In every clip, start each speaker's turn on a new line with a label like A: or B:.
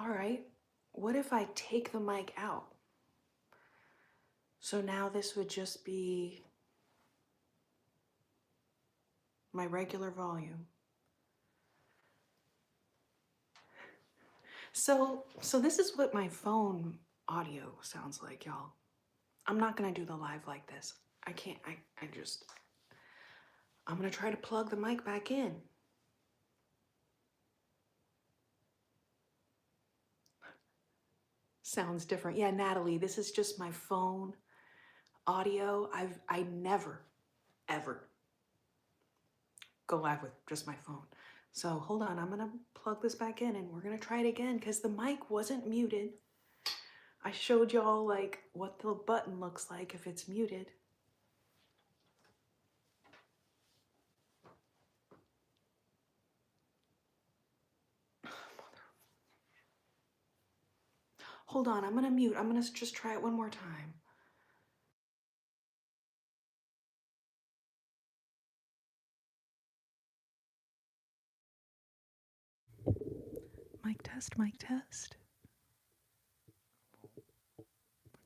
A: All right, what if I take the mic out? So now this would just be my regular volume. So this is what my phone audio sounds like, y'all. I'm not gonna do the live like this. I can't, I'm gonna try to plug the mic back in. Sounds different. Yeah, Natalie, this is just my phone audio. I never, ever go live with just my phone. So hold on, I'm gonna plug this back in and we're gonna try it again because the mic wasn't muted. I showed y'all like what the button looks like if it's muted. Hold on, I'm gonna mute. I'm gonna just try it one more time. Mic test, mic test.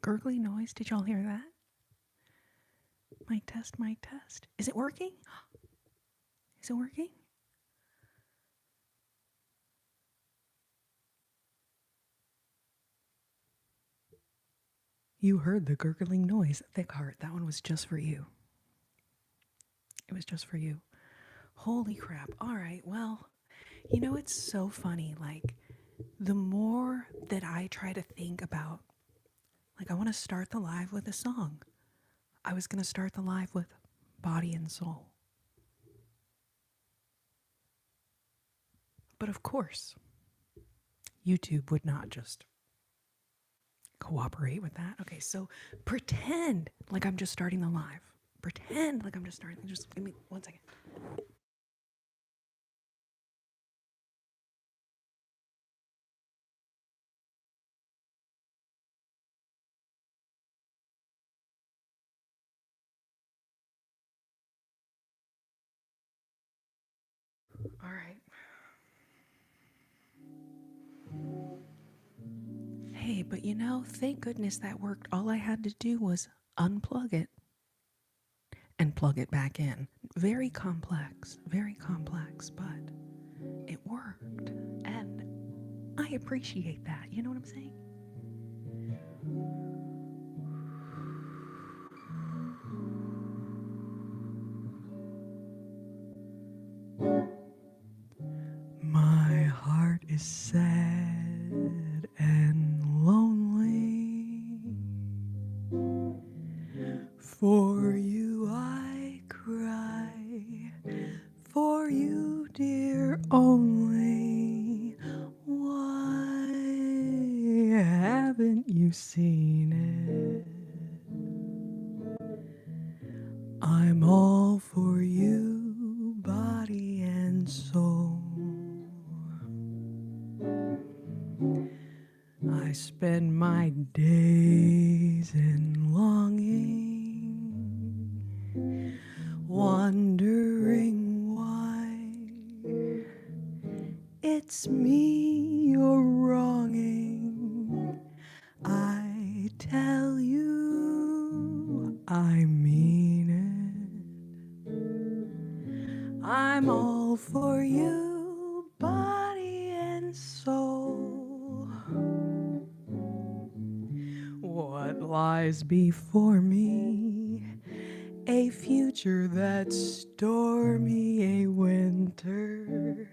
A: Gurgly noise, did y'all hear that? Mic test, mic test. Is it working? Is it working? You heard the gurgling noise. Thick Heart, that one was just for you. It was just for you. Holy crap. All right, well, you know, it's so funny. Like, the more that I try to think about, like, I want to start the live with a song. I was going to start the live with Body and Soul. But of course, YouTube would not just cooperate with that. Okay, so pretend like I'm just starting the live. Pretend like I'm just starting. Just give me 1 second. All right. Hey, but you know, thank goodness that worked. All I had to do was unplug it and plug it back in. Very complex, but it worked. And I appreciate that. You know what I'm saying? My heart is sad and lonely. For you I cry, for you, dear, only. Why haven't you seen it? I'm all for you, body and soul. I spend my days in longing, wondering why it's me you're wronging. I tell you, I mean it. I'm all for you, body and soul. What lies before me? A future that's stormy, a winter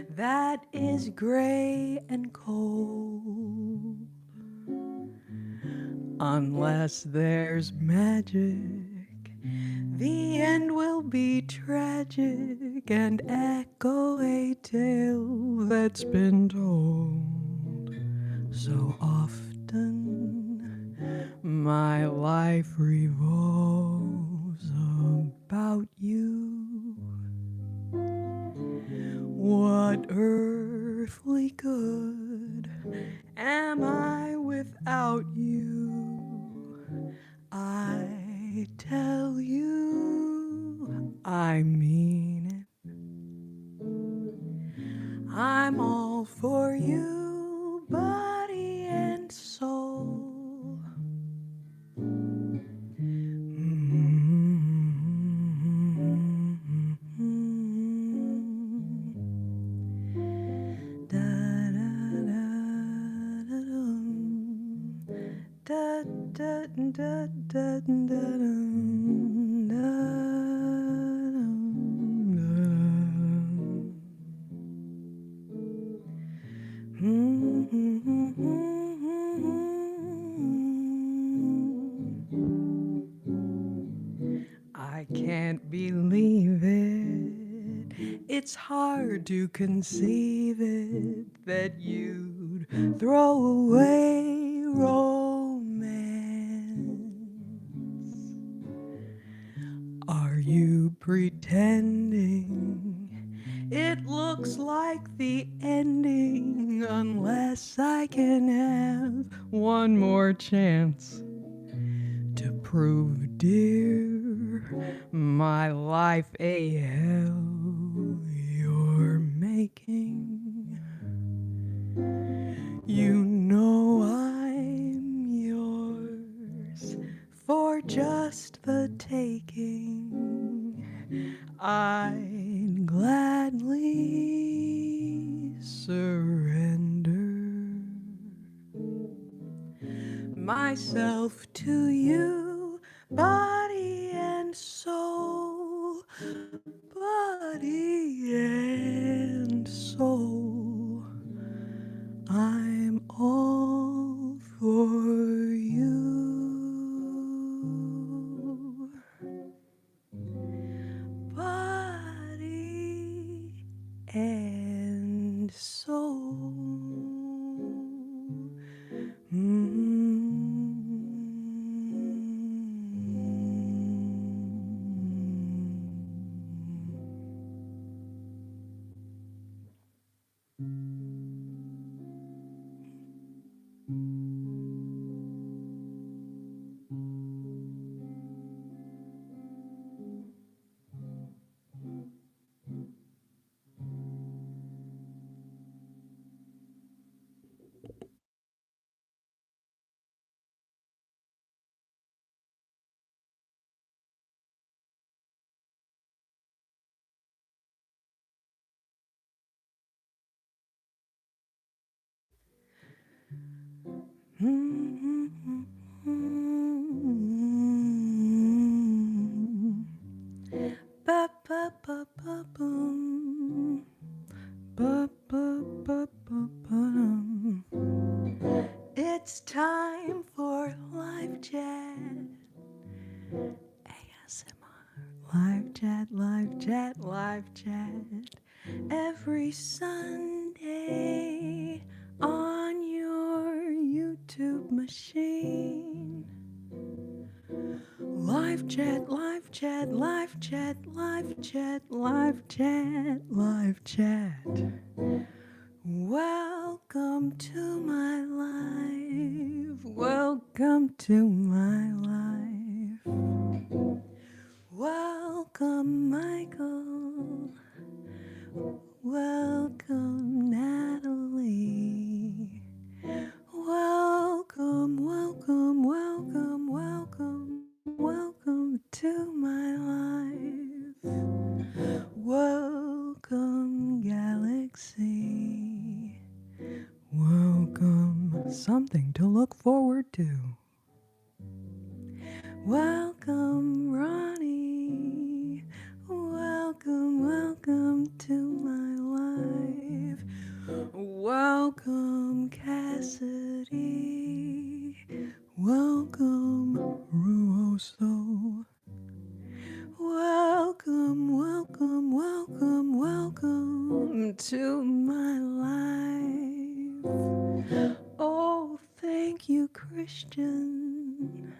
A: that is gray and cold. Unless there's magic, the end will be tragic and echo a tale that's been told so often. My life revolves about you. What earthly good am I without you? I tell you, I mean it. I'm all for you, I can't believe it. It's hard to conceive it that you'd throw away romance. Are you pretending it looks like the ending unless I can have one more chance to prove, dear, my life a hell you're making? You know I'm yours for just the taking. I'd gladly surrender myself to you, body and soul, body and soul. I'm all for you. Body and soul. Ba ba ba ba boom. Ba ba ba ba ba. It's time for live chat. ASMR. Live chat, live chat, live chat. Every Sunday on your YouTube machine. Live chat, live chat, live chat, live chat, live chat, live chat. Welcome to my life. Welcome to my life. Welcome, Michael. Welcome, Natalie. Welcome, welcome, welcome, welcome, welcome to my life. Welcome, Galaxy. Welcome, something to look forward to. Welcome, Ronnie. Welcome, welcome to my life. Welcome, Cassidy. Welcome, Ruoso. Welcome, welcome, welcome, welcome to my life. Oh, thank you, Christian.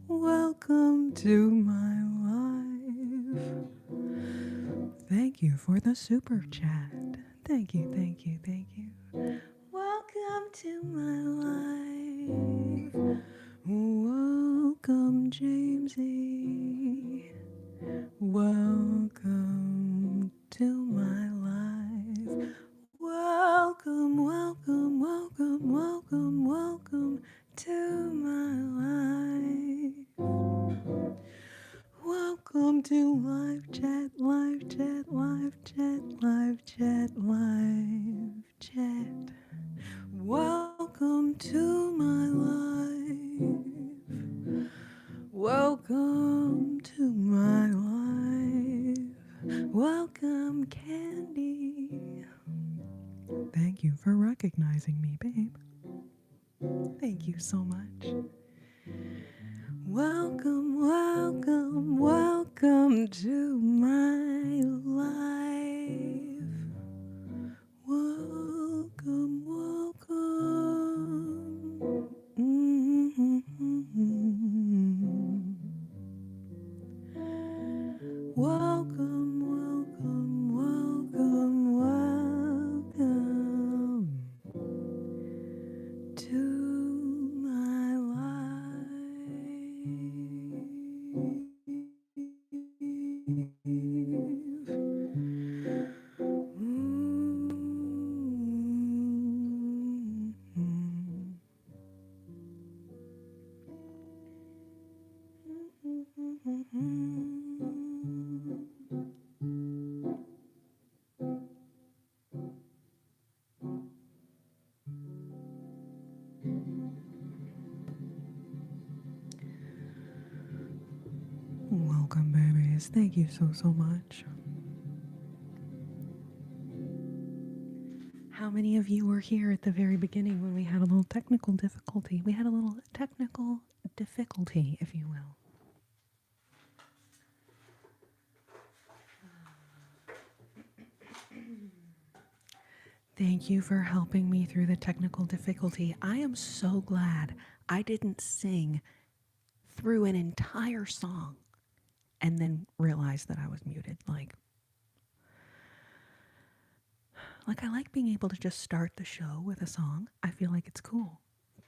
A: Welcome to my life. Thank you for the super chat. Thank you, thank you, thank you. Welcome to my life. Welcome, Jamesy. Welcome to my life. Welcome, welcome, welcome, welcome, welcome to my life. Welcome to live chat, live chat, live chat, live chat, live chat. Welcome to my life. mesmerizing me, babe. Thank you so much. Welcome, welcome, welcome to my life. Welcome, welcome. Welcome, welcome, welcome, welcome to my Welcome, babies. Thank you so much. How many of you were here at the very beginning when we had a little technical difficulty? We had a little technical difficulty, if you will. Thank you for helping me through the technical difficulty. I am so glad I didn't sing through an entire song and then realized that I was muted. Like I like being able to just start the show with a song. I feel like it's cool.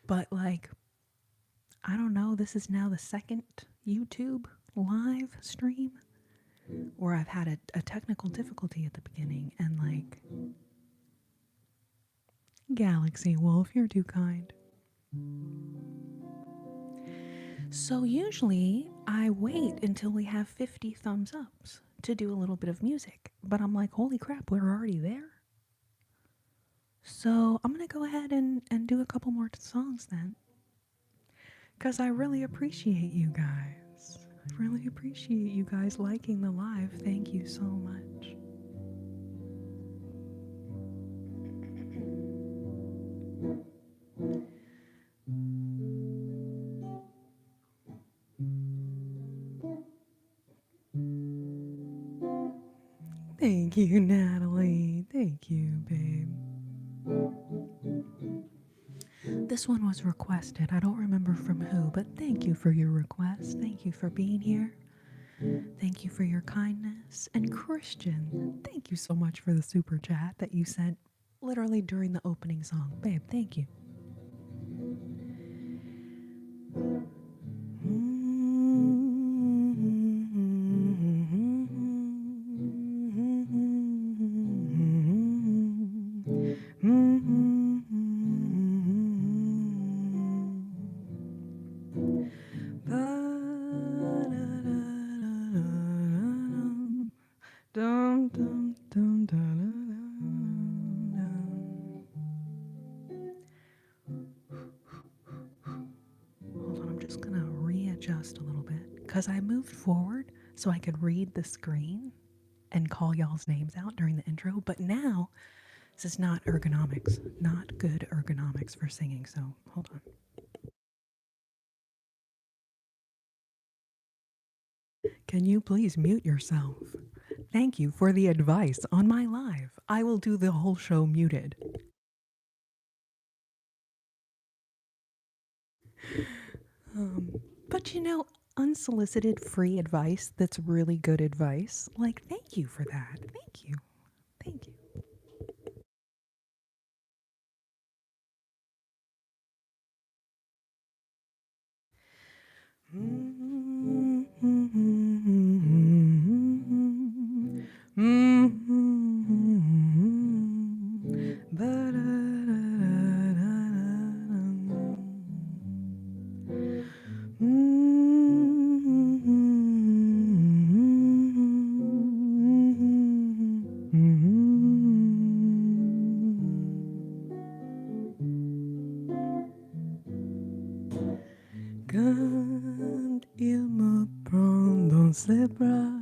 A: But like, I don't know, this is now the second YouTube live stream where I've had a technical difficulty at the beginning, and like, Galaxy Wolf, you're too kind. So usually I wait until we have 50 thumbs ups to do a little bit of music, but I'm like, holy crap, we're already there. So I'm going to go ahead and do a couple more songs then, because I really appreciate you guys. I really appreciate you guys liking the live. Thank you so much. Thank you, Natalie. Thank you, babe. This one was requested. I don't remember from who, but thank you for your request. Thank you for being here. Thank you for your kindness. And Christian, thank you so much for the super chat that you sent literally during the opening song. Babe, thank you. Hold on, I'm just gonna readjust a little bit because I moved forward so I could read the screen and call y'all's names out during the intro, but now this is not ergonomics, not good ergonomics for singing, so hold on. Can you please mute yourself? Thank you for the advice on my live. I will do the whole show muted. But you know, unsolicited free advice that's really good advice. Like, thank you for that. Thank you. Thank you. Quand il me prend dans ses bras,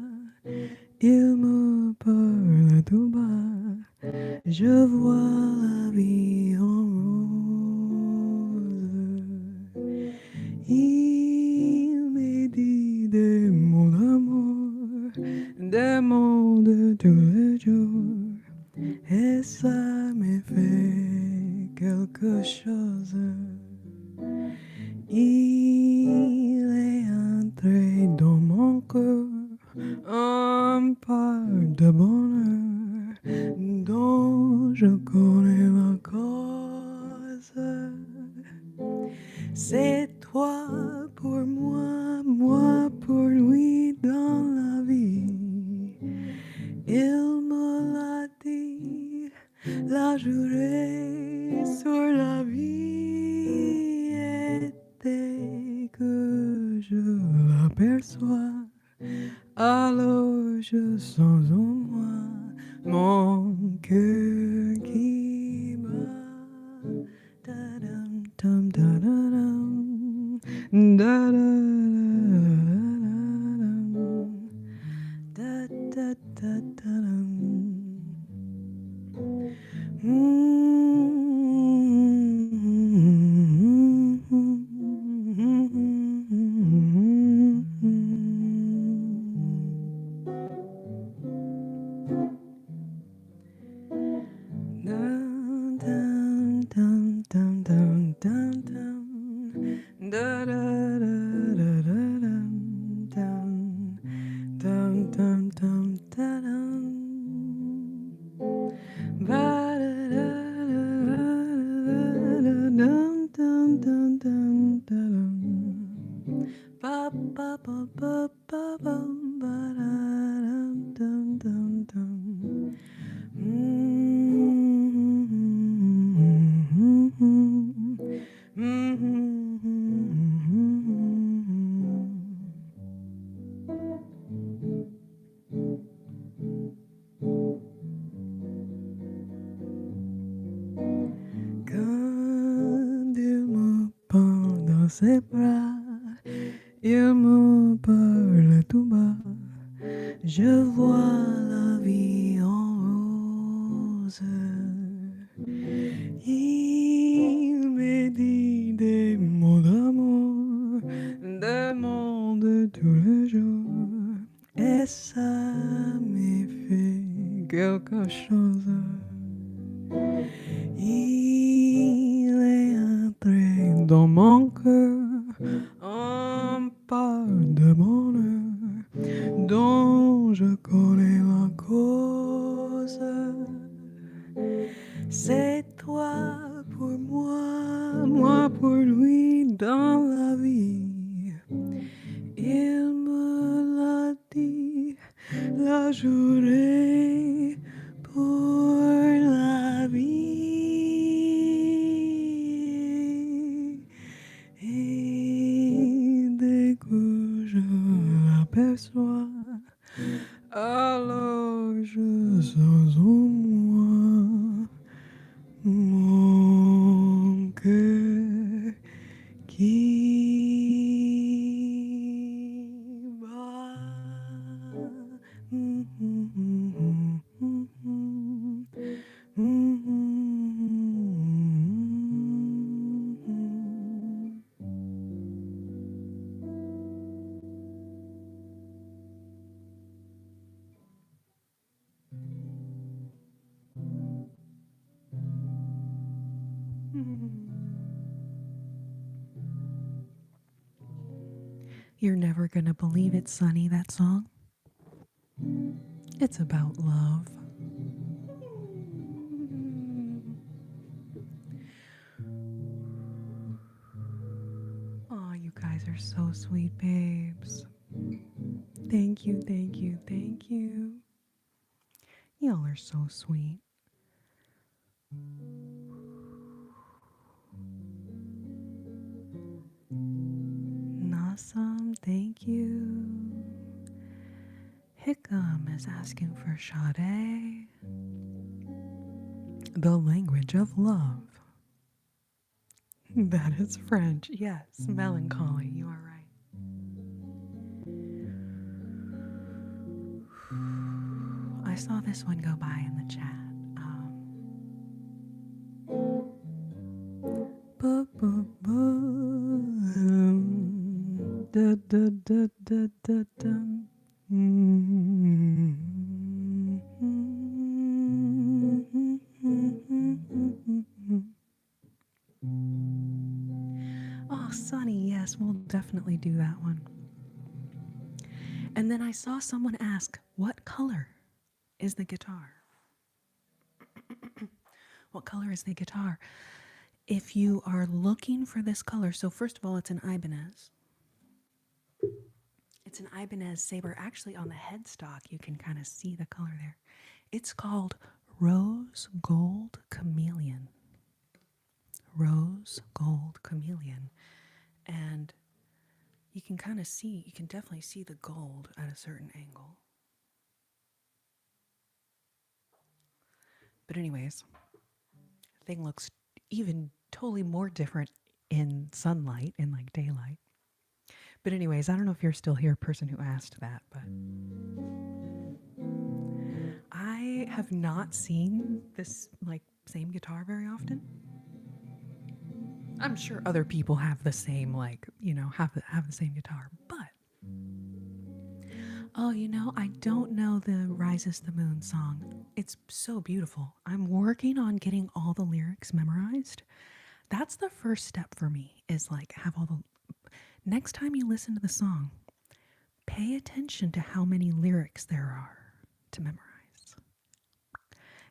A: il me parle tout bas, je vois la vie en tous les jours. Et ça me fait quelque chose. Il est entré dans mon cœur un part de bonheur dont je connais la cause. C'est toi pour moi, moi pour lui dans la vie. Il me l'a dit, la journée sur la vie. Et dès que je l'aperçois, alors je sens en moi mon cœur qui bat. Da-dum, dum, da-da-dum, da-da-da-da-da-dum, dum, dum, dum, dum, dum, dum, dum. Da da da da da dum, dum, dum, dum, dum, da dum. Ba da da da da da dum, dum, dum, dum, da dum. Ba ba ba ba ba bum, ba da dum, dum, dum, dum. Quand il me prend dans ses bras, il me parle tout bas. Je vois la vie en rose. Il me dit des mots d'amour, des mots de tous les jours. Et ça me fait quelque chose. Il est entré dans mon cœur un part de bonheur dont je connais la cause. C'est toi pour moi, moi pour lui dans la vie. Il me l'a dit, la journée pour la vie. Et dès que je l'aperçois, alors je sens en moi mon cœur qui bat. You're never gonna believe it, Sonny, that song. It's about love. Oh, you guys are so sweet, babes. Thank you, thank you, thank you. Y'all are so sweet. Awesome, thank you. Hickam is asking for Sade. The language of love. That is French. Yes, melancholy. You are right. I saw this one go by in the chat. Yes, we'll definitely do that one. And then I saw someone ask, what color is the guitar? What color is the guitar? If you are looking for this color, so first of all, it's an Ibanez. It's an Ibanez saber. Actually, on the headstock, you can kind of see the color there. It's called Rose Gold Chameleon. Rose Gold Chameleon. And you can kind of see, you can definitely see the gold at a certain angle. But anyways, the thing looks even totally more different in sunlight, in like daylight. But anyways, I don't know if you're still here, person who asked that, but I have not seen this like same guitar very often. I'm sure other people have the same, like, you know, have the same guitar, but oh, you know, I don't know the Rises the Moon song. It's so beautiful. I'm working on getting all the lyrics memorized. That's the first step for me, is like have all the next time you listen to the song, pay attention to how many lyrics there are to memorize.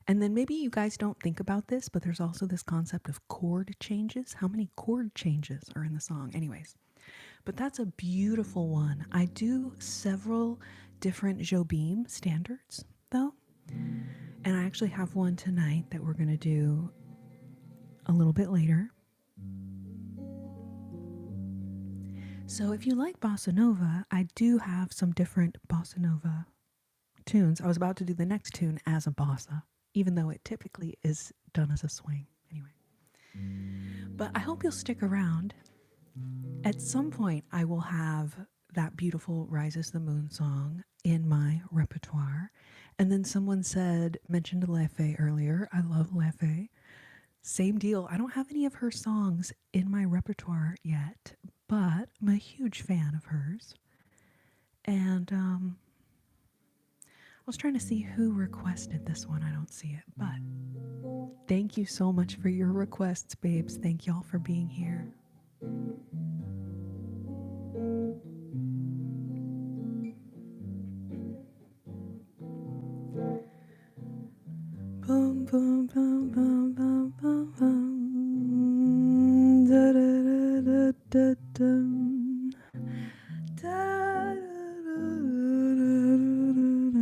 A: And then maybe you guys don't think about this, but there's also this concept of chord changes. How many chord changes are in the song? Anyways, but that's a beautiful one. I do several different Jobim standards, though. And I actually have one tonight that we're going to do a little bit later. So if you like bossa nova, I do have some different bossa nova tunes. I was about to do the next tune as a bossa, even though it typically is done as a swing. Anyway. But I hope you'll stick around. At some point, I will have that beautiful Rises the Moon song in my repertoire. And then someone mentioned Lefe earlier. I love Lefe. Same deal. I don't have any of her songs in my repertoire yet, but I'm a huge fan of hers. And I was trying to see who requested this one. I don't see it, but thank you so much for your requests, babes. Thank y'all for being here. Bum, bum, bum, bum, bum, bum, bum. Da, da, da, da, dum. Da, da, da, da, da, da.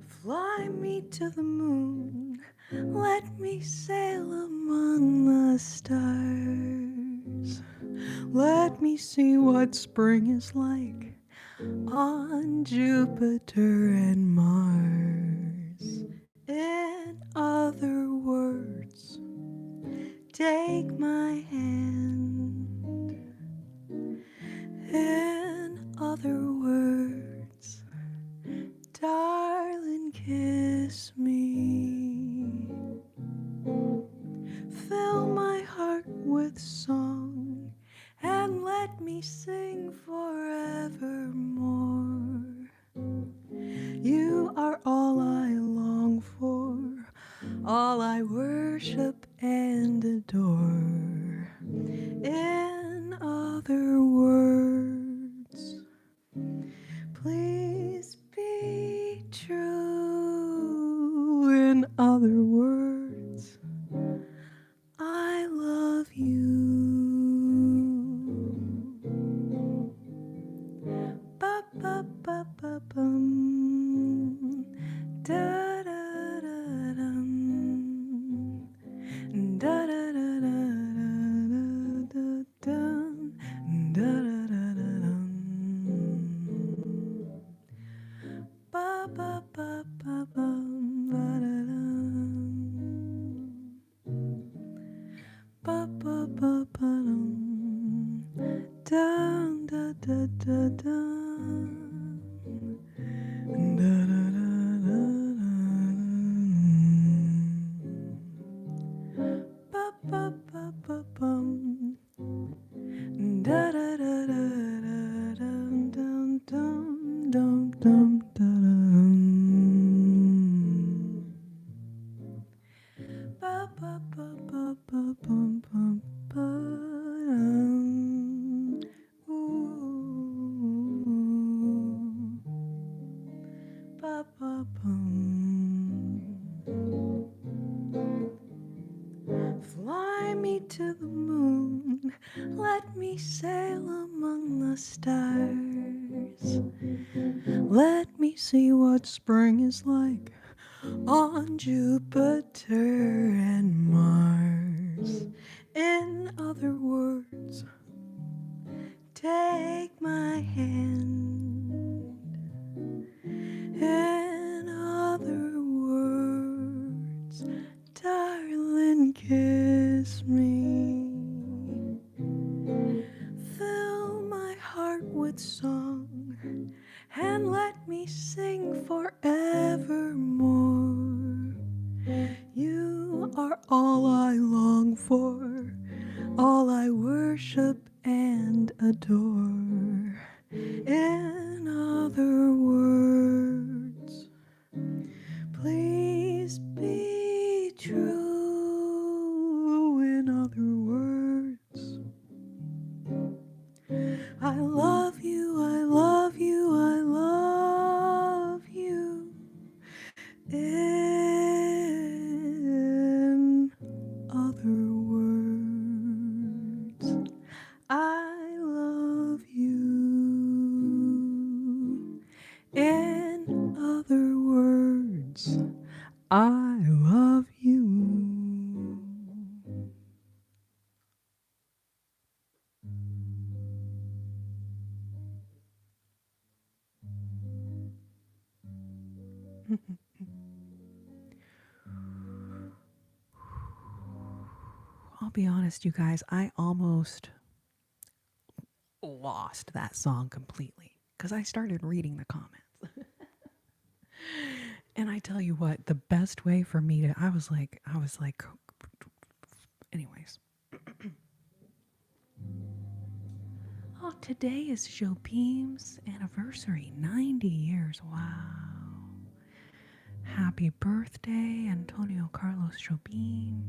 A: Fly me to the moon, let me sail among the stars. Let me see what spring is like on Jupiter and Mars. In other words, take my hand. In other words, darling, kiss me. Fill my heart with song and let me sing forevermore. You are all I long for, all I worship and adore. In other words, please be true. In other words, I love you. Ba ba ba ba bum. Da da da dum. Da da da da da da dum. Da da da da dum. Fly me to the moon, let me sail among the stars. Let me see what spring is like on Jupiter and Mars. In other words, take my hand. In other words, darling, kiss me. Fill my heart with song and let me sing forevermore. You are all I long for, all I worship and adore. In other words, please be true. In other words, I love you, I love you, I love you. In other words, I love you. In other words, I love you. I'll be honest, you guys, I almost lost that song completely because I started reading the comments. And I tell you what, the best way for me to, I was like, anyways. Oh, today is Jobim's anniversary, 90 years. Wow. Happy birthday, Antonio Carlos Jobim.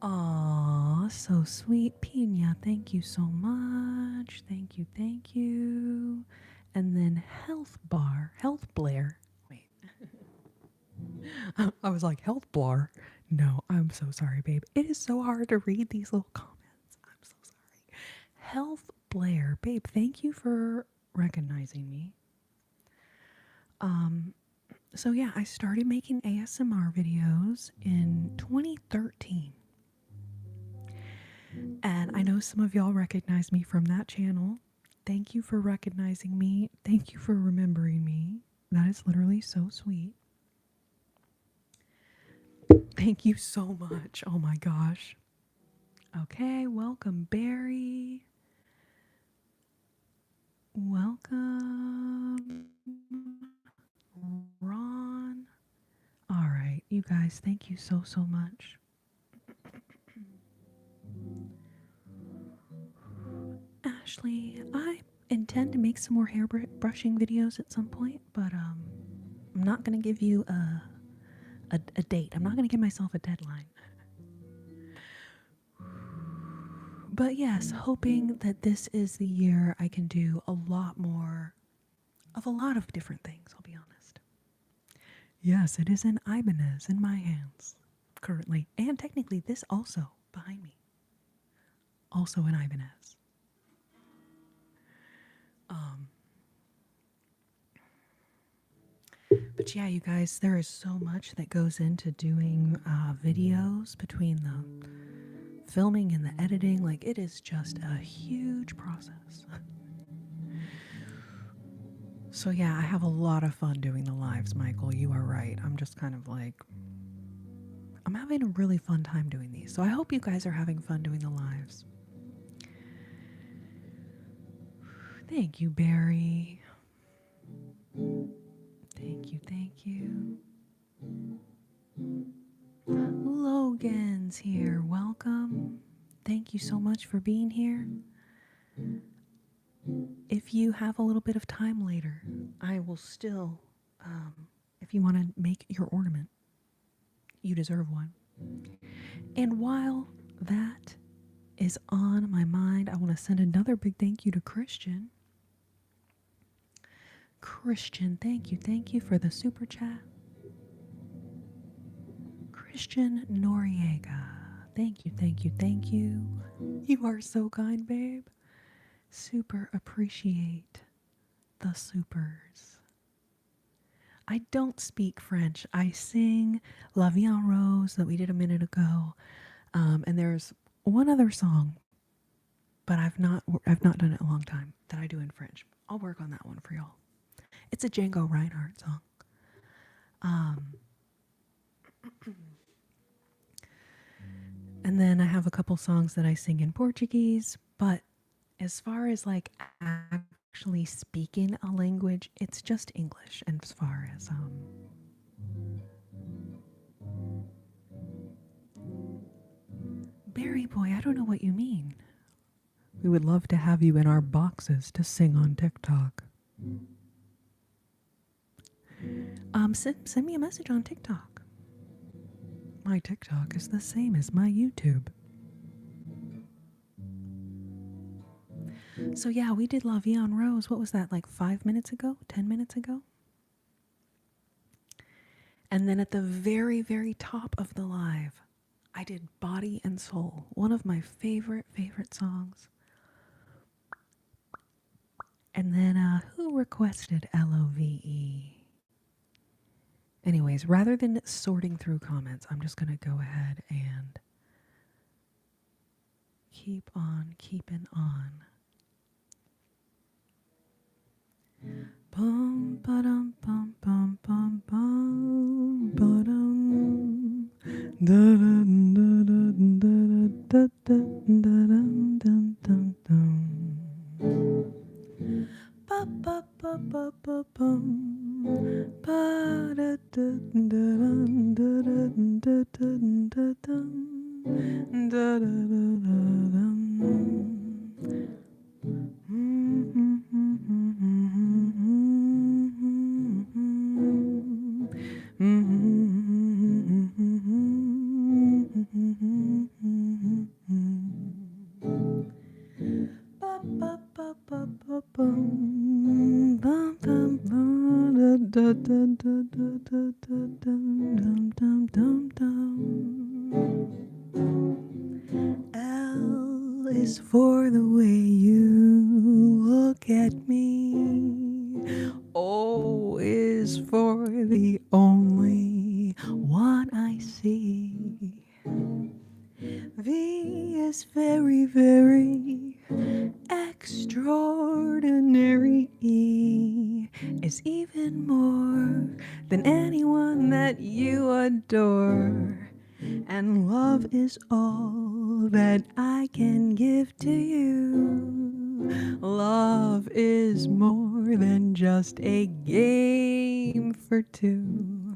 A: Aw, so sweet. Pina, thank you so much. Thank you, thank you. And then Health Blair. Wait. I was like, Health Blar. No, I'm so sorry, babe. It is so hard to read these little comments. I'm so sorry. Health Blair, babe, thank you for recognizing me. So yeah, I started making ASMR videos in 2013. And I know some of y'all recognize me from that channel. Thank you for recognizing me. Thank you for remembering me. That is literally so sweet. Thank you so much. Oh my gosh. Okay, welcome, Barry. Welcome, Ron. All right, you guys, thank you so much. Ashley, I intend to make some more hair brushing videos at some point, but I'm not going to give you a date. I'm not going to give myself a deadline. But yes, hoping that this is the year I can do a lot more of a lot of different things, I'll be honest. Yes, it is an Ibanez in my hands currently. And technically this also behind me. Also an Ibanez. But yeah, you guys, there is so much that goes into doing videos between the filming and the editing. Like, it is just a huge process. So yeah, I have a lot of fun doing the lives, Michael. You are right. I'm just kind of like, I'm having a really fun time doing these. So I hope you guys are having fun doing the lives. Thank you, Barry. Thank you, thank you. Logan's here. Welcome. Thank you so much for being here. if you have a little bit of time later, I will still, if you want to make your ornament, you deserve one. And while that is on my mind, I want to send another big thank you to Christian. Christian, thank you for the super chat. Christian Noriega, thank you. You are so kind, babe. Super appreciate the supers. I don't speak French. I sing La Vie en Rose that we did a minute ago, and there's one other song, but I've not done it in a long time that I do in French. I'll work on that one for y'all. It's a Django Reinhardt song. And then I have a couple songs that I sing in Portuguese, but as far as like actually speaking a language, it's just English. And as far as Barry Boy, I don't know what you mean. We would love to have you in our boxes to sing on TikTok. Send me a message on TikTok. My TikTok is the same as my YouTube. So yeah, we did La Vie en Rose. What was that, like 5 minutes ago? 10 minutes ago? And then at the very, very top of the live, I did Body and Soul, one of my favorite songs. And then who requested LOVE? Anyways, rather than sorting through comments, I'm just going to go ahead and keep on keeping on. Bum ba-dum bum bum bum bum ba-dum da-dum da-dum da-dum da-dum da-dum da-dum ba ba ba ba ba bum ba da da da da da da da da da L is for the way you look at me. O is for the only one I see. V is very, very extraordinary. E is even more than anyone that you adore. And love is all that I can give to you. Love is more than just a game for two.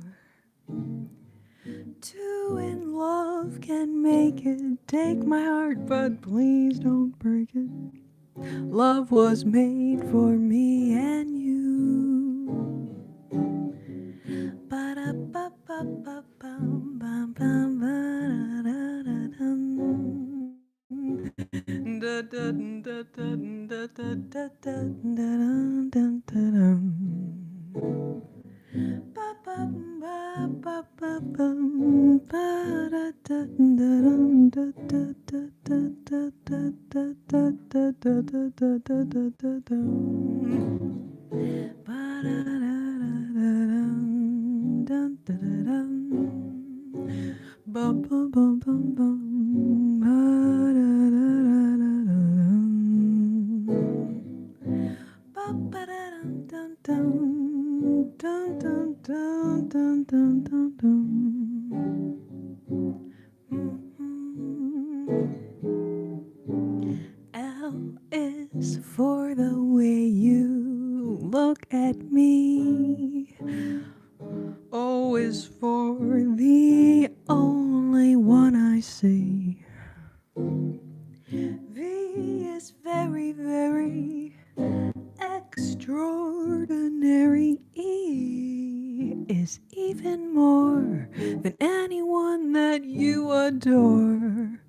A: Two in love can make it. Take my heart, but please don't break it. Love was made for me and you. L is for the way you look at me. O is for the only one I see. V is very, very is even more than anyone that you adore.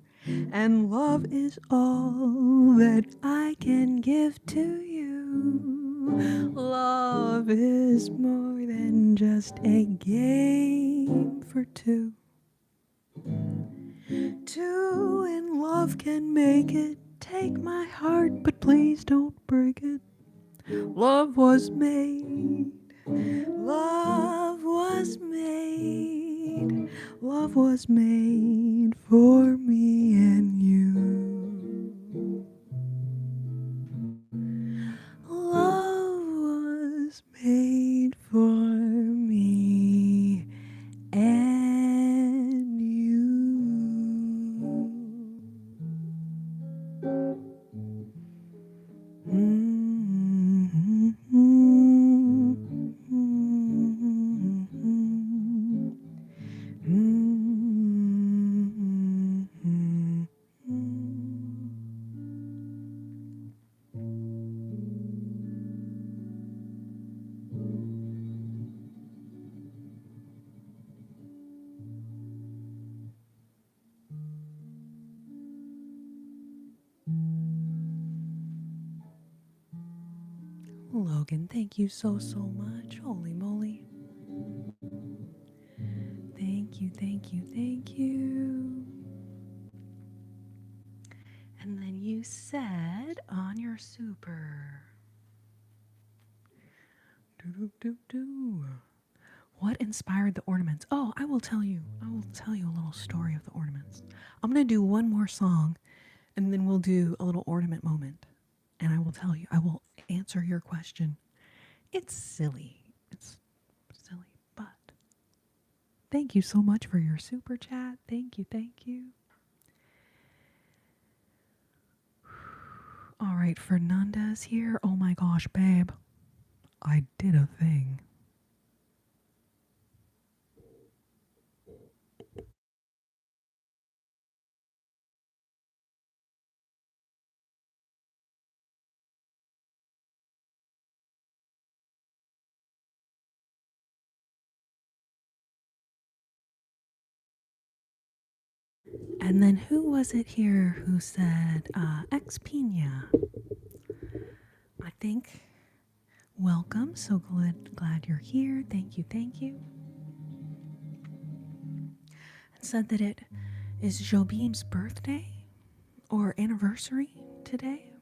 A: And love is all that I can give to you. Love is more than just a game for two. Two in love can make it. Take my heart, but please don't break it. Love was made. Love was made. Love was made for me and you. Love was made for me and you. Logan, thank you so much. Holy moly. Thank you, thank you, thank you. And then you said on your super. Doo-doo-doo-doo. What inspired the ornaments? Oh, I will tell you. I will tell you a little story of the ornaments. I'm going to do one more song and then we'll do a little ornament moment. And I will tell you, I will answer your question. It's silly. It's silly, but thank you so much for your super chat. Thank you, thank you. All right, Fernanda's here. Oh my gosh, babe. I did a thing. And then who was it here who said Ex Pina? I think. Welcome. So glad you're here. Thank you. Thank you. And said that it is Jobim's birthday or anniversary today.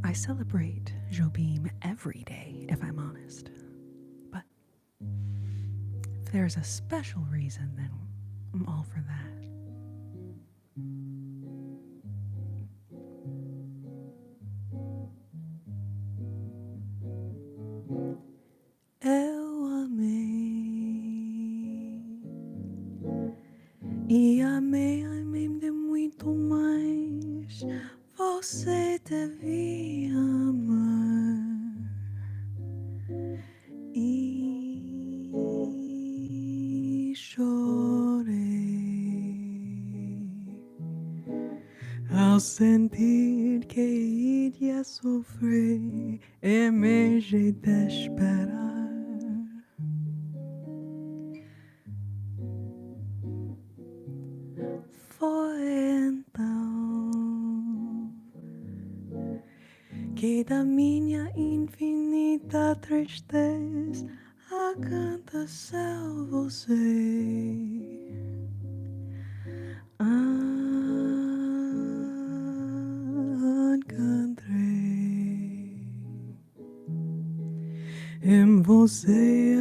A: I celebrate Jobim every day, if I'm honest. But if there's a special reason, then I'm all for that. Eu amei e amei de muito mais. Você devia amar e chorei ao sentir que iria sofrer em vez de esperar. Foi então que da minha infinita tristeza aconteceu você. Encontrei em você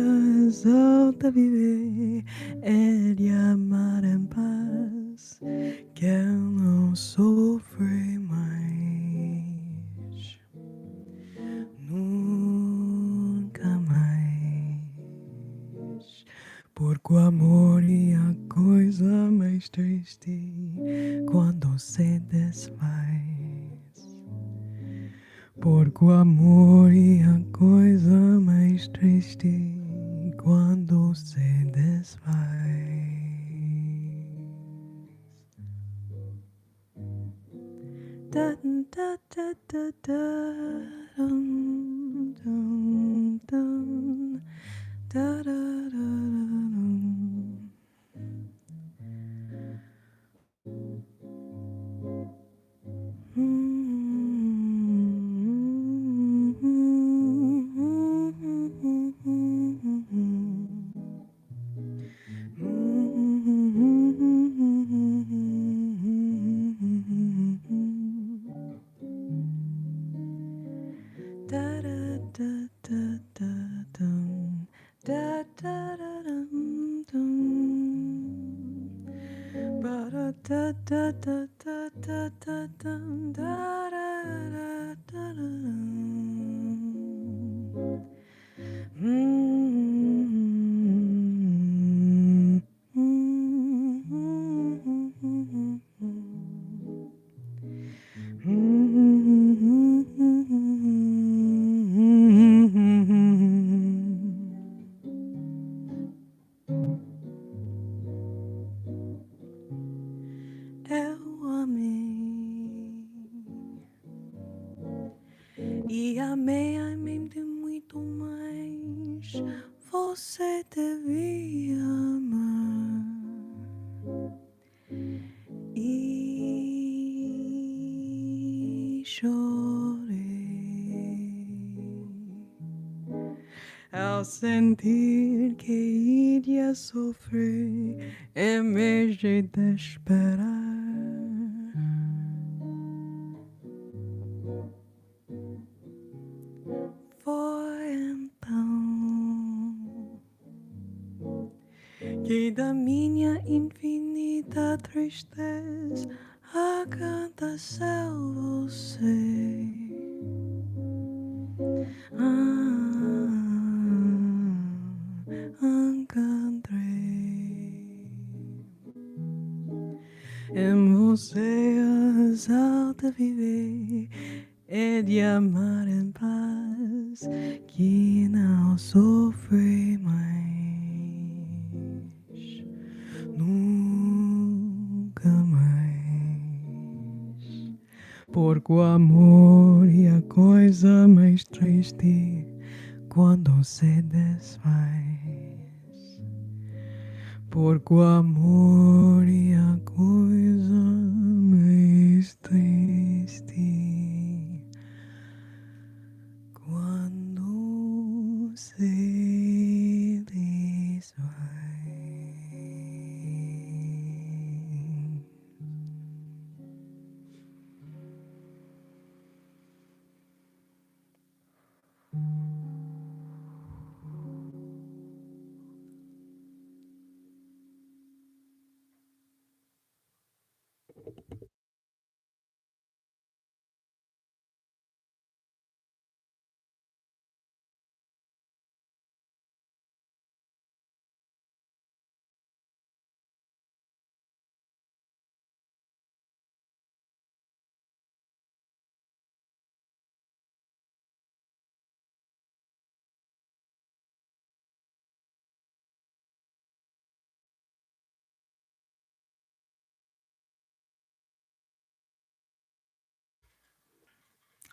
A: exalta viver e de amar em paz que eu não sofri mais, nunca mais, porque o amor é a coisa mais triste quando se desfaz. Porque o amor é a coisa mais triste quando se desfaz. da da da da da dum dum dum da da da dum. Da da da da da dum da da da dum dum ba da da da da da da da dum da da da da dum. Eu amei e amei de muito mais. Você devia amar e chorei ao sentir que iria sofrer em vez de esperar. Foi então que da minha infinita tristeza aconteceu você. Encontrei em você a razão de viver e de amar em paz, que não sofre mais, nunca mais. Porque o amor é a coisa mais triste quando se desfaz. Porque o amor é a coisa mais triste quando se desfaz.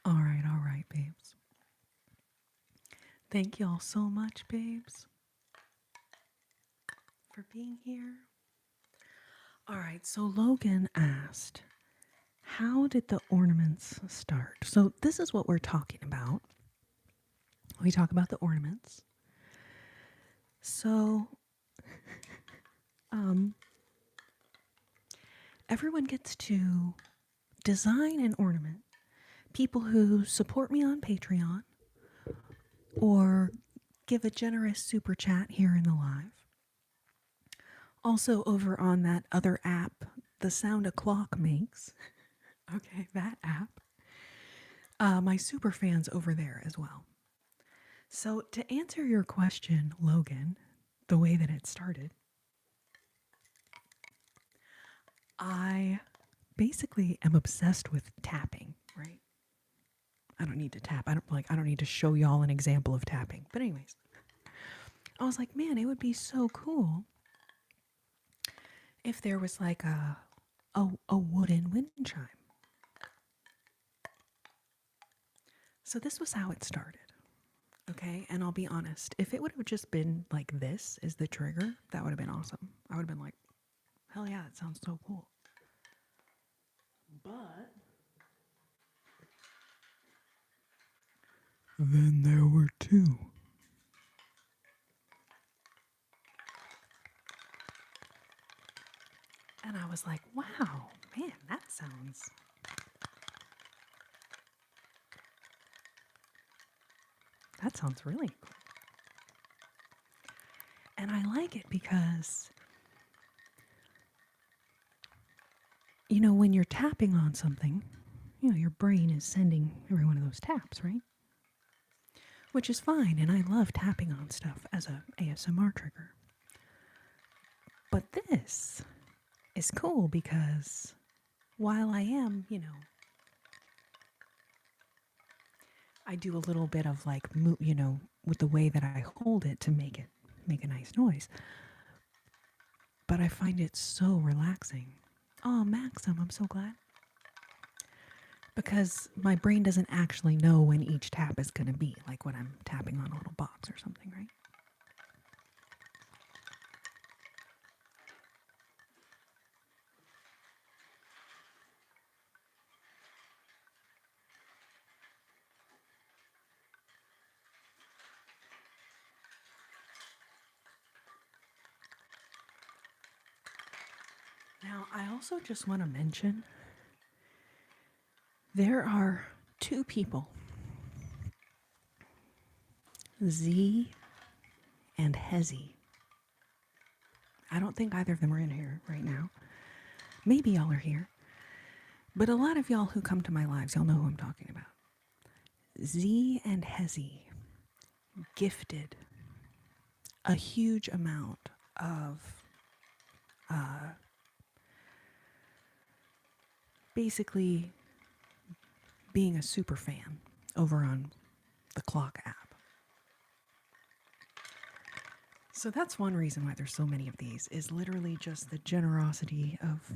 A: All right, babes. Thank y'all so much, babes, for being here. All right, so Logan asked, how did the ornaments start? So this is what we're talking about. We talk about the ornaments. So everyone gets to design an ornament. People who support me on Patreon or give a generous super chat here in the live. Also over on that other app, the sound a clock makes. Okay, that app. My super fans over there as well. So to answer your question, Logan, the way that it started, I basically am obsessed with tapping, right? I don't need to tap. I don't need to show y'all an example of tapping. But anyways, I was like, man, it would be so cool if there was like a wooden wind chime. So this was how it started. Okay, and I'll be honest, if it would have just been like this is the trigger, that would have been awesome. I would have been like, hell yeah, that sounds so cool. But then there were two. And I was like, wow, man, that sounds really cool. And I like it because, you know, when you're tapping on something, you know, your brain is sending every one of those taps, right? Which is fine, and I love tapping on stuff as a ASMR trigger. But this is cool because while I am, you know, I do a little bit of like, you know, with the way that I hold it to make a nice noise. But I find it so relaxing. Oh, Maxim, I'm so glad. Because my brain doesn't actually know when each tap is going to be, like when I'm tapping on a little box or something, right? Now, I also just want to mention there are two people, Z and Hezi. I don't think either of them are in here right now. Maybe y'all are here. But a lot of y'all who come to my lives, y'all know who I'm talking about. Z and Hezi gifted a huge amount of basically being a super fan over on the Clock app. So that's one reason why there's so many of these, is literally just the generosity of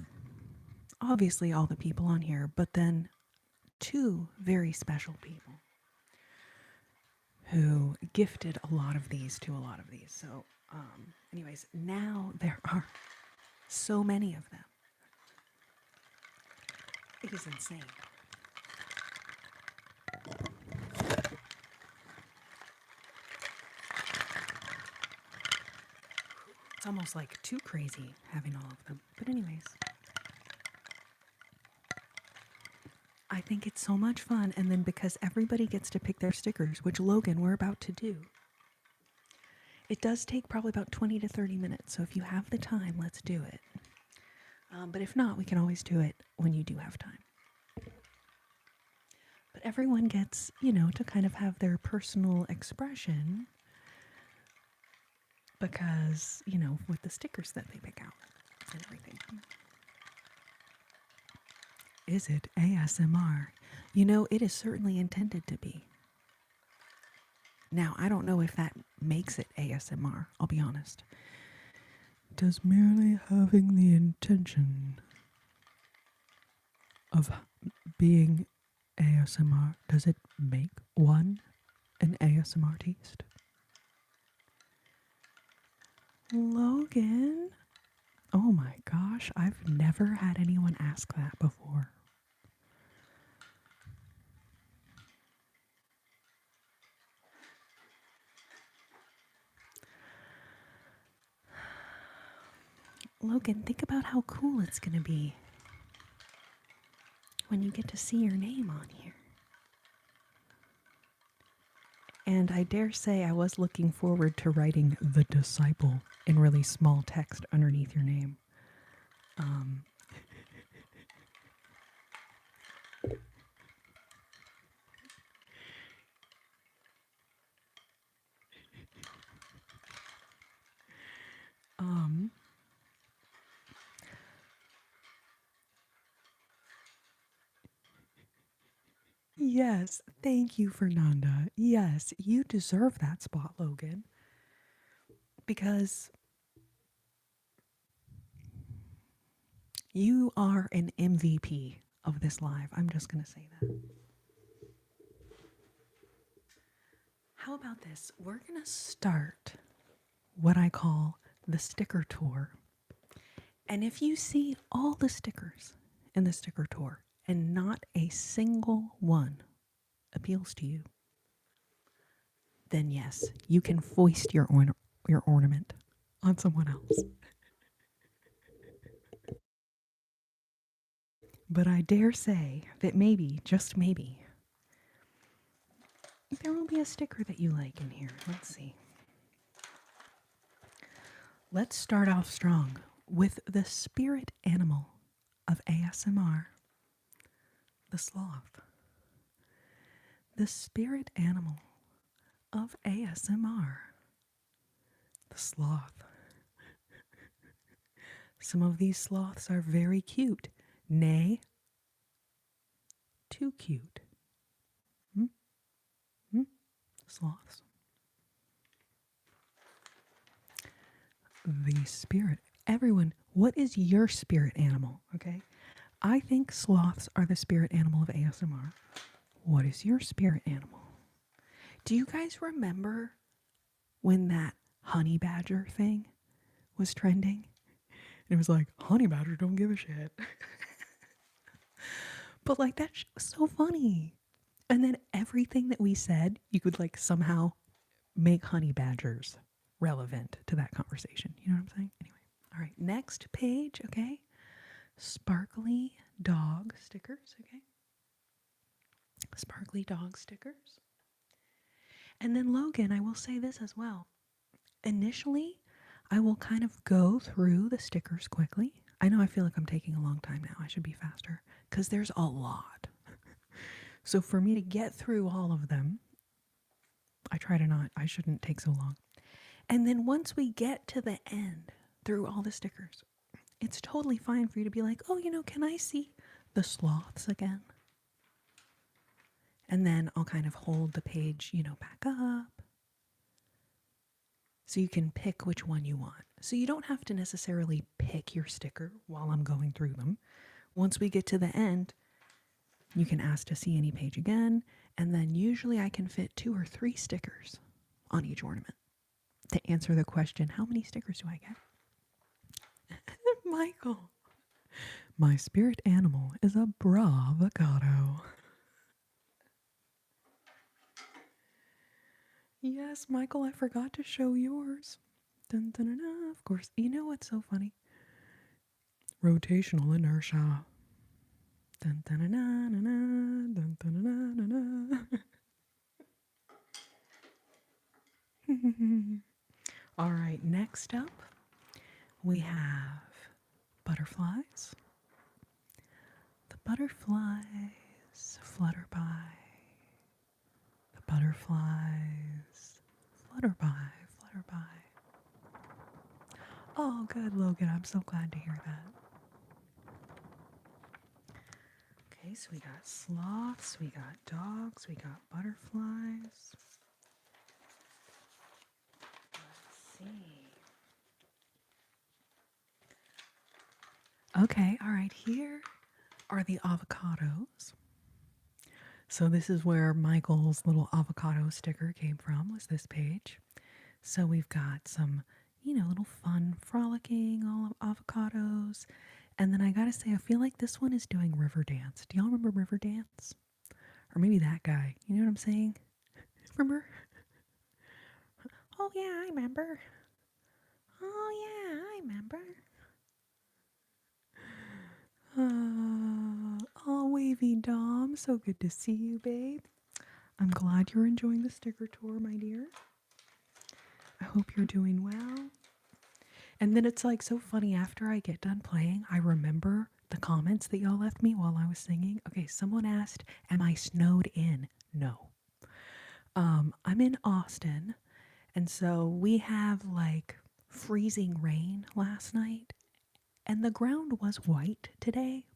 A: obviously all the people on here, but then two very special people who gifted a lot of these to a lot of these. So anyways, now there are so many of them. It is insane. It's almost like too crazy having all of them. But anyways, I think it's so much fun. And then because everybody gets to pick their stickers, which Logan, we're about to do. It does take probably about 20 to 30 minutes. So if you have the time, let's do it. But if not, we can always do it when you do have time. But everyone gets, you know, to kind of have their personal expression because, you know, with the stickers that they pick out and everything. Is it ASMR? You know, it is certainly intended to be. Now, I don't know if that makes it ASMR, I'll be honest. Does merely having the intention of being ASMR, does it make one an ASMR artist? Logan? Oh my gosh, I've never had anyone ask that before. Logan, think about how cool it's going to be when you get to see your name on here. And I dare say I was looking forward to writing The Disciple in really small text underneath your name. Yes, thank you, Fernanda. Yes, you deserve that spot, Logan. Because you are an MVP of this live. I'm just going to say that. how about this? We're going to start what I call the sticker tour. And if you see all the stickers in the sticker tour and not a single one appeals to you, then yes, you can foist your ornament on someone else. But I dare say that maybe, just maybe, there will be a sticker that you like in here. Let's see. Let's start off strong with the spirit animal of ASMR, the sloth. The spirit animal of ASMR, the sloth. Some of these sloths are very cute, nay, too cute. Sloths. The spirit. Everyone, what is your spirit animal? Okay. I think sloths are the spirit animal of ASMR. What is your spirit animal? Do you guys remember when that honey badger thing was trending? And it was like, honey badger don't give a shit. But like that was so funny. And then everything that we said, you could like somehow make honey badgers relevant to that conversation. You know what I'm saying? Anyway. All right. Next page. Okay. Sparkly dog stickers. Okay. Sparkly dog stickers. And then Logan, I will say this as well. Initially, I will kind of go through the stickers quickly. I know I feel like I'm taking a long time now. I should be faster because there's a lot. So for me to get through all of them, I shouldn't take so long. And then once we get to the end through all the stickers, it's totally fine for you to be like, oh, can I see the sloths again? And then I'll kind of hold the page, back up. So you can pick which one you want. So you don't have to necessarily pick your sticker while I'm going through them. Once we get to the end, you can ask to see any page again. And then usually I can fit 2 or 3 stickers on each ornament to answer the question, how many stickers do I get? Michael, my spirit animal is a bravocado. Yes, Michael, I forgot to show yours. Dun, dun, dun, dun. Of course, you know what's so funny? Rotational inertia. Dun, dun, dun, dun, dun, dun, dun, dun, dun, dun. All right, next up, we have butterflies. The butterflies flutter by. The butterflies flutter by, flutter by. Oh, good, Logan. I'm so glad to hear that. Okay, so we got sloths, we got dogs, we got butterflies. Let's see. Okay, all right, here are the avocados. So this is where Michael's little avocado sticker came from, was this page. So we've got some, little fun frolicking all avocados. And then I gotta say, I feel like this one is doing River Dance. Do y'all remember River Dance? Or maybe that guy. You know what I'm saying? Remember? Oh yeah, I remember. Oh yeah, I remember. Oh, Wavy Dom, so good to see you, babe. I'm glad you're enjoying the sticker tour, my dear. I hope you're doing well. And then it's like so funny, after I get done playing, I remember the comments that y'all left me while I was singing. Okay, someone asked, am I snowed in? No. I'm in Austin, and so we have like freezing rain last night, and the ground was white today,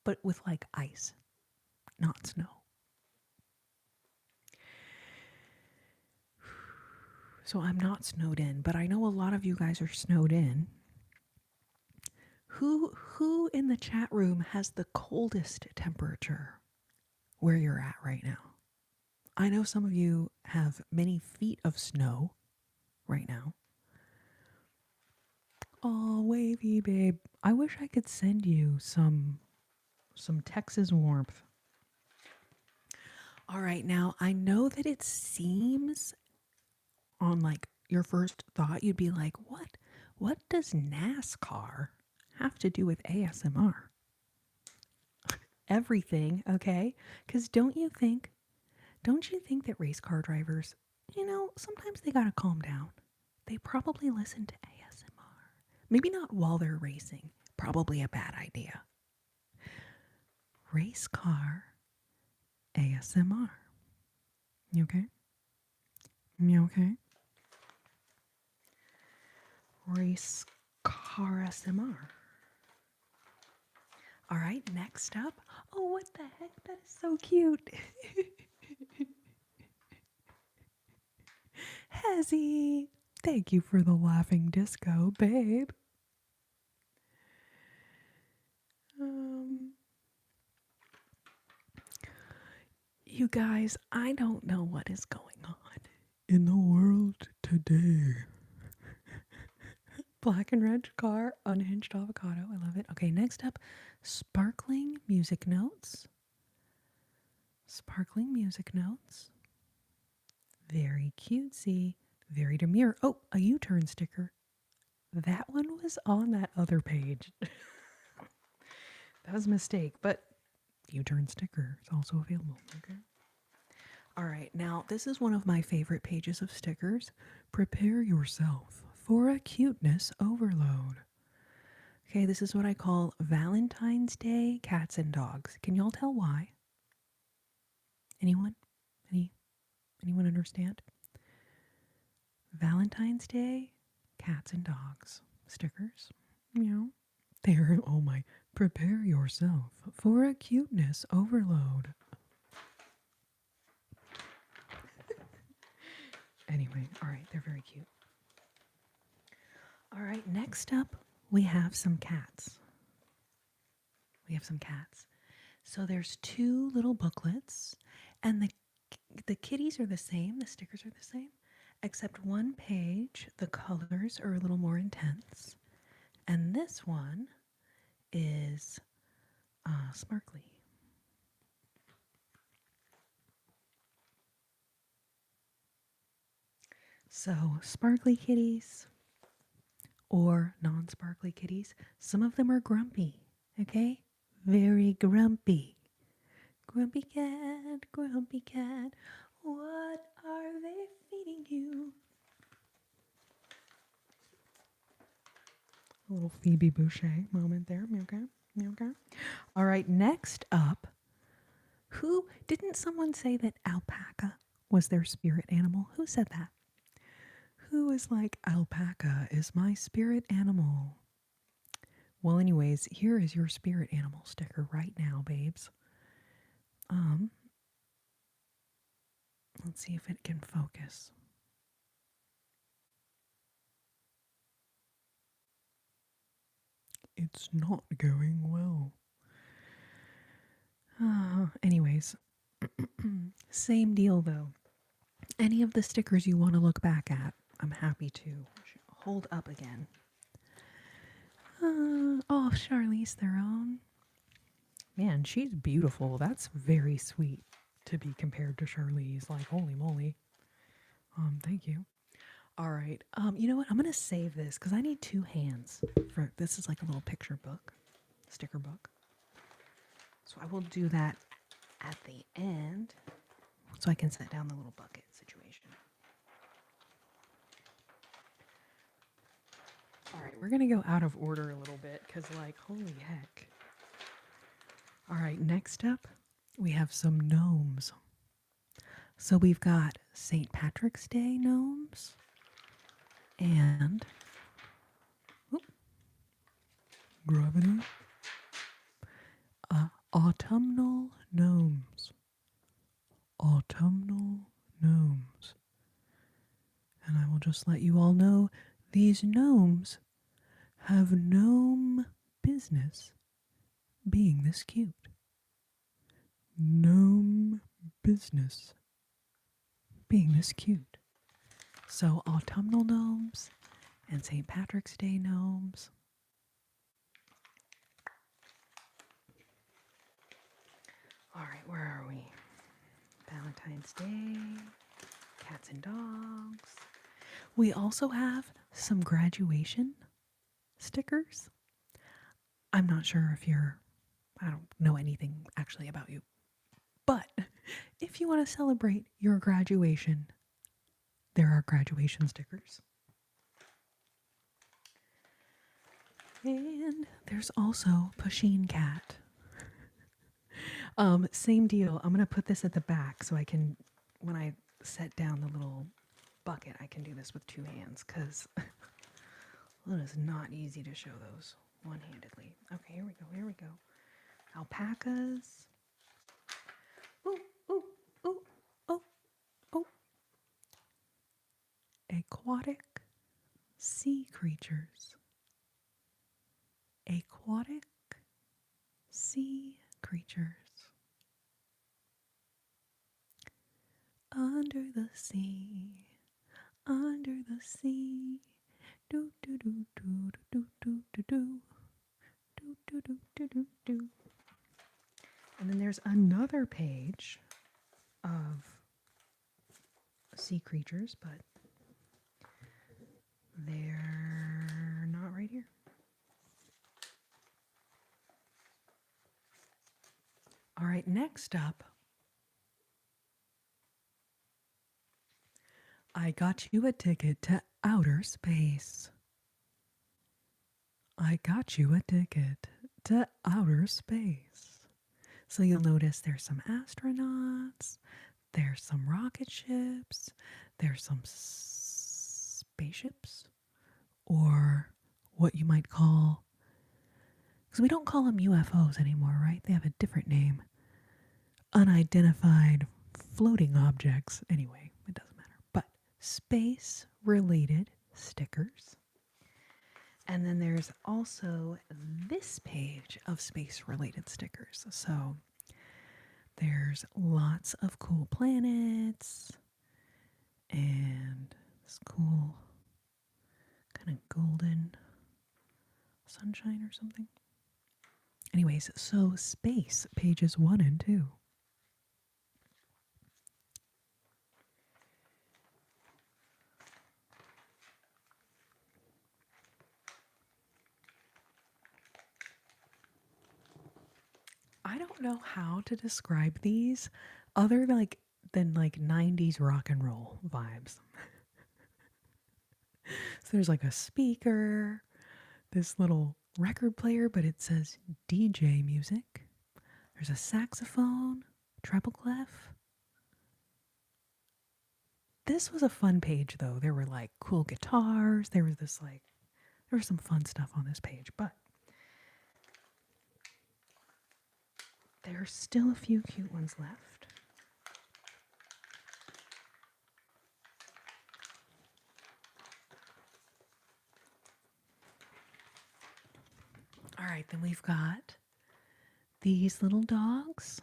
A: but with like ice, not snow. So I'm not snowed in, but I know a lot of you guys are snowed in. Who in the chat room has the coldest temperature where you're at right now? I know some of you have many feet of snow right now. Oh, wavy babe. I wish I could send you some Texas warmth. All right, now I know that it seems on like your first thought you'd be like, "What? What does NASCAR have to do with ASMR?" Everything, okay? Cuz don't you think that race car drivers, sometimes they got to calm down. They probably listen to ASMR. Maybe not while they're racing. Probably a bad idea. Race car ASMR. You okay? You okay? Race car ASMR. All right, next up. Oh, what the heck? That is so cute. Hezzy, thank you for the laughing disco, babe. Um, you guys, I don't know what is going on in the world today. Black and red car, unhinged avocado. I love it. Okay, next up, sparkling music notes. Sparkling music notes. Very cutesy. Very demure. Oh, a U-turn sticker. That one was on that other page. That was a mistake, but U-turn sticker is also available. Okay. All right, now this is one of my favorite pages of stickers. Prepare yourself for a cuteness overload. Okay, this is what I call Valentine's Day cats and dogs. Can y'all tell why? Anyone? Anyone understand? Valentine's Day cats and dogs stickers. Meow. There, oh my, prepare yourself for a cuteness overload. Anyway, all right, they're very cute. All right, next up, we have some cats. So there's two little booklets, and the kitties are the same, the stickers are the same, except one page, the colors are a little more intense, and this one is sparkly. So, sparkly kitties or non sparkly kitties, some of them are grumpy, okay? Very grumpy. Grumpy cat, what are they feeding you? A little Phoebe Boucher moment there, okay? All right, next up, didn't someone say that alpaca was their spirit animal? Who said that? Who is like, alpaca is my spirit animal? Well, anyways, here is your spirit animal sticker right now, babes. Let's see if it can focus. It's not going well. Anyways, same deal though. Any of the stickers you want to look back at, I'm happy to hold up again. Oh, Charlize Theron. Man, she's beautiful. That's very sweet to be compared to Charlize. Like, holy moly. Thank you. All right. You know what? I'm gonna save this because I need two hands for this. Is like a little picture book, sticker book. So I will do that at the end, so I can set down the little bucket situation. All right, we're gonna go out of order a little bit because, like, holy heck. All right, next up, we have some gnomes. So we've got St. Patrick's Day gnomes and gravity. Autumnal gnomes. Autumnal gnomes. And I will just let you all know these gnomes have gnome business being this cute. Gnome business being this cute. So autumnal gnomes and St. Patrick's Day gnomes. All right, where are we? Valentine's Day, cats and dogs. We also have some graduation stickers. I'm not sure if I don't know anything actually about you, but if you want to celebrate your graduation, there are graduation stickers. And there's also Pusheen Cat. Same deal. I'm gonna put this at the back so I can, when I set down the little bucket, I can do this with two hands because it is not easy to show those one-handedly. Okay, here we go. Here we go. Alpacas. Ooh, ooh, ooh, oh, oh. Aquatic sea creatures. Aquatic sea creatures. Under the sea, under the sea. Do do do do do do do do do do do do do do. And then there's another page of sea creatures, but they're not right here. All right, next up, I got you a ticket to outer space. I got you a ticket to outer space. So you'll notice there's some astronauts, there's some rocket ships, there's some spaceships, or what you might call, because we don't call them UFOs anymore, right? They have a different name. Unidentified floating objects. Anyway, it doesn't matter. But space-related stickers. And then there's also this page of space-related stickers. So there's lots of cool planets and this cool kind of golden sunshine or something. Anyways, so space, pages 1 and 2. I don't know how to describe these other than 90s rock and roll vibes. So there's like a speaker, this little record player, but it says DJ music. There's a saxophone, treble clef. This was a fun page though. There were like cool guitars. There was some fun stuff on this page, but there are still a few cute ones left. All right, then we've got these little dogs.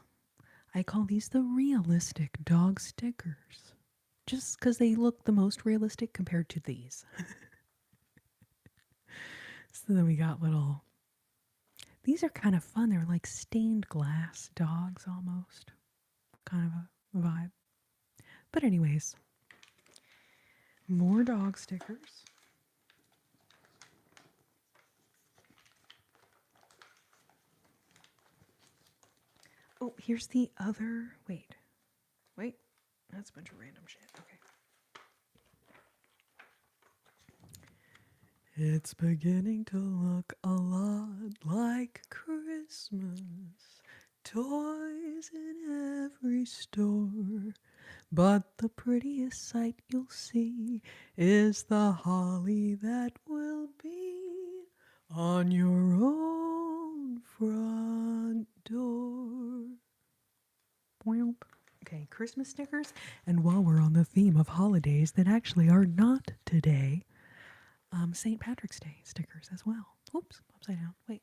A: I call these the realistic dog stickers. Just because they look the most realistic compared to these. So then we got these are kind of fun. They're like stained glass dogs almost. Kind of a vibe. But anyways, more dog stickers. Oh, here's the other. Wait. That's a bunch of random shit. Okay. It's beginning to look a lot like Christmas. Toys in every store. But the prettiest sight you'll see is the holly that will be on your own front door. Okay, Christmas stickers. And while we're on the theme of holidays that actually are not today, St. Patrick's Day stickers as well. Oops, upside down. Wait.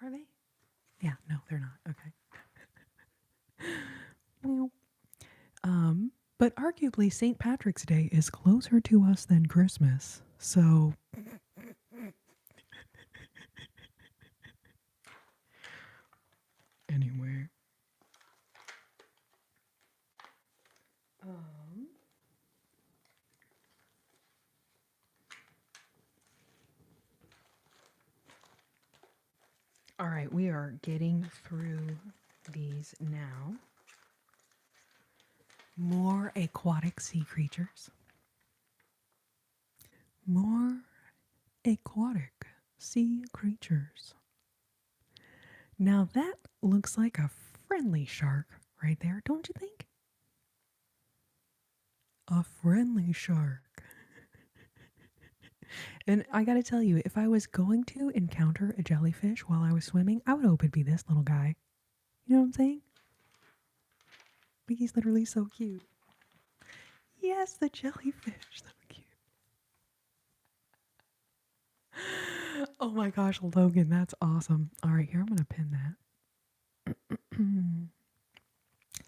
A: Are they? Yeah, no, they're not. Okay. But arguably, St. Patrick's Day is closer to us than Christmas. So, anyway. Um, all right, we are getting through these now. More aquatic sea creatures. More aquatic sea creatures. Now that looks like a friendly shark right there, don't you think? A friendly shark. And I gotta tell you, if I was going to encounter a jellyfish while I was swimming, I would hope it'd be this little guy. You know what I'm saying? Like he's literally so cute. Yes, the jellyfish. So cute. Oh my gosh, Logan, that's awesome. All right, here I'm gonna pin that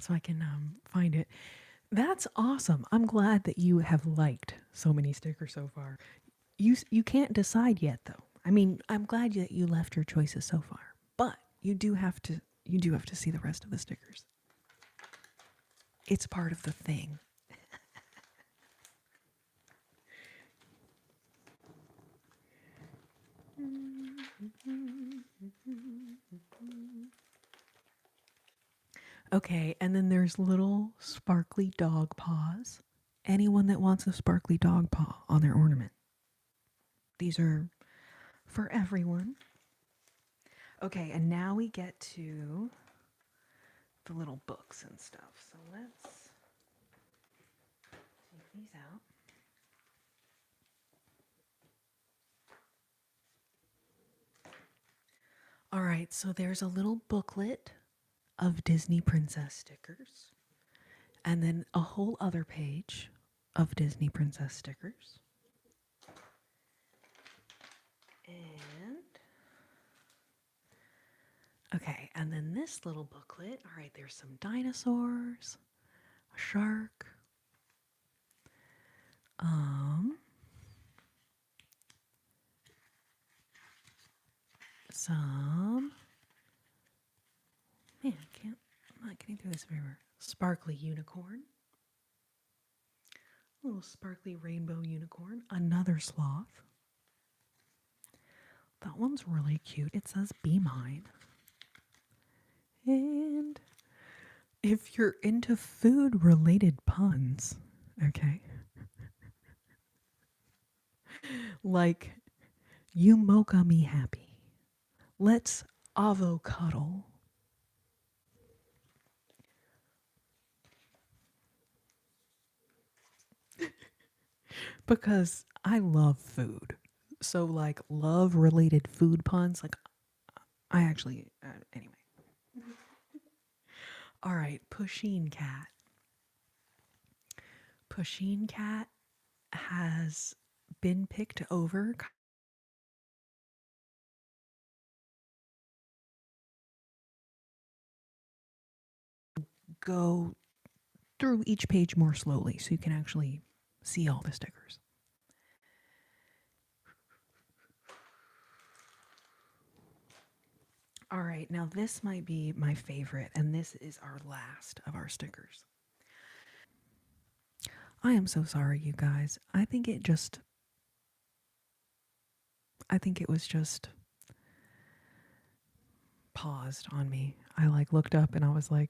A: so I can find it. That's awesome. I'm glad that you have liked so many stickers so far. You can't decide yet though. I mean, I'm glad that you left your choices so far, but you do have to see the rest of the stickers. It's part of the thing. Okay, and then there's little sparkly dog paws. Anyone that wants a sparkly dog paw on their ornament. These are for everyone. Okay, and now we get to the little books and stuff. So let's take these out. All right, so there's a little booklet of Disney princess stickers, and then a whole other page of Disney princess stickers. And okay, and then this little booklet. All right, there's some dinosaurs, a shark, um, some man, I'm not getting through this very well. Sparkly unicorn, a little sparkly rainbow unicorn, another sloth. That one's really cute. It says "Be mine." And if you're into food related puns, okay, like you mocha me happy. Let's avocado. Because I love food. So, like, love related food puns, like, I actually, anyway. All right, Pusheen Cat. Pusheen Cat has been picked over. Go through each page more slowly so you can actually see all the stickers. All right, now this might be my favorite, and this is our last of our stickers. I am so sorry, you guys. I think it was just paused on me. I like looked up and I was like,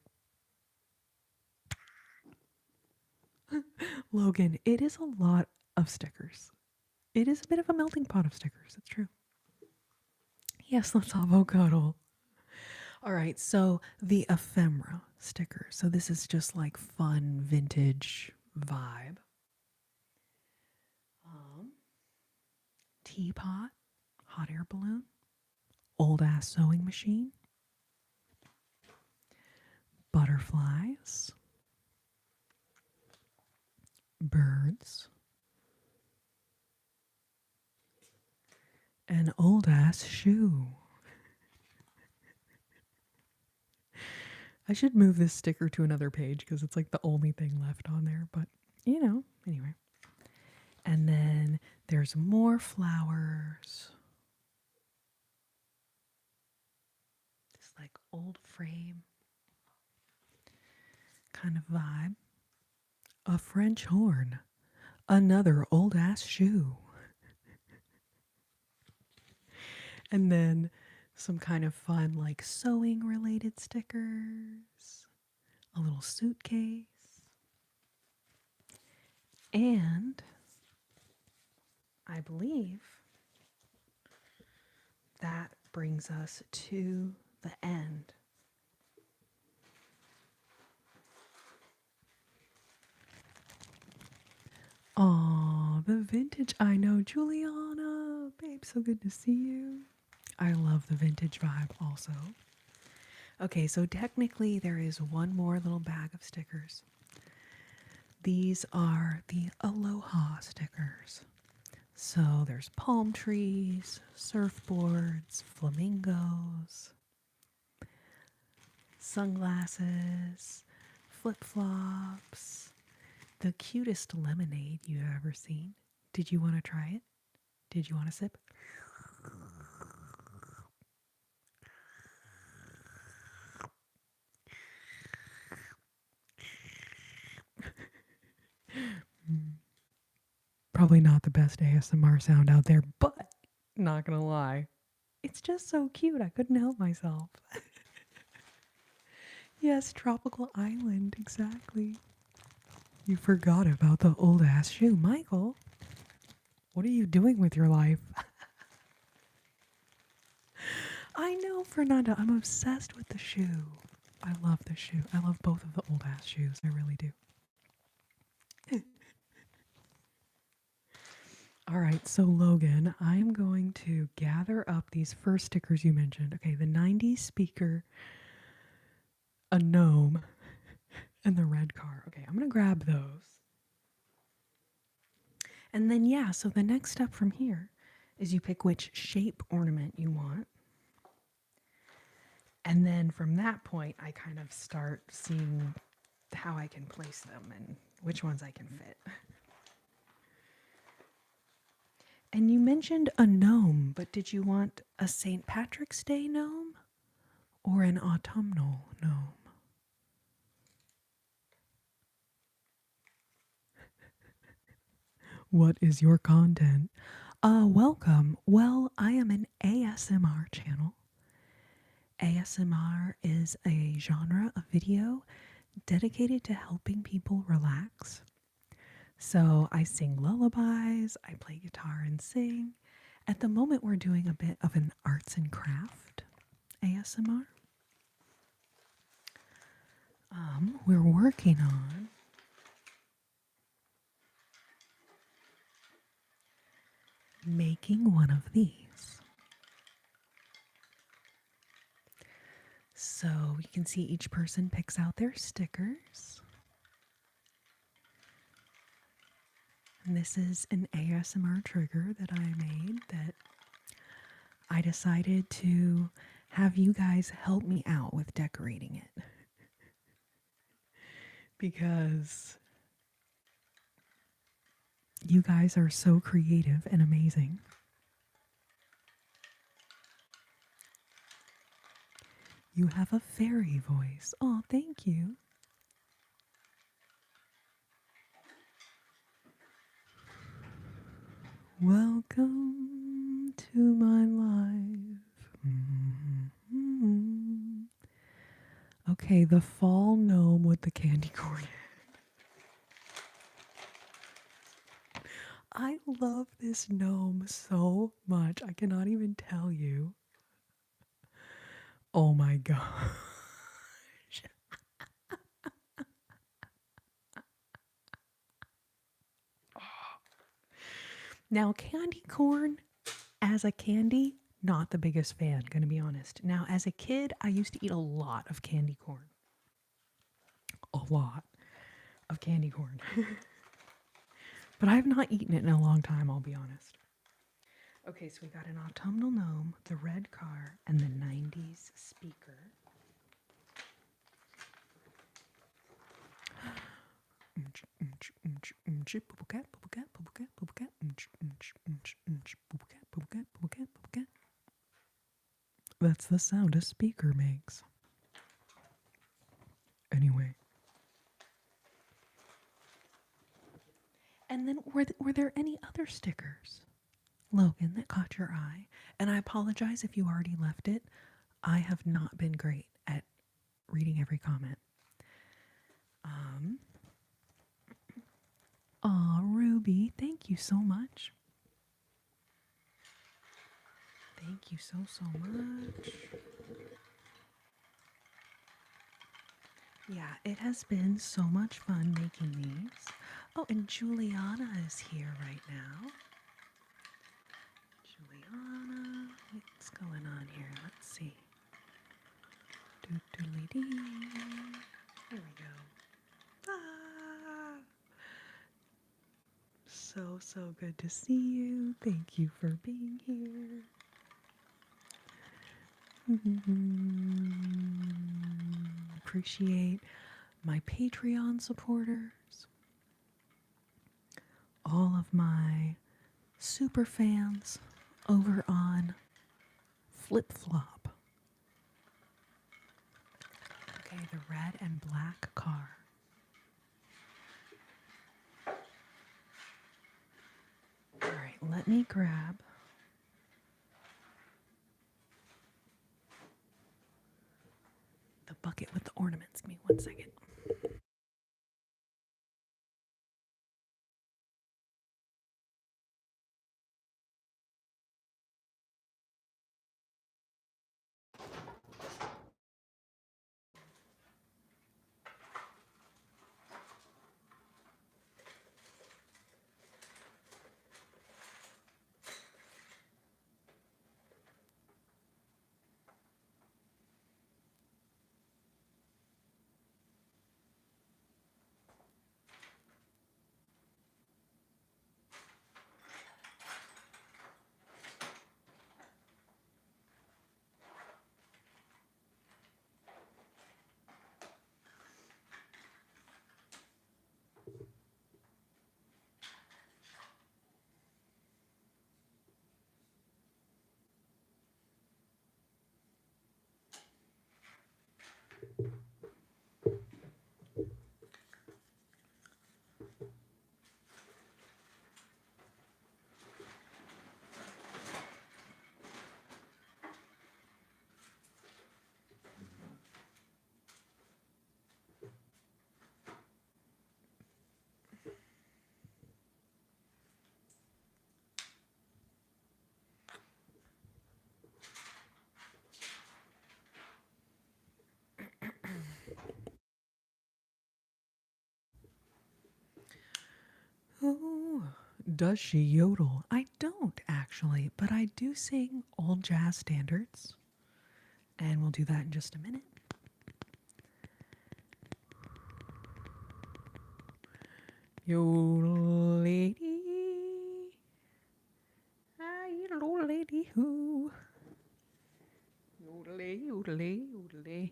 A: Logan, it is a lot of stickers. It is a bit of a melting pot of stickers. It's true. Yes, let's avocado. All right, so the ephemera sticker. So this is just like fun vintage vibe. Um, Teapot, hot air balloon, old ass sewing machine, butterflies, birds, an old ass shoe. I should move this sticker to another page because it's like the only thing left on there. But, anyway. And then there's more flowers. This like old frame kind of vibe. A French horn. Another old ass shoe. And then some kind of fun like sewing related stickers. A little suitcase. And I believe that brings us to the end. Aw, the vintage. I know, Juliana. Babe, so good to see you. I love the vintage vibe also. Okay, so technically there is one more little bag of stickers. These are the Aloha stickers. So there's palm trees, surfboards, flamingos, sunglasses, flip-flops, the cutest lemonade you've ever seen. Did you want to try it? Did you want to sip? Probably not the best ASMR sound out there, but not gonna lie, it's just so cute. I couldn't help myself. Yes, tropical island, exactly. You forgot about the old ass shoe, Michael. What are you doing with your life? I know, Fernanda. I'm obsessed with the shoe. I love the shoe. I love both of the old ass shoes. I really do. All right, so Logan, I'm going to gather up these first stickers you mentioned. Okay, the 90s speaker, a gnome, and the red car. Okay, I'm going to grab those. And then, yeah, so the next step from here is you pick which shape ornament you want. And then from that point, I kind of start seeing how I can place them and which ones I can fit. And you mentioned a gnome, but did you want a St. Patrick's Day gnome or an autumnal gnome? What is your content? Welcome. Well, I am an ASMR channel. ASMR is a genre of video dedicated to helping people relax. So I sing lullabies, I play guitar and sing. At the moment, we're doing a bit of an arts and craft ASMR. We're working on making one of these. So you can see each person picks out their stickers. And this is an ASMR trigger that I made that I decided to have you guys help me out with decorating it. Because you guys are so creative and amazing. You have a fairy voice. Oh, thank you. Welcome to my life. Mm-hmm. Okay, the fall gnome with the candy corn. I love this gnome so much. I cannot even tell you. Oh my gosh. Now, candy corn as a candy, not the biggest fan, gonna be honest. Now, as a kid, I used to eat a lot of candy corn. A lot of candy corn. But I have not eaten it in a long time, I'll be honest. Okay, so we got an autumnal gnome, the red car, and the 90s speaker. That's the sound a speaker makes. Anyway. And then were there any other stickers, Logan, that caught your eye? And I apologize if you already left it. I have not been great at reading every comment. Aw, Ruby, thank you so much. Thank you so much. Yeah, it has been so much fun making these. Oh, and Juliana is here right now. Juliana, what's going on here? Let's see. Doodly-dee. There we go. Ah! So good to see you. Thank you for being here. Appreciate my Patreon supporters, all of my super fans over on Flip Flop. Okay, the red and black car. All right, let me grab the bucket with the ornaments. Give me 1 second. Oh, does she yodel? I don't actually, but I do sing old jazz standards. And we'll do that in just a minute. Yodel lady, yodel lady who. Yodel, yodel, yodel.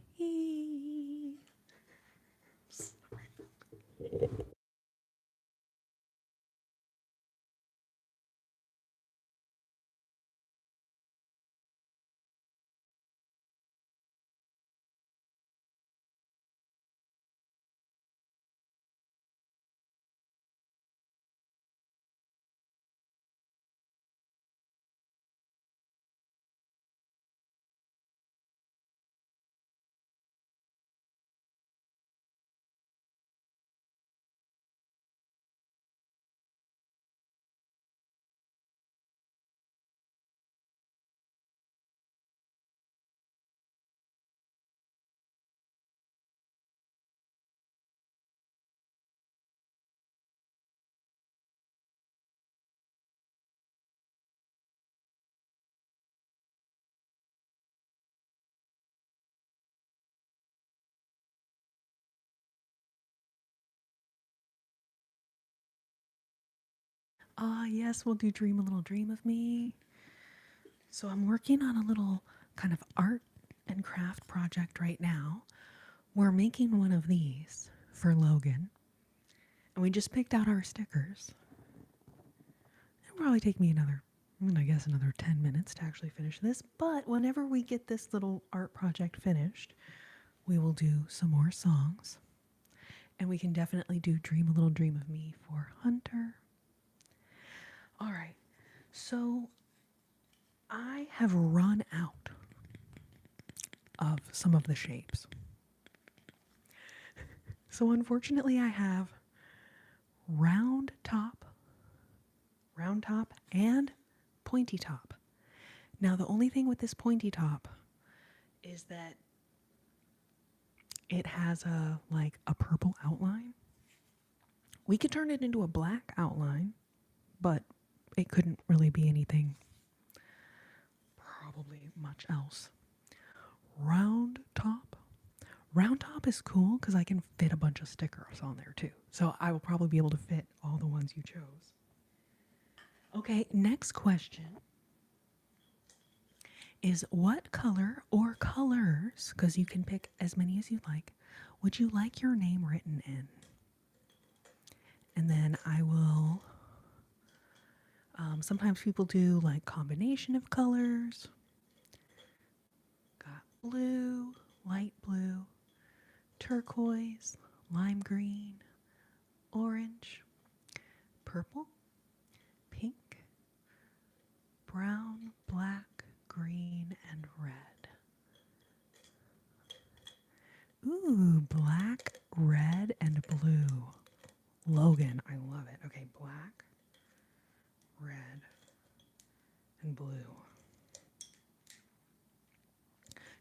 A: Ah, yes, we'll do Dream a Little Dream of Me. So I'm working on a little kind of art and craft project right now. We're making one of these for Logan. And we just picked out our stickers. It'll probably take me another 10 minutes to actually finish this. But whenever we get this little art project finished, we will do some more songs. And we can definitely do Dream a Little Dream of Me for Hunter. All right. So I have run out of some of the shapes. So unfortunately I have round top, and pointy top. Now the only thing with this pointy top is that it has a purple outline. We could turn it into a black outline, but it couldn't really be anything probably much else. Round top is cool because I can fit a bunch of stickers on there too. So I will probably be able to fit all the ones you chose. Okay, next question is what color or colors, because you can pick as many as you like, would you like your name written in? And then I will, sometimes people do like combination of colors. Got blue, light blue, turquoise, lime green, orange, purple, pink, brown, black, green, and red. Ooh, black, red, and blue. Logan, I love it. Okay, black, red, and blue.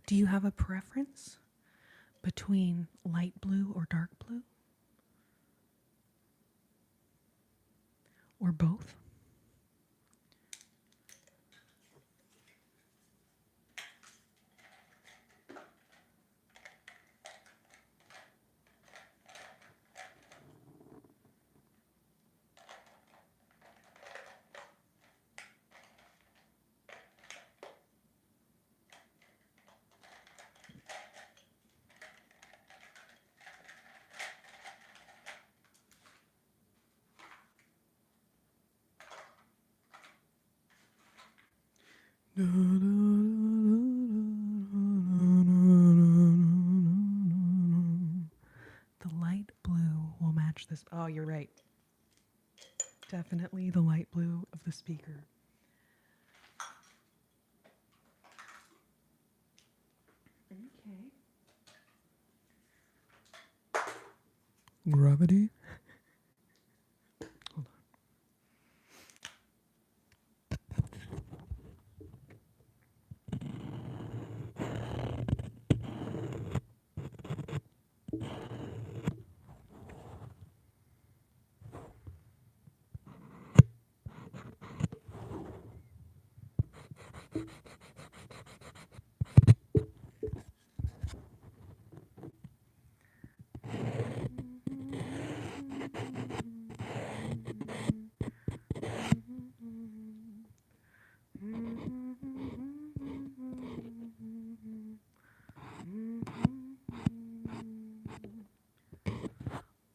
A: Do you have a preference between light blue or dark blue? Or both? The light blue will match this. Oh, you're right. Definitely the light blue of the speaker. Okay. Gravity.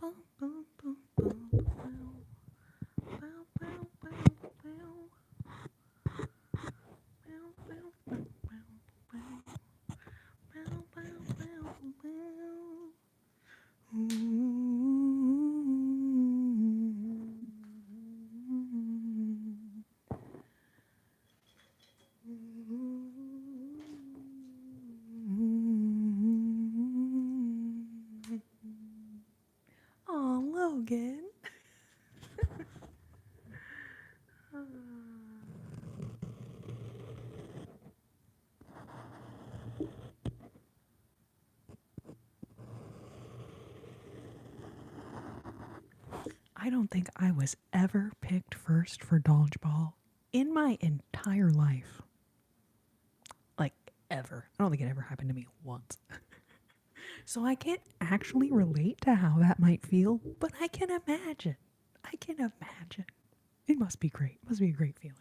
A: Hold on. Oh, Logan. I don't think I was ever picked first for dodgeball in my entire life. Like, ever. I don't think it ever happened to me once. So I can't actually relate to how that might feel, but I can imagine. I can imagine. It must be great. It must be a great feeling.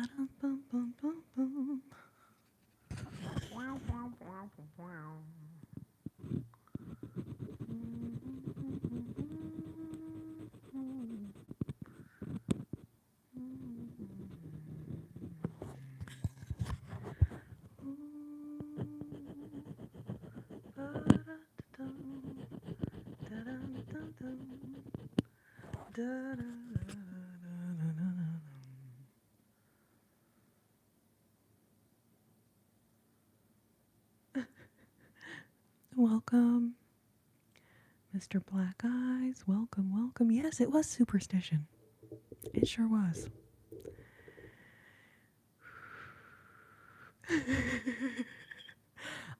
A: Ba-dum-bum-bum-bum-bum. Wow, wow, wow, wow. Welcome, Mr. Black Eyes. Welcome, welcome. Yes, it was superstition. It sure was.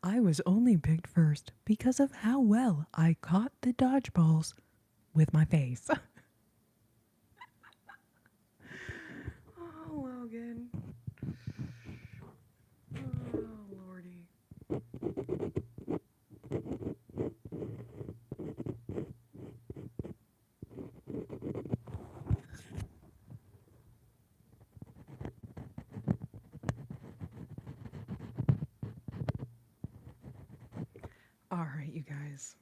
A: I was only picked first because of how well I caught the dodgeballs with my face. Oh, Logan. Oh, Lordy. All right, you guys.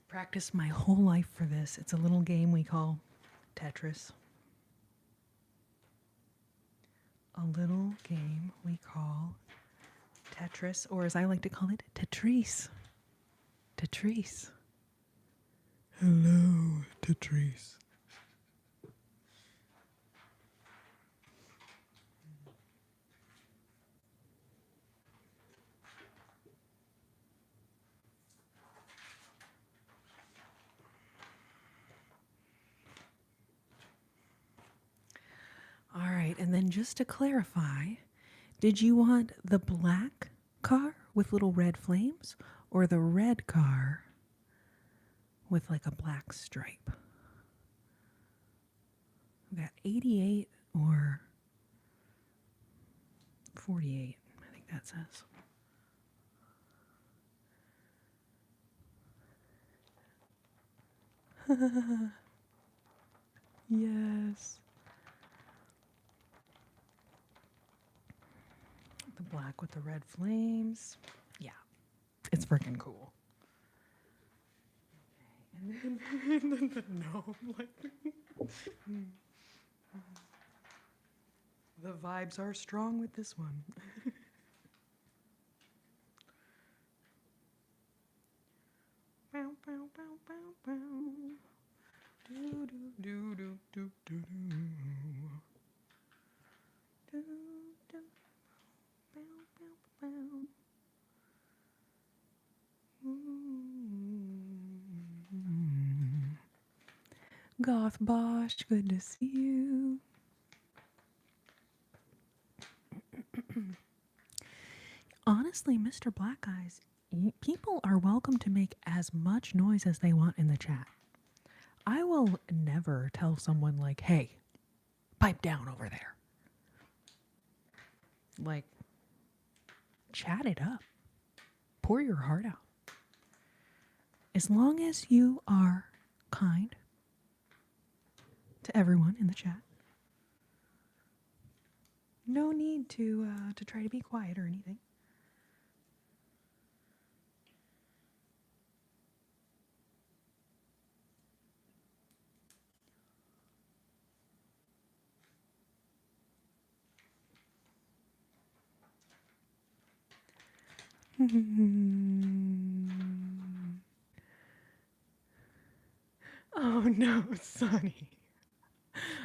A: Practiced my whole life for this. It's a little game we call Tetris. A little game we call Tetris, or as I like to call it, Tetris. Tetris. Hello, Tetris. All right, and then just to clarify, did you want the black car with little red flames or the red car with like a black stripe? We got 88 or 48, I think that says. Yes. The black with the red flames. Yeah, it's freaking cool. Okay. And then the gnome, like, the vibes are strong with this one. Bow, bow, bow, bow, bow. Do, do, do, do, do, do, do. Do, do. Bow, bow, bow. Goth Bosch, good to see you. Honestly, Mr. Black Eyes, people are welcome to make as much noise as they want in the chat. I will never tell someone like, hey, pipe down over there. Like, chat it up. Pour your heart out. As long as you are kind to everyone in the chat. No need to try to be quiet or anything. Oh no, Sonny.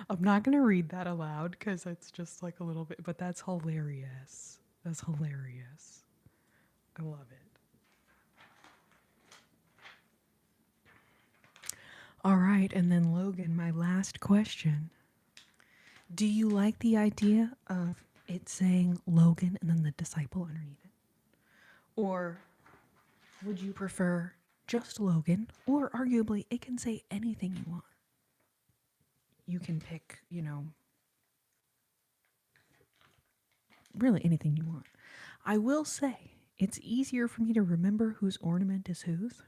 A: I'm not going to read that aloud because it's just like a little bit, but that's hilarious. That's hilarious. I love it. All right, and then Logan, my last question. Do you like the idea of it saying Logan and then the disciple underneath it? Or would you prefer just Logan? Or arguably, it can say anything you want. You can pick, really anything you want. I will say, it's easier for me to remember whose ornament is whose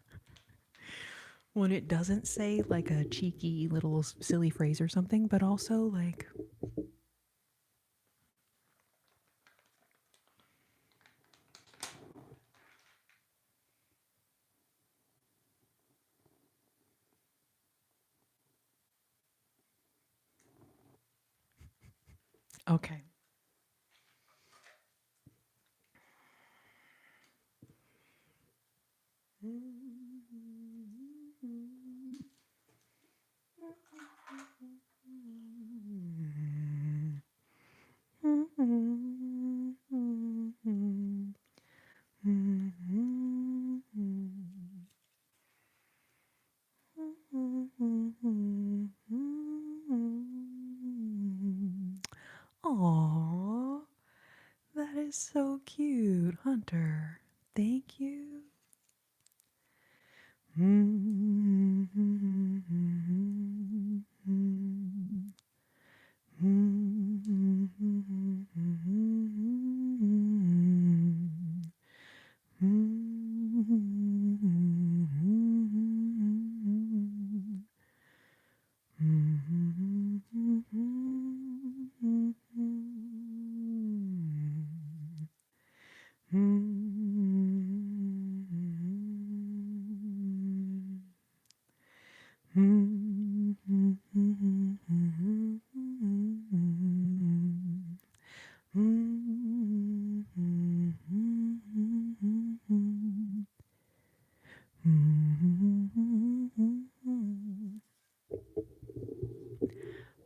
A: when it doesn't say like a cheeky little silly phrase or something, but also like, okay. Aww, that is so cute, Hunter. Thank you.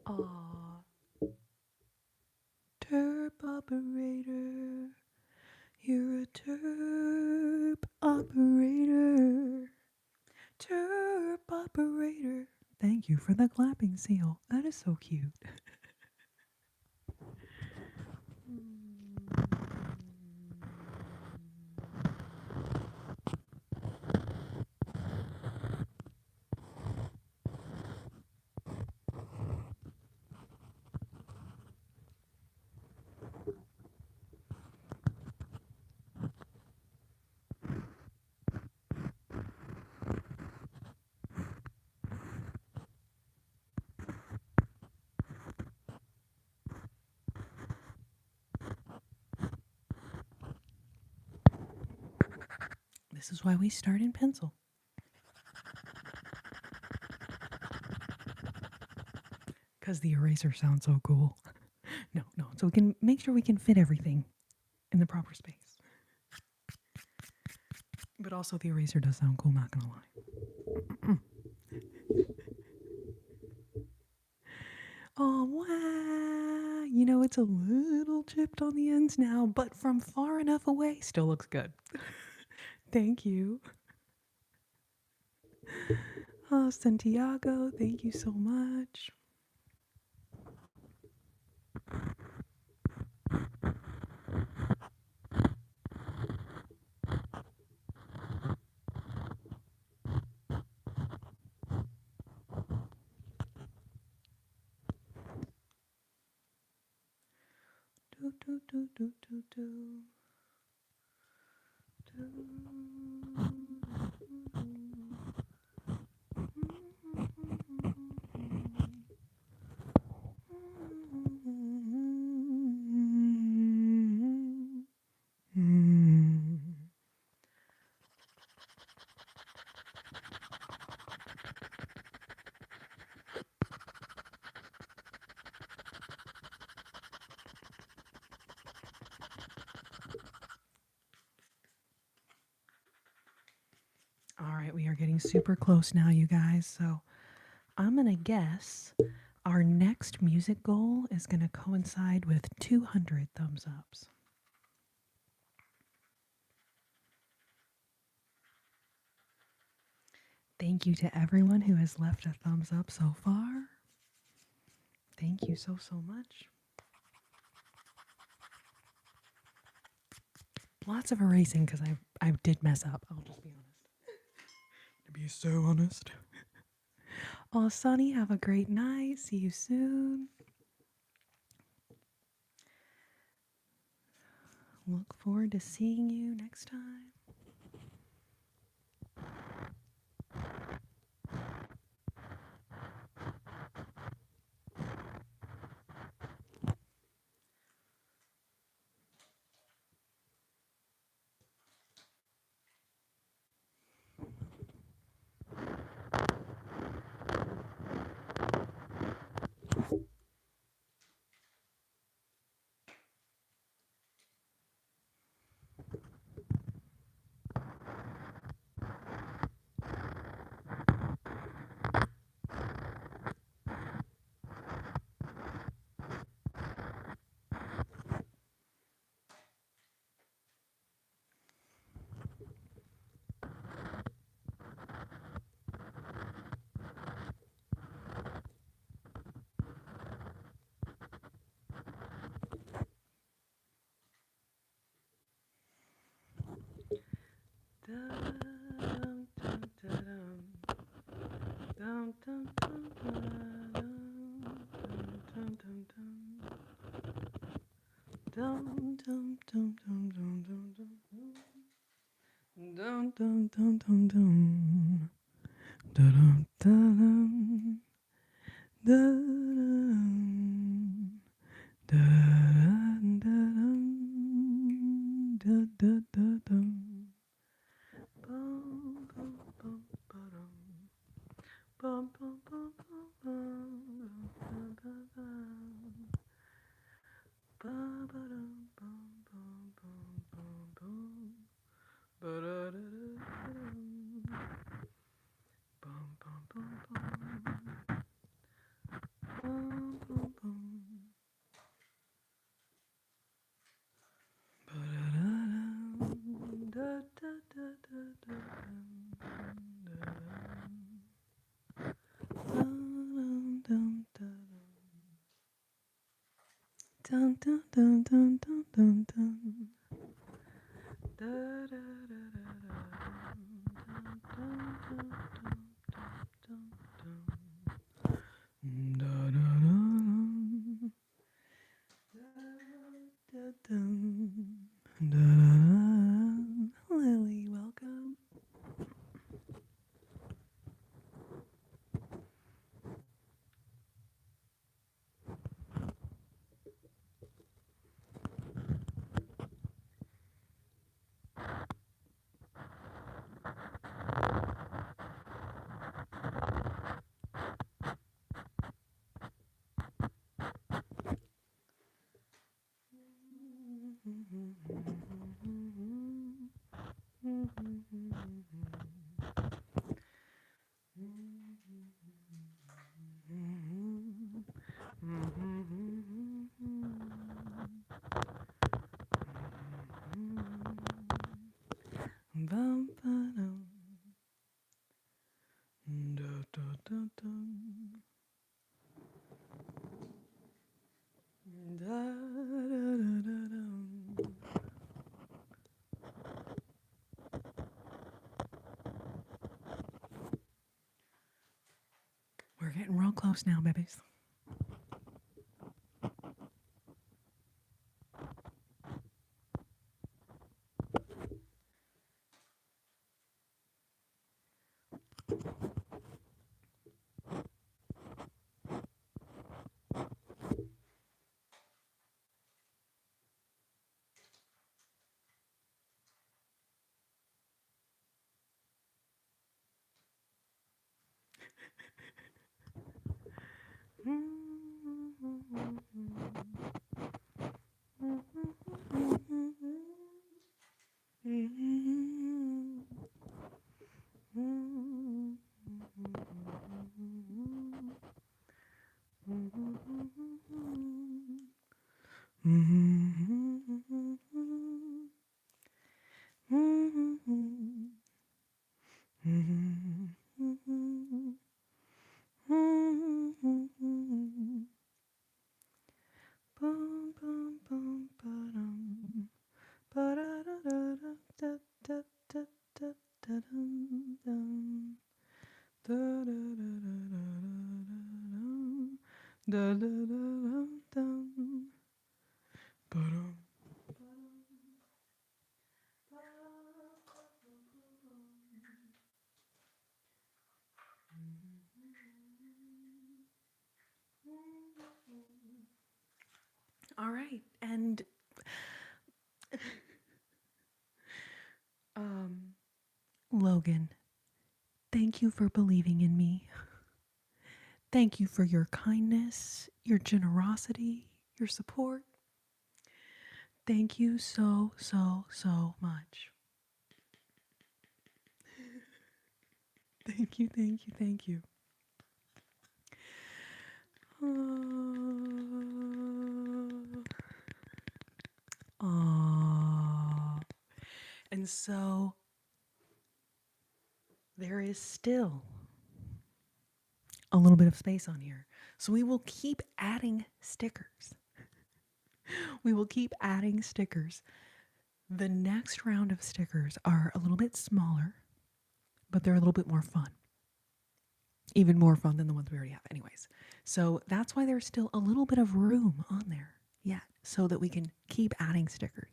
A: Aw, Terp operator, you're a terp operator. Terp operator. Thank you for the clapping seal. That is so cute. This is why we start in pencil. Because the eraser sounds so cool. No, so we can make sure we can fit everything in the proper space. But also the eraser does sound cool, not gonna lie. Oh, wow. You know, it's a little chipped on the ends now, but from far enough away, still looks good. Thank you. Oh, Santiago, thank you so much. Do, do, do, do, do, do. All right, we are getting super close now, you guys. So I'm going to guess our next music goal is going to coincide with 200 thumbs ups. Thank you to everyone who has left a thumbs up so far. Thank you so much. Lots of erasing because I did mess up. I'll just be honest. To be so honest. Oh, Sonny, have a great night. See you soon. Look forward to seeing you next time. dum dum dum dum dum dum dum dum dum dum. Da-dum, da-dum, da-dum, da-dum, da-dum, da-da-da-dum. Bum, bum, bum, ba-dum. Bum, bum, bum, bum, bum, bum, bum, bum. Ba-ba-dum, bum, bum, bum, bum, bum. Ba-da-da-da-da-dum. Bum, bum, bum, bum. Bum, bum, bum. Ba-da-da-dum. Da-da-da-da-da-dum. Dum, dum, dum. Dum, dum, dum, dum, dum, dum, dum. Lily, welcome. Bum, ba-dum. Da-da-da-dum. Da-da-da-da-dum. We're getting real close now, babies. Bum, bum, bum, ba-dum. Ba-da-da-da-da-da-da-da-da-dum. Da-da-da-da-da-da-da-dum. Da-da-da-dum-dum. Ba-dum. All right, and um, Logan, thank you for believing in me. Thank you for your kindness, your generosity, your support. Thank you so, so, so much. Thank you, thank you, thank you. Aww. And so there is still a little bit of space on here. So we will keep adding stickers. We will keep adding stickers. The next round of stickers are a little bit smaller, but they're a little bit more fun. Even more fun than the ones we already have. Anyways, so that's why there's still a little bit of room on there yet. so that we can keep adding stickers.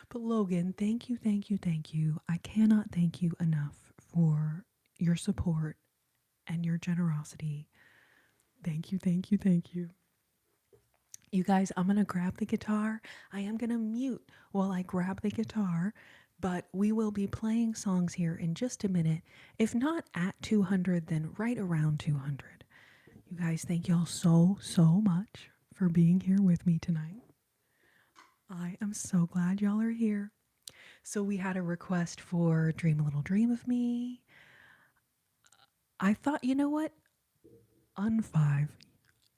A: But Logan, thank you, thank you, thank you. I cannot thank you enough for your support and your generosity. Thank you, thank you, thank you. You guys, I'm going to grab the guitar. I am going to mute while I grab the guitar, but we will be playing songs here in just a minute. If not at 200, then right around 200. You guys, thank y'all so, so much for being here with me tonight. I am so glad y'all are here. So we had a request for Dream a Little Dream of Me. I thought, you know what? Un5.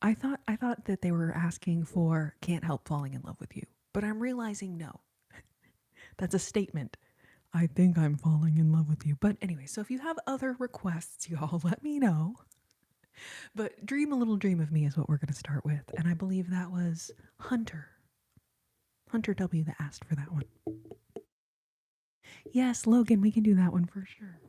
A: I thought that they were asking for Can't Help Falling in Love with You. But I'm realizing no. That's a statement. I think I'm falling in love with you. But anyway, so if you have other requests, y'all, let me know. But Dream a Little Dream of Me is what we're going to start with. And I believe that was Hunter W that asked for that one. Yes, Logan, we can do that one for sure.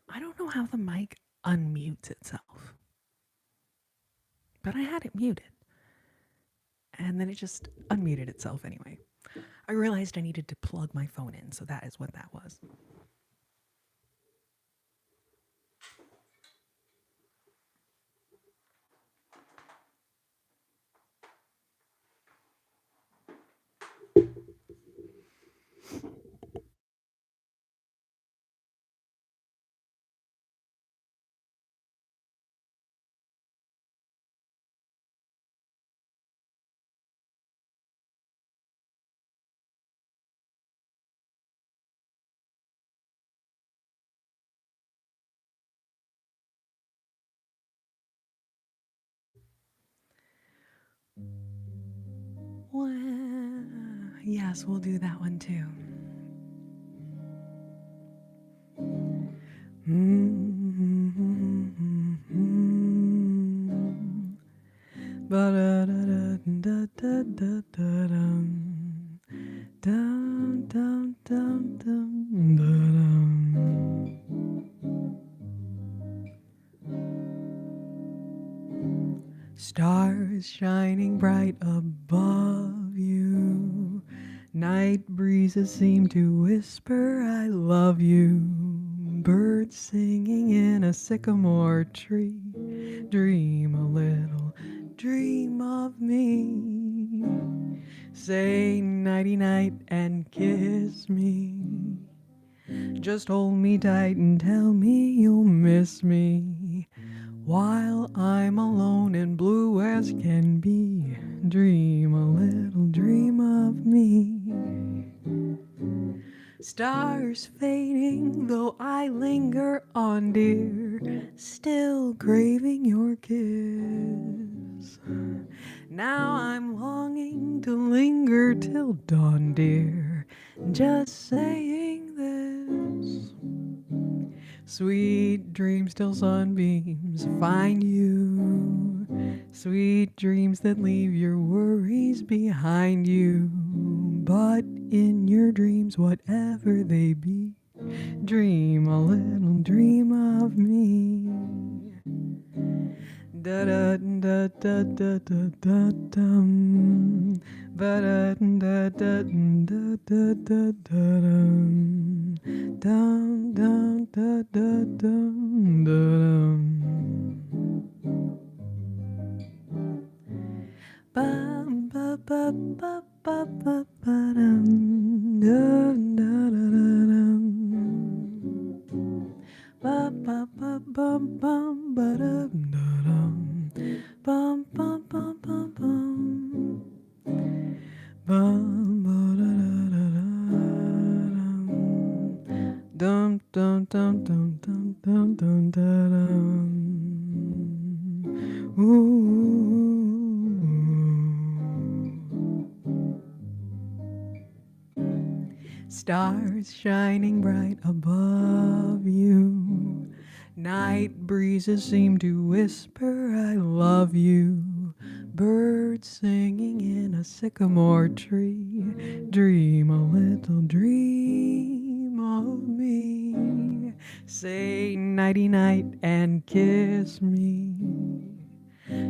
A: I don't know how the mic unmutes itself, but I had it muted. And then it just unmuted itself anyway. I realized I needed to plug my phone in, so that is what that was. Well, yes, we'll do that one too. Stars shining bright above you. Night breezes seem to whisper, I love you. Birds singing in a sycamore tree. Dream a little, dream of me. Say nighty night and kiss me. Just hold me tight and tell me you'll miss me. While I'm alone and blue as can be, dream a little dream of me. Stars fading, though I linger on, dear, still craving your kiss. Now I'm longing to linger till dawn, dear, just saying this. Sweet dreams till sunbeams find you. Sweet dreams that leave your worries behind you. But in your dreams, whatever they be, dream a little dream of me. Da da da da da da da dum. Ba da da da da da da dum. Dum dum da da dum dum. Bum ba ba ba ba ba ba dum. Da da da da dum. Ba ba ba bum bum ba dum da dum. Bum bum bum bum bum. Bum ba da da da dum. Dum dum dum dum dum dum da dum. Ooh. Stars shining bright above you. Night breezes seem to whisper, I love you. Birds singing in a sycamore tree. Dream a little dream of me. Say nighty night and kiss me.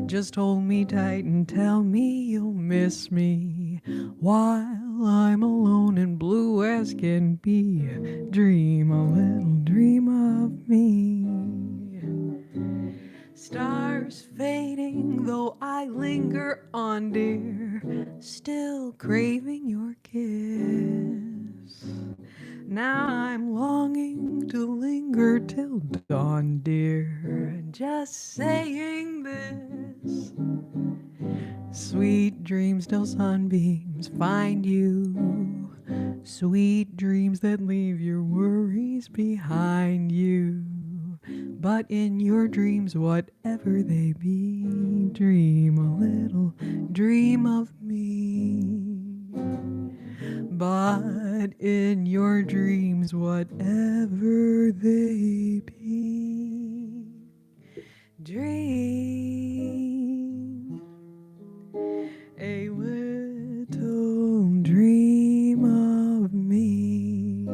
A: Just hold me tight and tell me you'll miss me while I'm alone and blue as can be. Dream a little dream of me. Stars fading, though I linger on, dear, still craving your kiss. Now I'm longing to linger till dawn, dear, just saying this. Sweet dreams till sunbeams find you. Sweet dreams that leave your worries behind you. But in your dreams, whatever they be, dream a little dream of me. But in your dreams, whatever they be, dream a little dream of me.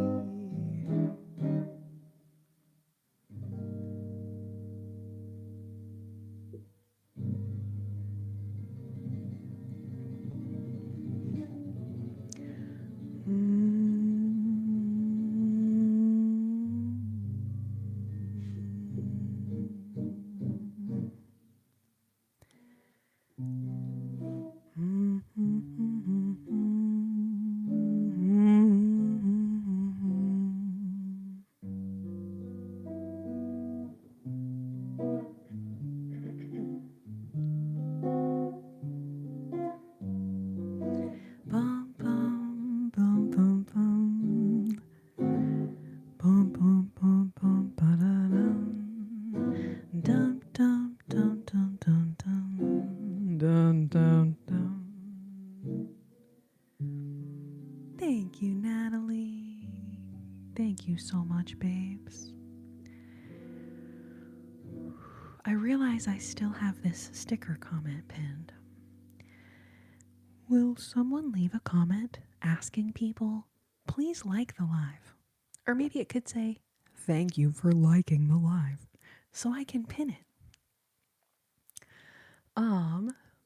A: Bum bum bum bum bum. Bum bum bum bum ba da dum. Dum dum dum dum dum dum. Dum dum dum. Thank you, Natalie. Thank you so much, babes. I realize I still have this sticker comment pinned. Will someone leave a comment asking people, please like the live? Or maybe it could say, thank you for liking the live, so I can pin it.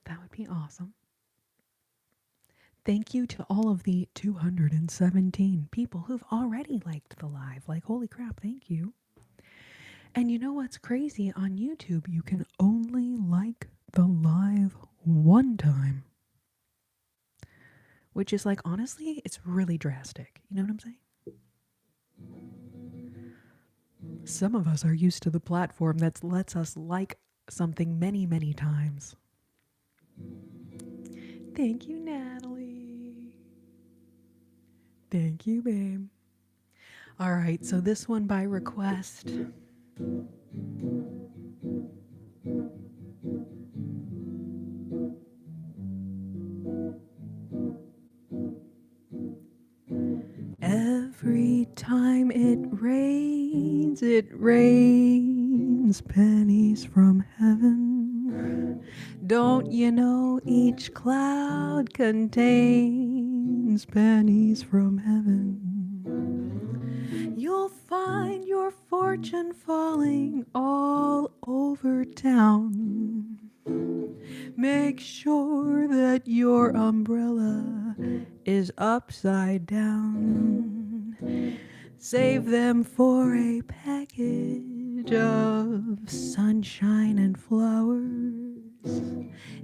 A: That would be awesome. Thank you to all of the 217 people who've already liked the live. Like, holy crap, thank you. And you know what's crazy? On YouTube, you can only like the live one time. Which is like, honestly, it's really drastic. You know what I'm saying? Some of us are used to the platform that lets us like something many, many times. Thank you, Natalie. Thank you, babe. All right, so this one by request. Every time it rains pennies from heaven. Don't you know each cloud contains pennies from heaven? You'll find your fortune falling all over town. Make sure that your umbrella is upside down. Save them for a package of sunshine and flowers.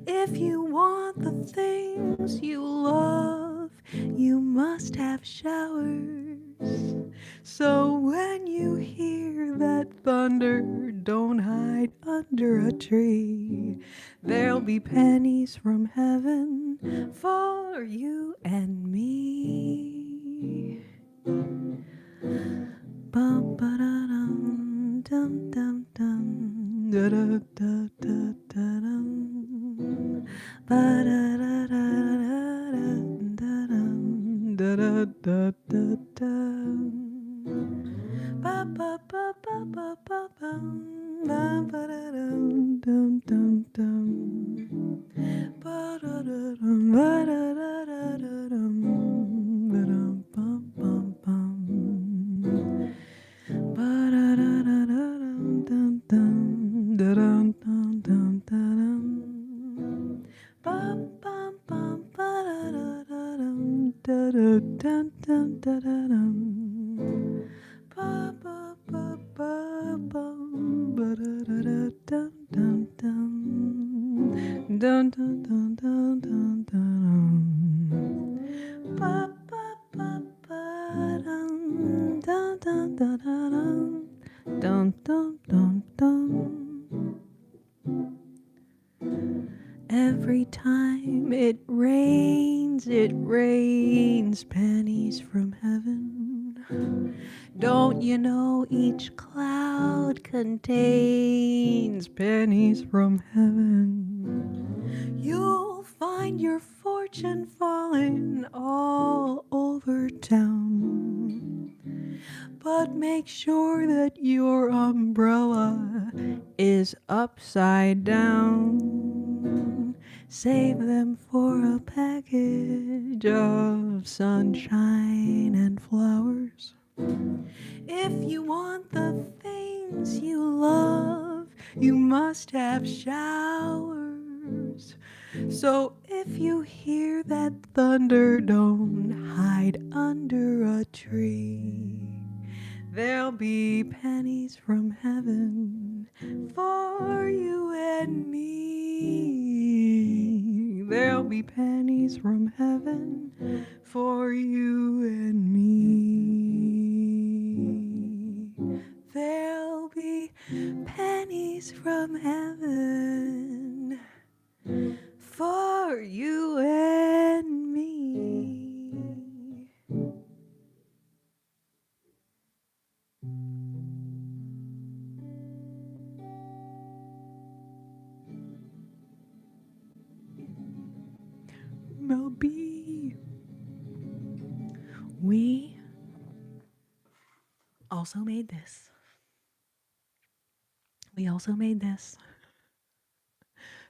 A: If you want the things you love, you must have showers. So when you hear that thunder, don't hide under a tree. There'll be pennies from heaven for you and me. Bum ba da dum dum dum dum da da da da da dum ba da da da da da da da da da. Ba ba ba ba ba ba bum ba ba da dum dum dum dum ba da da dum ba da da da da dum ba dum bum bum bum ba da da da da dum dum dum da dum dum dum da dum bum bum bum ba da da da dum da da dum dum da da dum ba ba ba ba bum ba da da da dum dum dum dum dum dum dum dum dum ba ba ba ba dum dum dum dum dum dum dum dum. Every time it rains pennies from heaven. Don't you know each cloud contains pennies from heaven? You'll find your fortune falling all over town. But make sure that your umbrella is upside down. Save them for a package of sunshine and flowers. If you want the things you love, you must have showers. So if you hear that thunder, don't hide under a tree. There'll be pennies from heaven for you and me. There'll be pennies from heaven for you and me. There'll be pennies from heaven for you and me. Mel B. We also made this. We also made this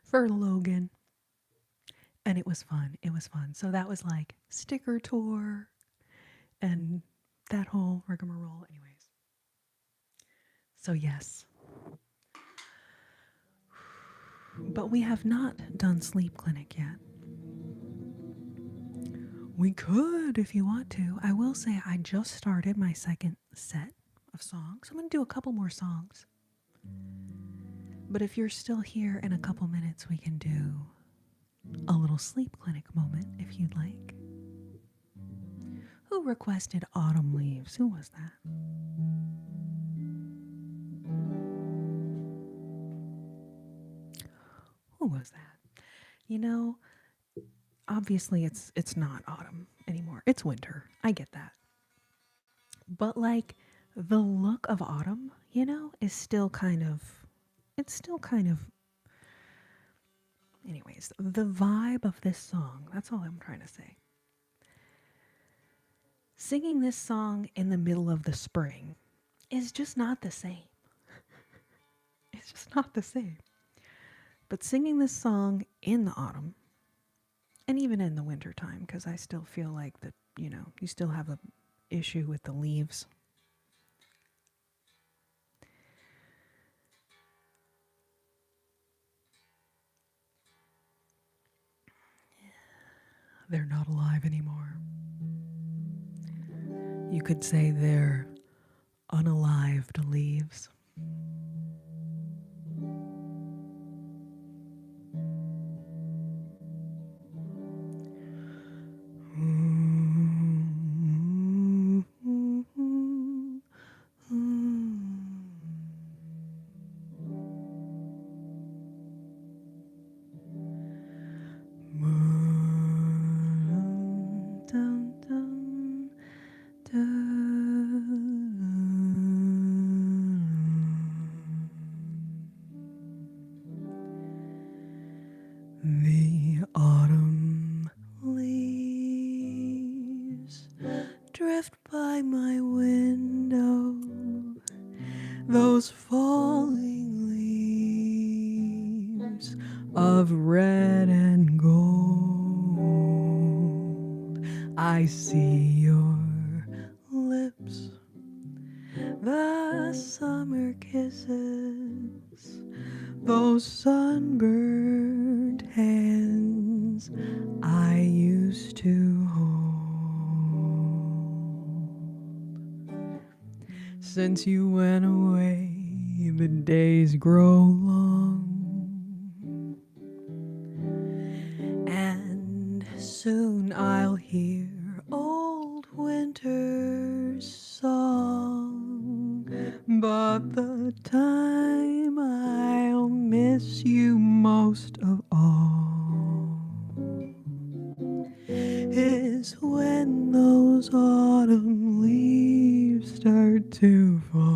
A: for Logan. And it was fun. It was fun. So that was like sticker tour and that whole rigmarole. Anyways. So yes. But we have not done Sleep Clinic yet. We could if you want to. I will say I just started my second set of songs. I'm going to do a couple more songs. But if you're still here in a couple minutes, we can do a little Sleep Clinic moment if you'd like. Who requested Autumn Leaves? Who was that? Who was that? You know, obviously it's not autumn anymore. It's winter. I get that. But like the look of autumn, you know, is still kind of anyways, the vibe of this song, that's all I'm trying to say. Singing this song in the middle of the spring is just not the same. It's just not the same. But singing this song in the autumn, and even in the winter time, because I still feel like that, you still have a issue with the leaves. They're not alive anymore. You could say they're unalived leaves. The autumn leaves drift by my window, those falling leaves of red and gold. I see your lips, the summer kisses, those sunburned hands I used to hold. Since you went away, the days grow long, and soon I'll hear old winter's song. But the time I'll miss you most of all is when those autumn leaves start to fall.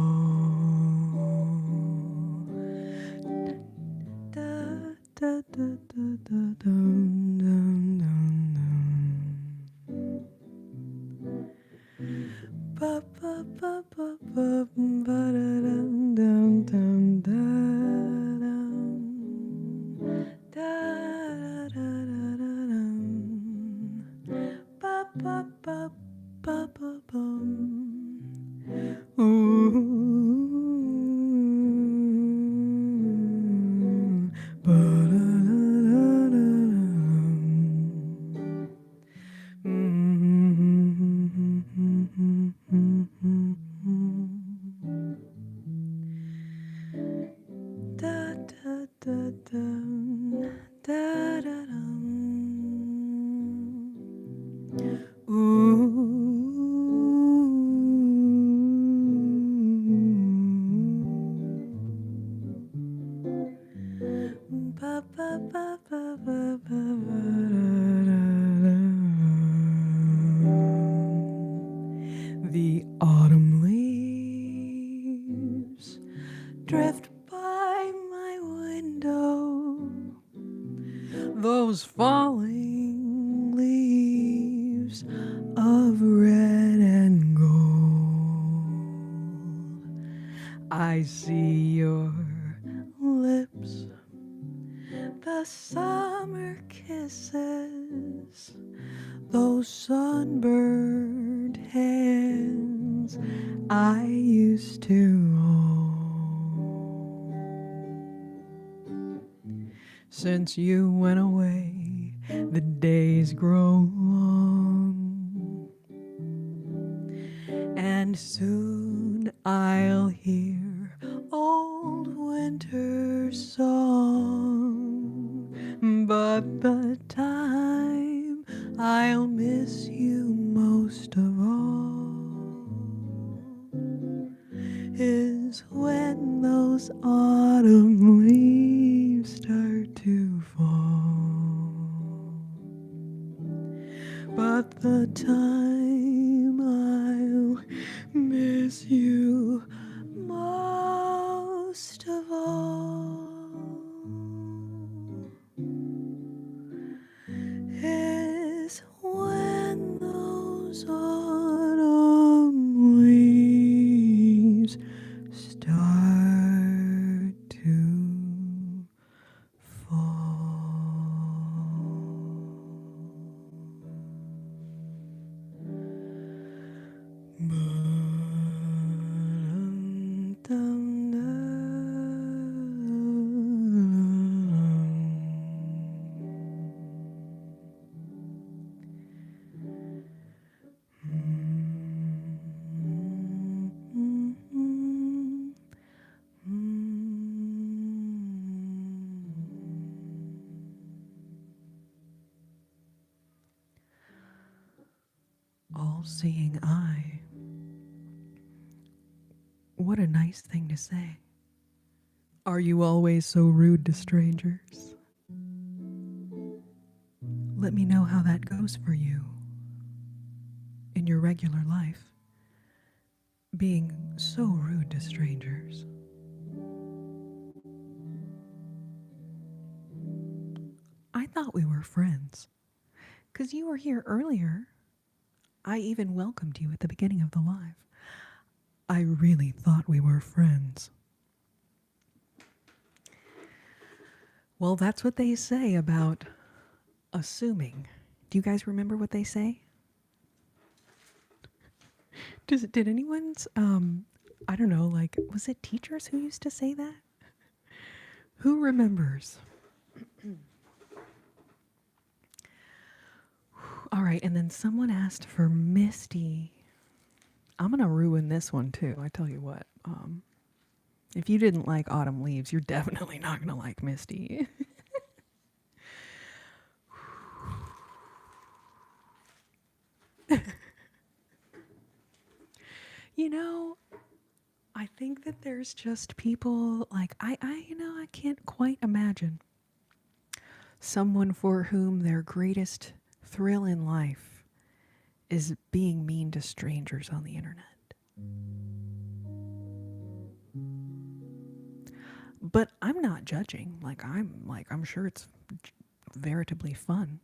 A: Da, da, da, da, da, dum, dum, dum, dum. Ba, ba, ba, ba, ba, ba, da, dum, dum, dum, da, dum. Da, da, da, da, da, dum. Ba, ba, ba, ba, ba, bum. Ooh. Ba, da, da, da, da, da, da, dum, da, da, dum. Ooh. Ba, ba, ba, ba, ba, ba, ba, da, da, da. The autumn leaves drift by my window, those falling leaves of red and gold. I see your lips, the summer kisses, those sunburned hands I used to hold. Since you went away, the days grow long, and soon I'll hear old winter's song. But the time I'll miss you most of all is when those autumn leaves start to fall. But the time I'll miss you most of all is when those autumn all-seeing eye. What a nice thing to say. Are you always so rude to strangers? Let me know how that goes for you in your regular life, being so rude to strangers. I thought we were friends, 'cause you were here earlier. I even welcomed you at the beginning of the live. I really thought we were friends. Well, that's what they say about assuming. Do you guys remember what they say? Did anyone's, I don't know, like, was it teachers who used to say that? Who remembers? All right, and then someone asked for Misty. I'm going to ruin this one too, I tell you what. If you didn't like Autumn Leaves, you're definitely not going to like Misty. You know, I think that there's just people like I can't quite imagine someone for whom their greatest thrill in life is being mean to strangers on the internet. But I'm not judging. I'm sure it's veritably fun.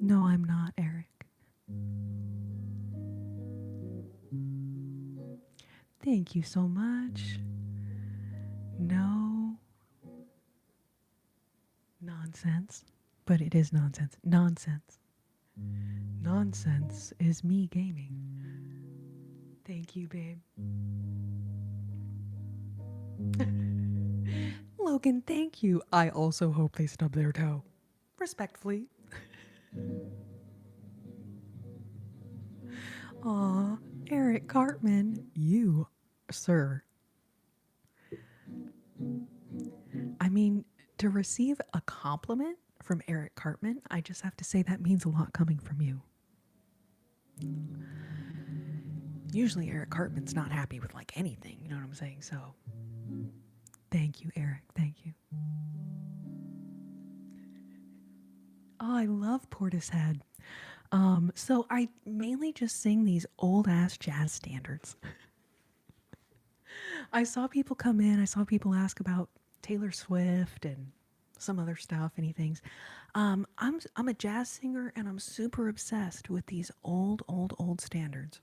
A: No, I'm not, Eric. Thank you so much. No. Nonsense. But it is nonsense. Nonsense. Nonsense is me gaming. Thank you, babe. Logan, thank you. I also hope they stub their toe. Respectfully. Aw, Eric Cartman, you, sir. I mean, to receive a compliment from Eric Cartman, I just have to say that means a lot coming from you. Usually Eric Cartman's not happy with like anything, you know what I'm saying? So, thank you, Eric. Thank you. Oh, I love Portishead. So I mainly just sing these old ass jazz standards. I saw people come in, I saw people ask about Taylor Swift and some other stuff, any things. I'm a jazz singer and I'm super obsessed with these old standards.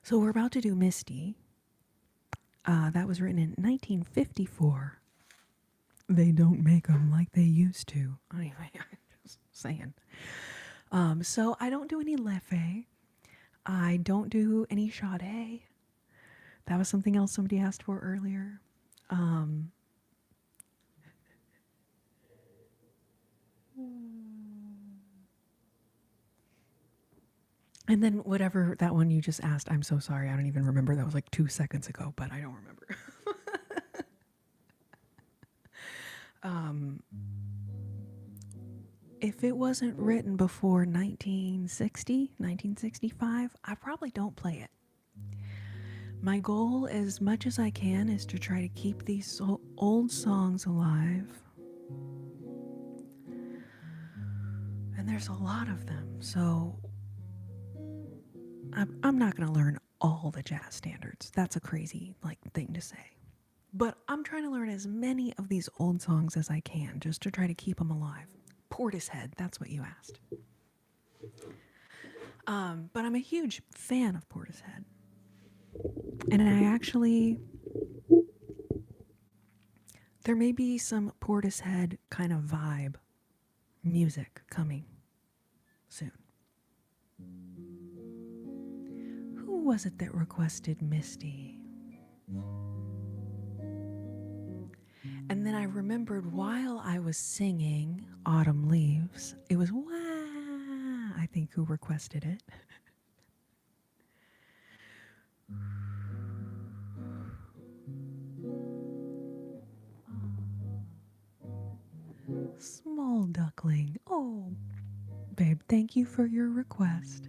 A: So we're about to do Misty. That was written in 1954. They don't make them like they used to. Anyway, I'm just saying. So I don't do any Leffe. I don't do any Sade. That was something else somebody asked for earlier. And then whatever that one you just asked, I'm so sorry. I don't even remember. That was like 2 seconds ago, but I don't remember. If it wasn't written before 1960, 1965, I probably don't play it. My goal, as much as I can, is to try to keep these old songs alive. And there's a lot of them, so I'm not going to learn all the jazz standards. That's a crazy thing to say. But I'm trying to learn as many of these old songs as I can, just to try to keep them alive. Portishead, that's what you asked. But I'm a huge fan of Portishead. And I actually, there may be some Portishead kind of vibe music coming soon. Who was it that requested Misty? And then I remembered while I was singing Autumn Leaves, it was Wah, I think, who requested it. Small duckling. Oh, babe, thank you for your request.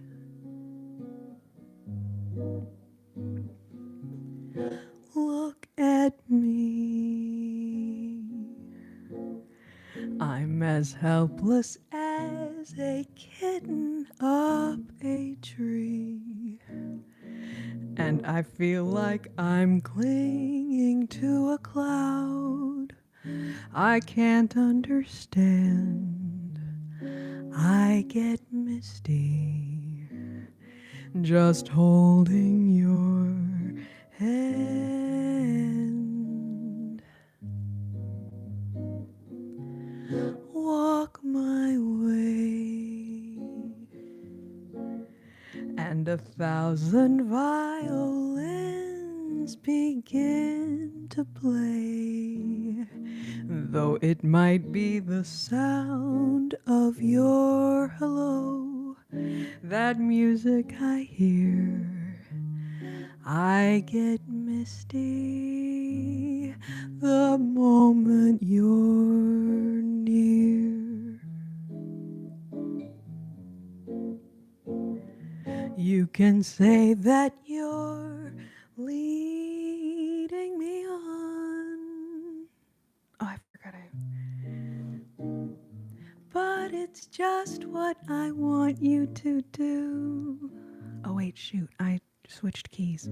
A: Look at me. I'm as helpless as a kitten up a tree. And I feel like I'm clinging to a cloud. I can't understand. I get misty just holding your hand. Walk my way, and 1,000 violins begin to play, though it might be the sound of your hello, that music I hear. I get misty the moment you're near. You can say that you're leading me on. Oh, I forgot but it's just what I want you to do. Oh, wait, shoot. I switched keys.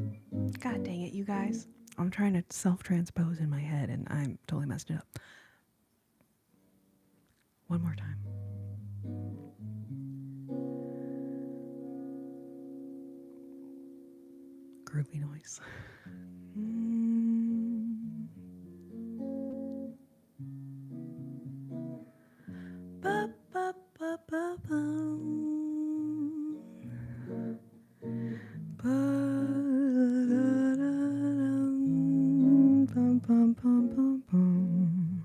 A: God dang it, you guys. I'm trying to self-transpose in my head and I'm totally messed it up. One more time. Groovy noise. Ba, ba, ba, ba, bum. Ba, da, da, dum. Bum, bum, bum, bum, bum.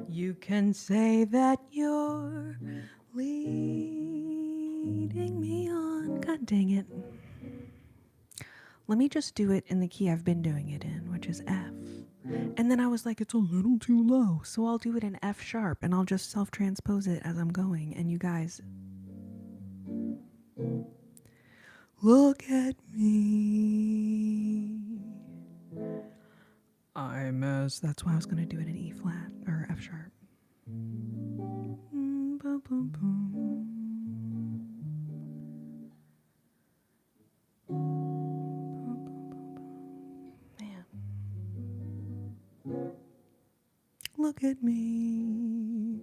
A: You can say that you're leading me on. God dang it. Let me just do it in the key I've been doing it in, which is F. And then I was like, it's a little too low. So I'll do it in F sharp and I'll just self-transpose it as I'm going. And you guys, look at me. That's why I was going to do it in E flat or F sharp. Boom, boom, boom. Man. Look at me.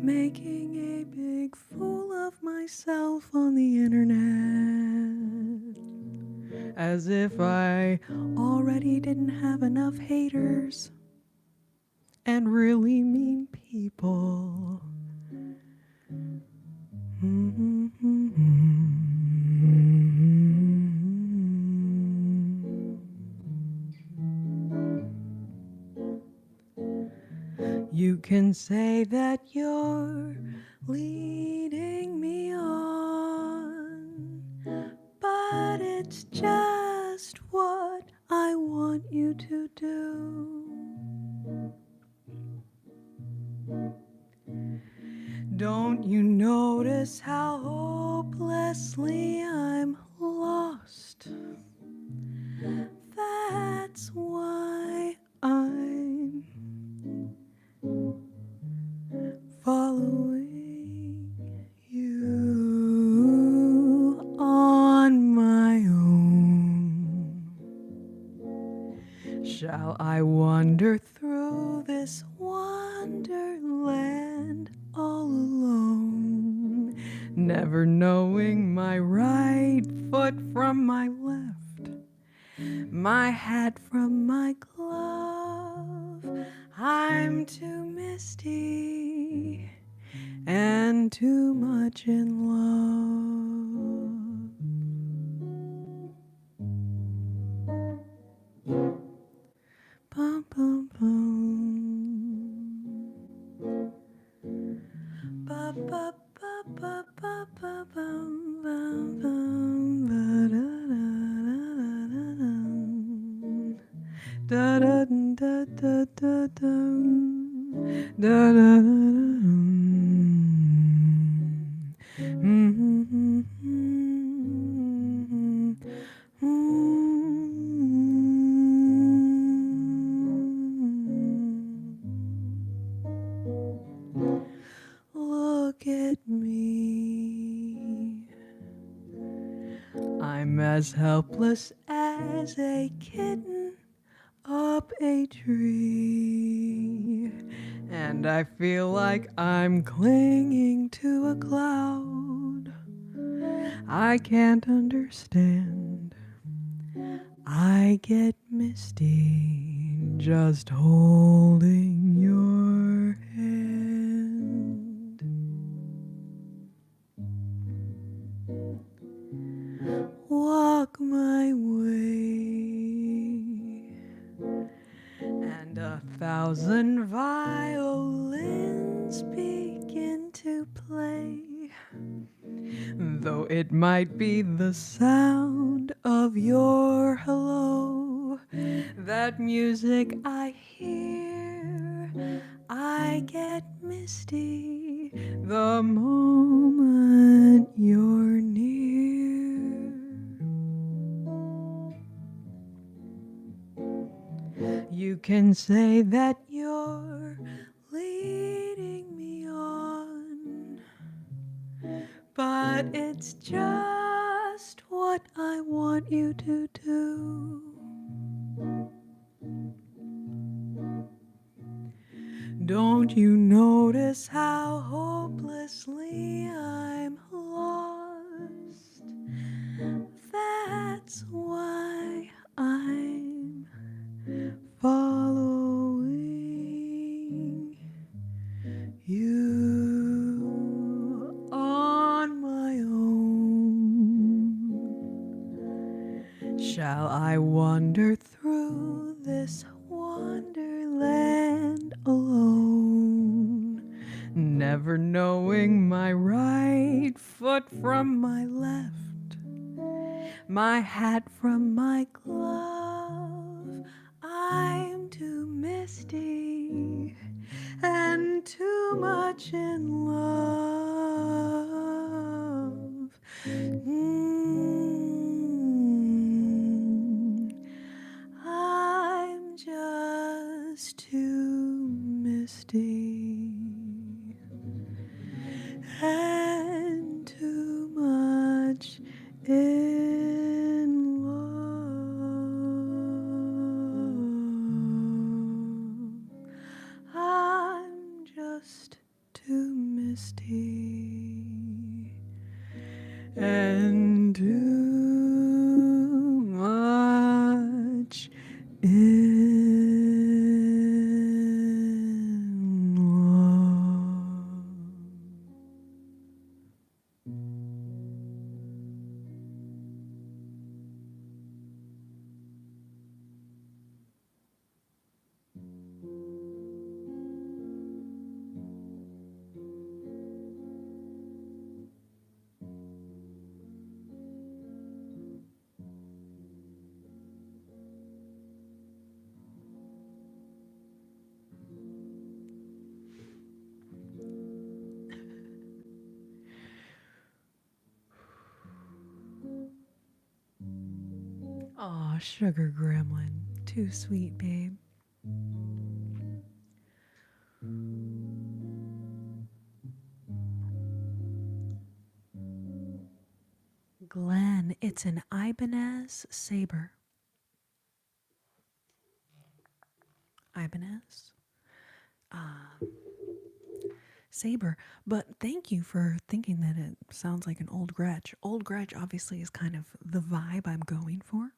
A: Making a big fool of myself on the internet. As if I already didn't have enough haters and really mean people. You can say that you're leading me on, but it's just what I want you to do. Don't you notice how hopelessly I'm lost? That's why I'm following you on my own. Shall I wander through this wonderland all alone, never knowing my right foot from my left, my hat from my glove? I'm too misty and too much in love. Bum, bum, bum. Da da da da da da da da Look at me. I'm as helpless as a kitten up a tree, and I feel like I'm clinging to a cloud. I can't understand. I get misty just holding your hand. Walk my way, and 1,000 violins begin to play, though it might be the sound of your hello. That music I hear, I get misty the moment you're near. You can say that you're leading me on, but it's just what I want you to do. Don't you notice how hopelessly I'm lost? That's why I'm following you on my own. Shall I wander through this wonderland alone, never knowing my right foot from my left, my hat from my glove? I'm too misty and too much in love. I'm just too misty and too much in love. I'm just too misty and too much in love. Aw, sugar gremlin. Too sweet, babe. Glenn, it's an Ibanez Saber. Ibanez? Saber. But thank you for thinking that it sounds like an old Gretsch. Old Gretsch obviously is kind of the vibe I'm going for.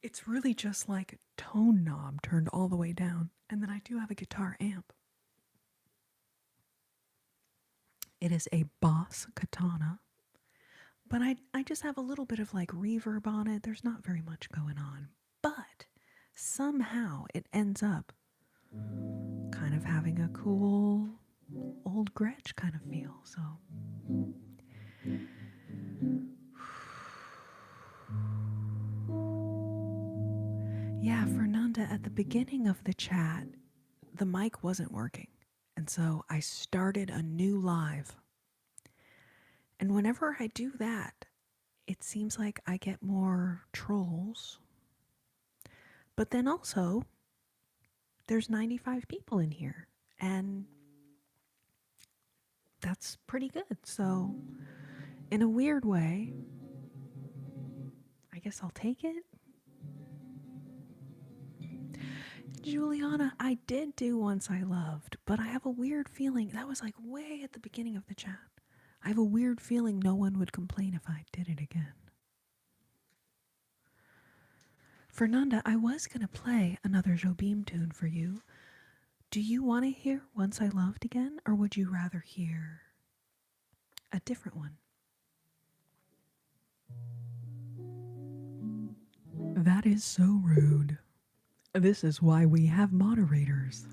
A: It's really just like a tone knob turned all the way down. And then I do have a guitar amp. It is a Boss Katana. But I just have a little bit of like reverb on it. There's not very much going on. But somehow it ends up kind of having a cool old Gretsch kind of feel. So at the beginning of the chat, the mic wasn't working. And so I started a new live. And whenever I do that, it seems like I get more trolls. But then also, there's 95 people in here. And that's pretty good. So, in a weird way, I guess I'll take it. Juliana, I did do Once I Loved, but I have a weird feeling that was like way at the beginning of the chat. I have a weird feeling no one would complain if I did it again. Fernanda, I was going to play another Jobim tune for you. Do you want to hear Once I Loved again, or would you rather hear a different one? That is so rude. This is why we have moderators.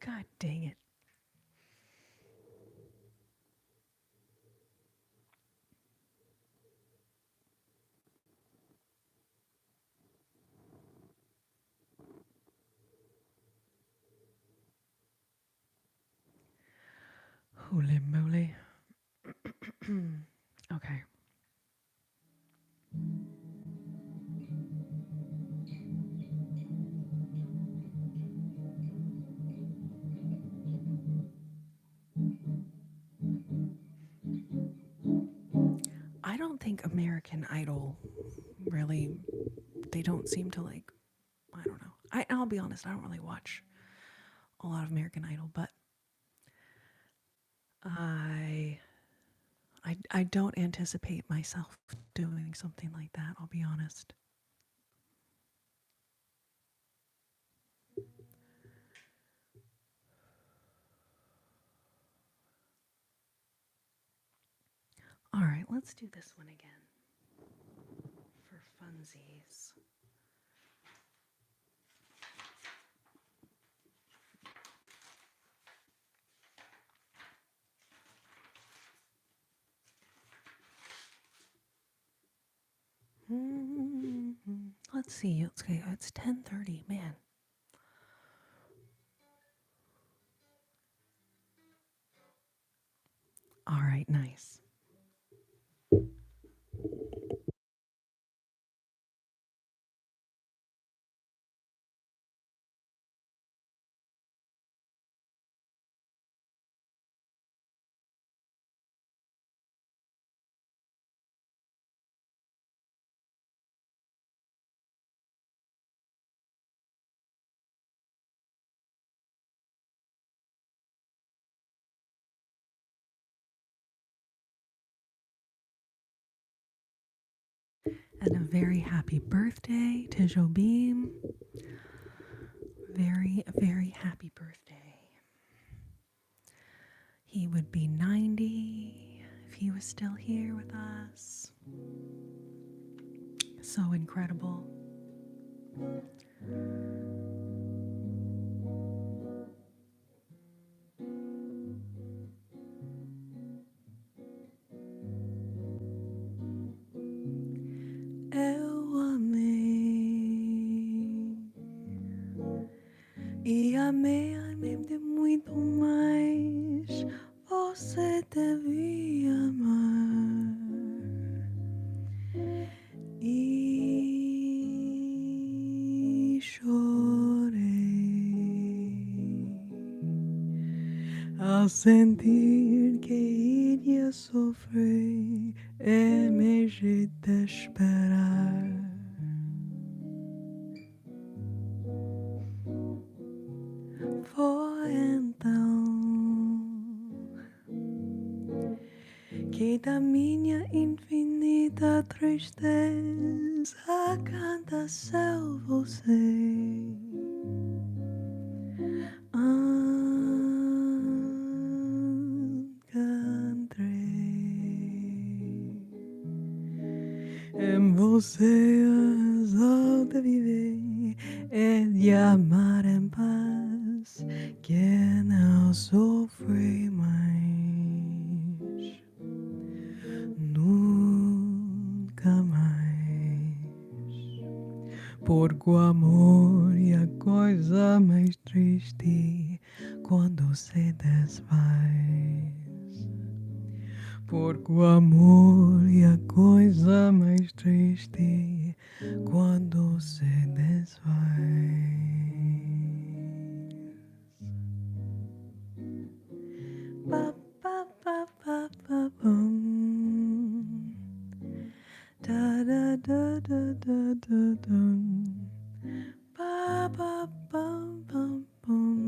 A: God dang it. Holy moly. Okay. I don't think American Idol really, they don't seem to like, I don't know. I'll be honest, I don't really watch a lot of American Idol, but I don't anticipate myself doing something like that, I'll be honest. All right, let's do this one again for funsies. Let's see. Okay, it's 10:30. Man. All right, nice. And a very happy birthday to Jobim. Very, very happy birthday. He would be 90 if he was still here with us. So incredible. Eu amei e amei de muito mais. Você devia amar e chorei ao sentir que iria sofrer. É meu jeito de esperar. Foi então que da minha infinita tristeza canta só você. Encontrei em você as de viver e de amar em paz, que não sofre mais, nunca mais. Porque o amor é a coisa mais triste quando se desfaz. Porque o amor é a coisa mais triste quando se desfaz. Pa, pa, pa, pa, pa, pum. Da, da, da, da, da, da, dum. Ba, ba, bum, bum, bum.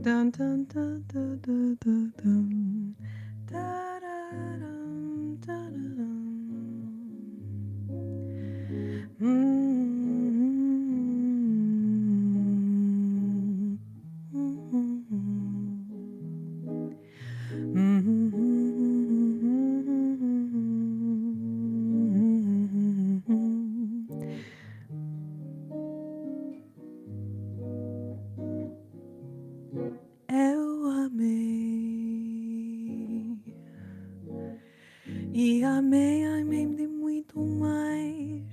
A: Dun, dun, dun, dun, dun, dun, dun. Da, da, dum, da, da, dum. Eu amei e amei de muito mais.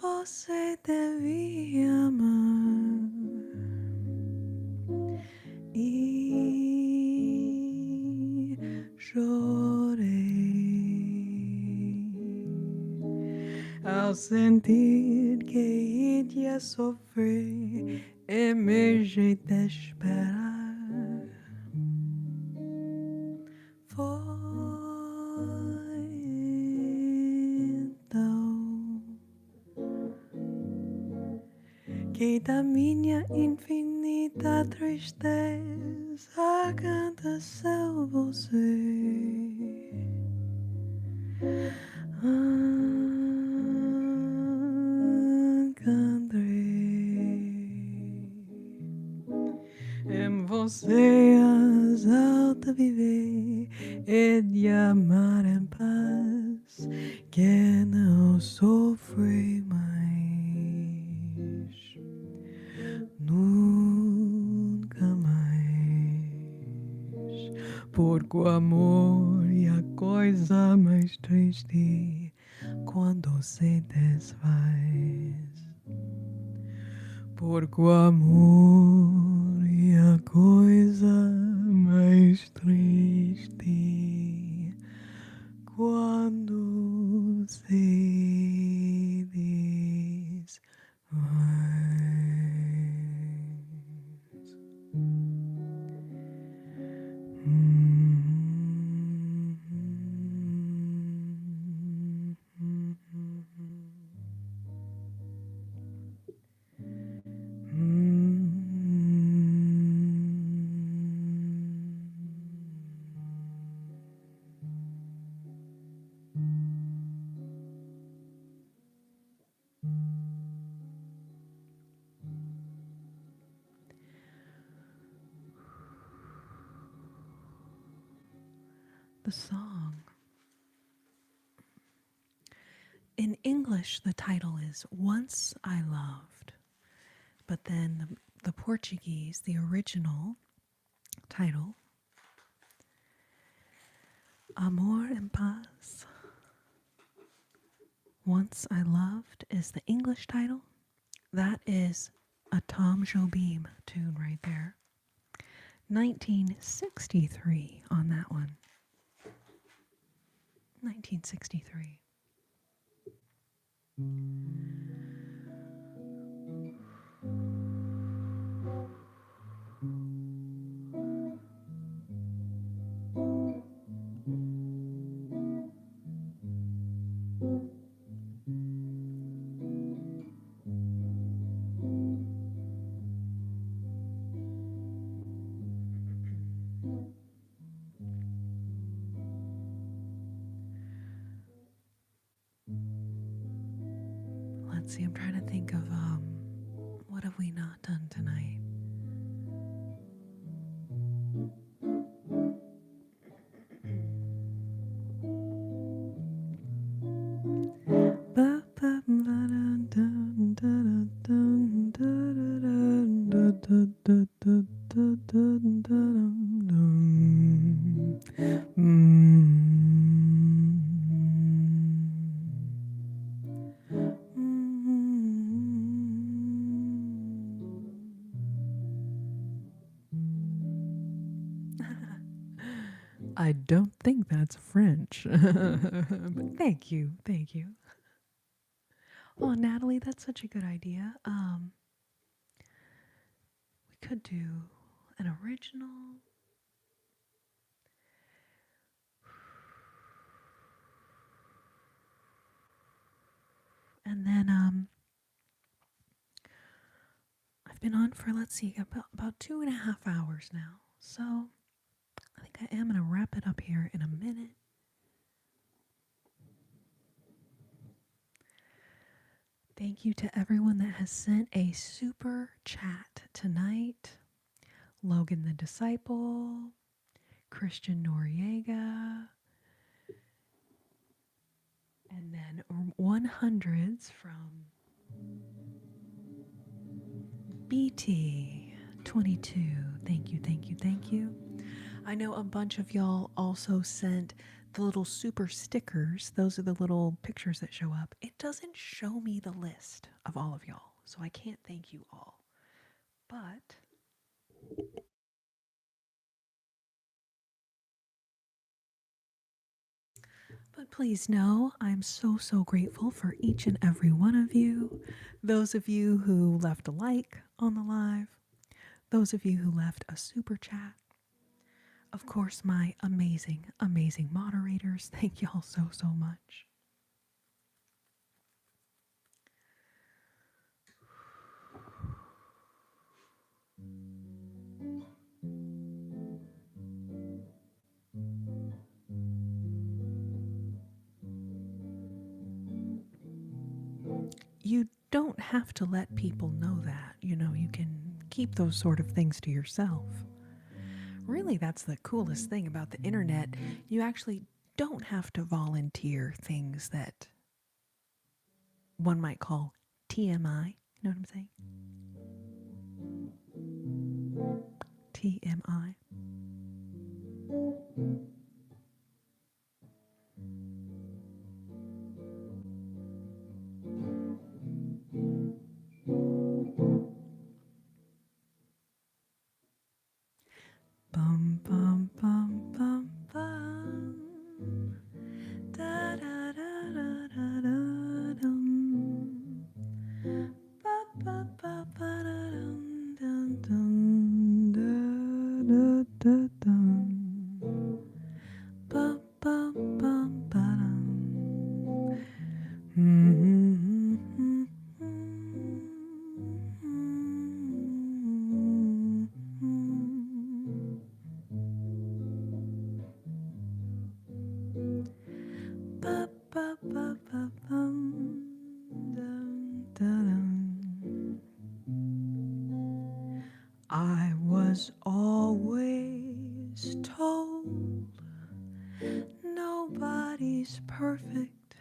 A: Você devia amar e chorei ao sentir que ia sofrer e me jeito de esperar. Foi então que da minha infinita tristeza canta só você. Encontrei em você as de viver e de amar em paz, que não sofre mais, nunca mais. Porque o amor é a coisa mais triste quando se desfaz. Porque o amor é a coisa mais triste quando se desfaz. The song. In English, the title is Once I Loved. But then the Portuguese, the original title, Amor em Paz. Once I Loved is the English title. That is a Tom Jobim tune right there. 1963 on that one. 1963. Let's see, I'm trying to think of what have we not done tonight? I don't think that's French. But thank you. Thank you. Oh, Natalie, that's such a good idea. We could do an original. And then I've been on for, let's see, about 2.5 hours now. So I think I am going to wrap it up here in a minute. Thank you to everyone that has sent a super chat tonight. Logan the Disciple, Christian Noriega, and then 100s from BT22. Thank you, thank you, thank you. I know a bunch of y'all also sent the little super stickers. Those are the little pictures that show up. It doesn't show me the list of all of y'all, so I can't thank you all. But please know I'm so, so grateful for each and every one of you. Those of you who left a like on the live, those of you who left a super chat, of course, my amazing, amazing moderators. Thank y'all so, so much. You don't have to let people know that. You know, you can keep those sort of things to yourself. Really, that's the coolest thing about the internet. You actually don't have to volunteer things that one might call TMI. You know what I'm saying? TMI. Bum bum bum bum bum. Da da da da da da dum. Ba ba ba ba da dum dum dum da da da dum. Ba ba ba ba dum. Ba ba ba ba bum. Dum da dum. I was always told nobody's perfect.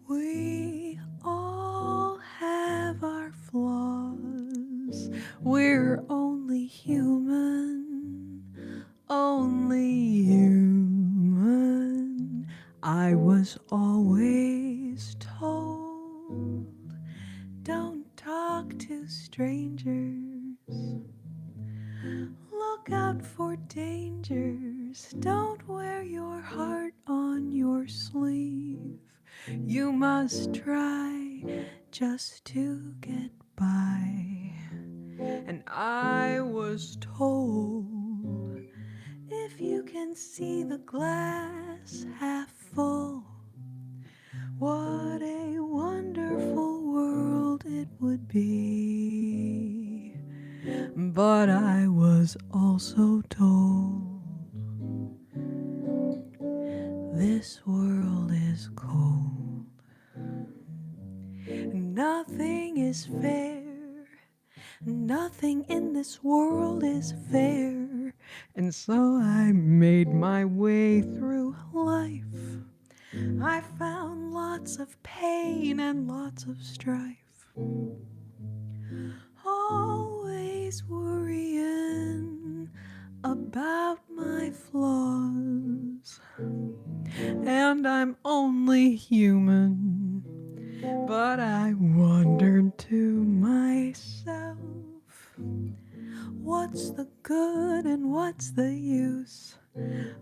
A: We all have our flaws. We're only human, only human. I was always told, don't talk to strangers. Look out for dangers. Don't wear your heart on your sleeve. You must try just to get by. And I was told, if you can see the glass half full, what a wonderful world it would be. But I was also told, this world is cold. Nothing is fair. Nothing in this world is fair. And so I made my way through life. I found lots of pain and lots of strife. Always worrying about my flaws. And I'm only human, but I wondered to myself, what's the good and what's the use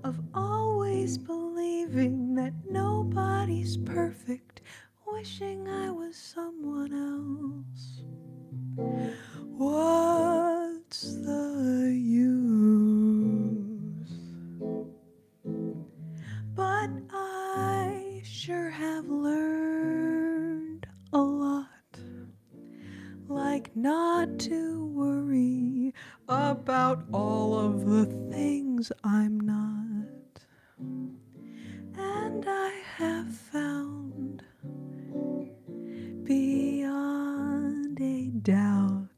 A: of always believing that nobody's perfect, wishing I was someone else? What's the use? But I sure have learned a lot, like not to worry about all of the things I'm not. And I have found beyond a doubt,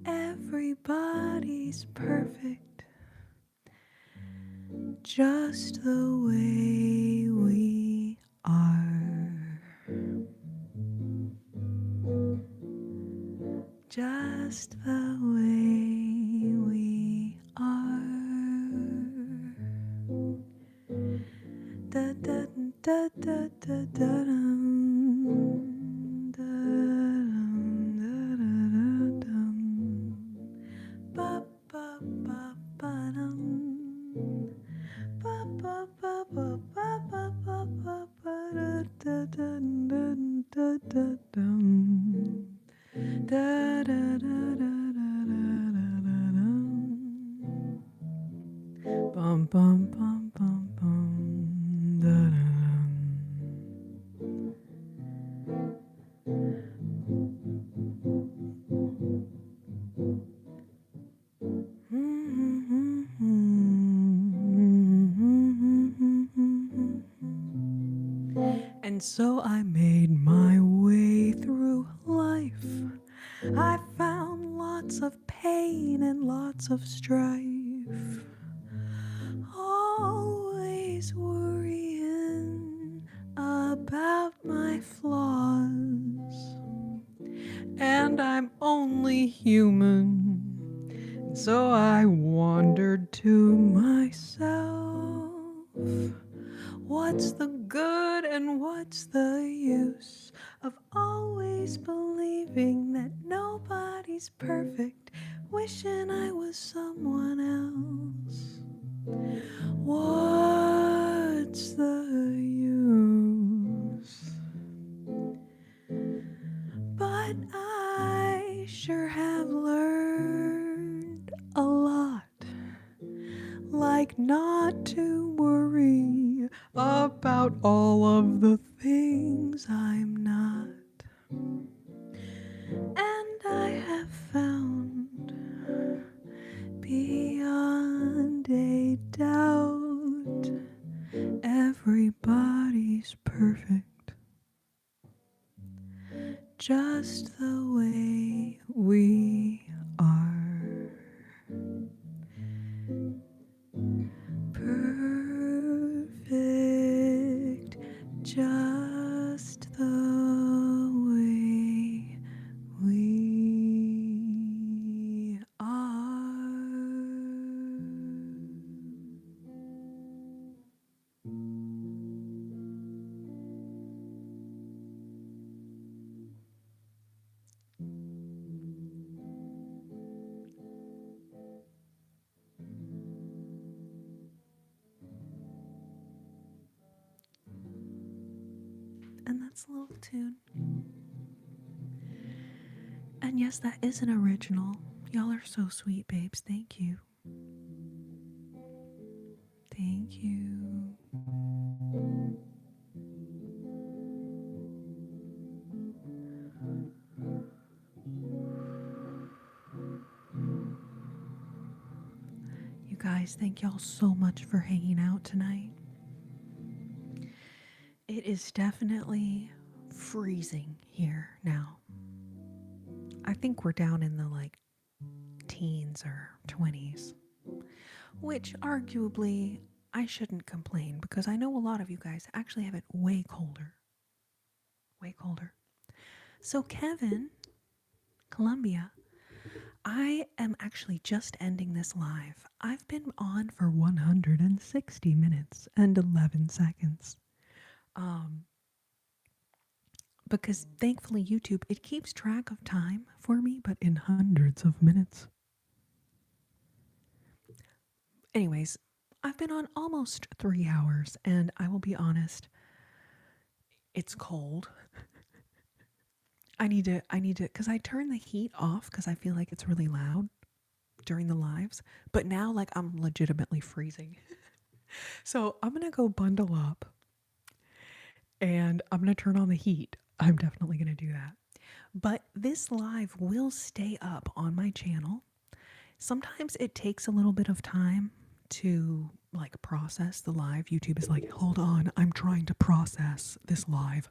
A: everybody's perfect, just the way we are. Just the way we are. Da da da da da da dum, da dum, da da da dum, ba ba ba ba dum, ba ba ba ba ba ba ba ba ba da da da da da dum. Da da da da da da da dum. Bum bum bum bum bum da da And so I made my way through life. I found lots of pain and lots of strife. Always worrying about my flaws. And I'm only human. So I wondered to myself, what's the good and what's the use of always believing that nobody's perfect, wishing I was someone else? What's the use? But I sure have learned a lot, like not to worry about all of the things I'm not. And I have found beyond a doubt, everybody's perfect, just the way we are. Perfect, just the way we are. And that's a little tune. And yes, that is an original. Y'all are so sweet, babes. Thank you. Thank you. You guys, thank y'all so much for hanging out tonight. It is definitely freezing here now. I think we're down in the like teens or 20s, which arguably I shouldn't complain because I know a lot of you guys actually have it way colder. Way colder. So, Kevin, Columbia, I am actually just ending this live. I've been on for 160 minutes and 11 seconds. Because thankfully YouTube, it keeps track of time for me, but in hundreds of minutes. Anyways, I've been on almost 3 hours, and I will be honest, it's cold. I need to, because I turn the heat off because I feel like it's really loud during the lives, but now like I'm legitimately freezing. So I'm gonna go bundle up and I'm gonna turn on the heat. I'm definitely gonna do that. But this live will stay up on my channel. Sometimes it takes a little bit of time to like process the live. YouTube is like, hold on, I'm trying to process this live.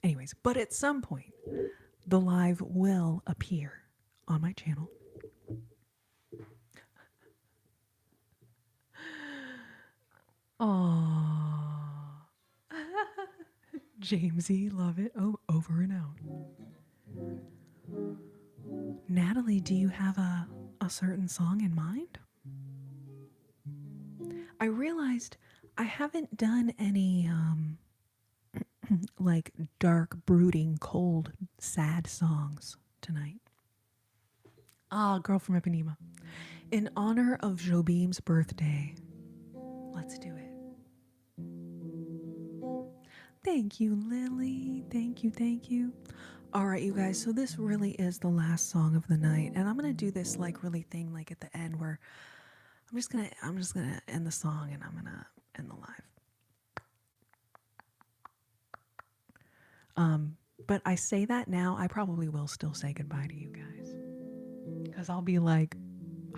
A: Anyways, but at some point, the live will appear on my channel. Aww. Jamesy, love it. Oh, over and out. Natalie, do you have a certain song in mind? I realized I haven't done any like dark, brooding, cold, sad songs tonight. Ah, Girl from Ipanema. In honor of Jobim's birthday, let's do it. Thank you, Lily. Thank you, thank you. All right, you guys, so this really is the last song of the night, and I'm going to do this like really thing like at the end where I'm just going to end the song and I'm going to end the live. But I say that now, I probably will still say goodbye to you guys. Because I'll be like,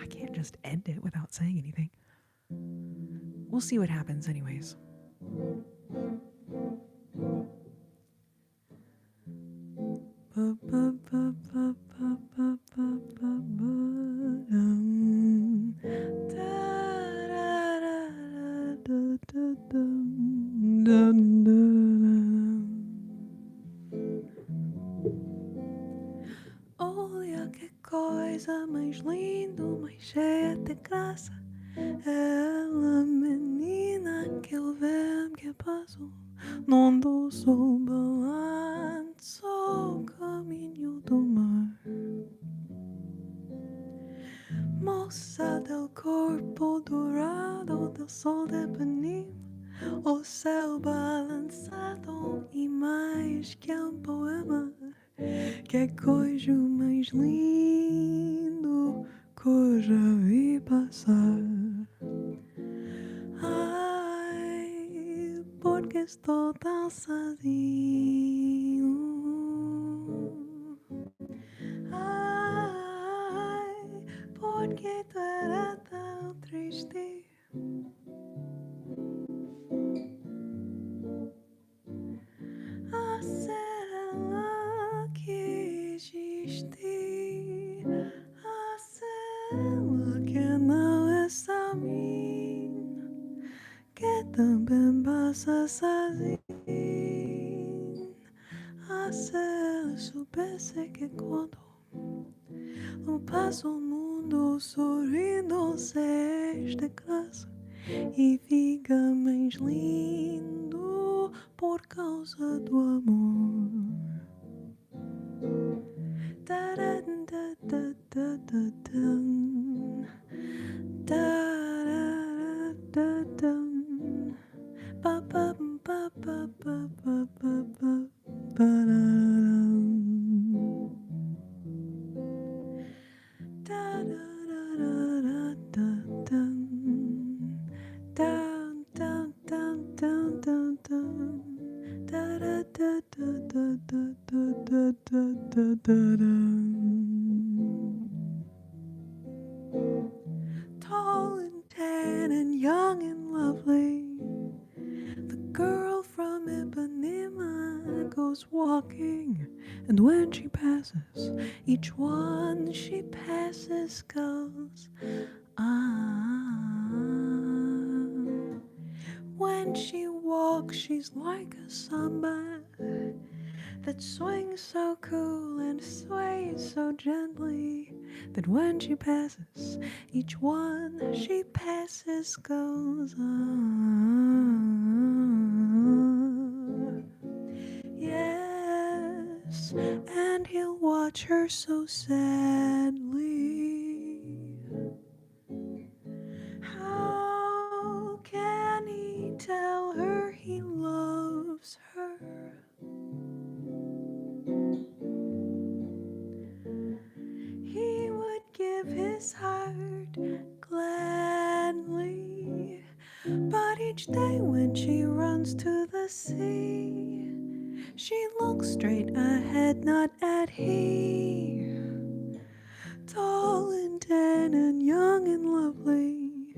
A: I can't just end it without saying anything. We'll see what happens anyways. Olha que coisa mais linda, mais cheia de graça. Ela, menina, que eu vejo que passou, não do sol balanço o caminho do mar. Moça del corpo dourado do sol de Ipanema, o céu balançado e mais que um poema. Que coisa mais lindo que eu já vi passar. Ai, porque estou tão sozinho. Ai, porque tu era tão triste. A cela que existe, a cela que não é só minha, que também passa sozinha. A cela soubesse que quando eu passo o mundo sorrindo, se de graça e fica mais lindo por causa do amor. Tall and tan and young and lovely, the girl from Ipanema goes walking, and when she passes, each one she passes goes, ah. When she walks, she's like a samba that swings so cool and sways so gently that when she passes, each one she passes goes, ah. Yes, and he'll watch her so sadly. How can he tell her he loves her? He would give his heart gladly, but each day when she runs to the sea, she looks straight ahead, not at he. Tall and tan and young and lovely,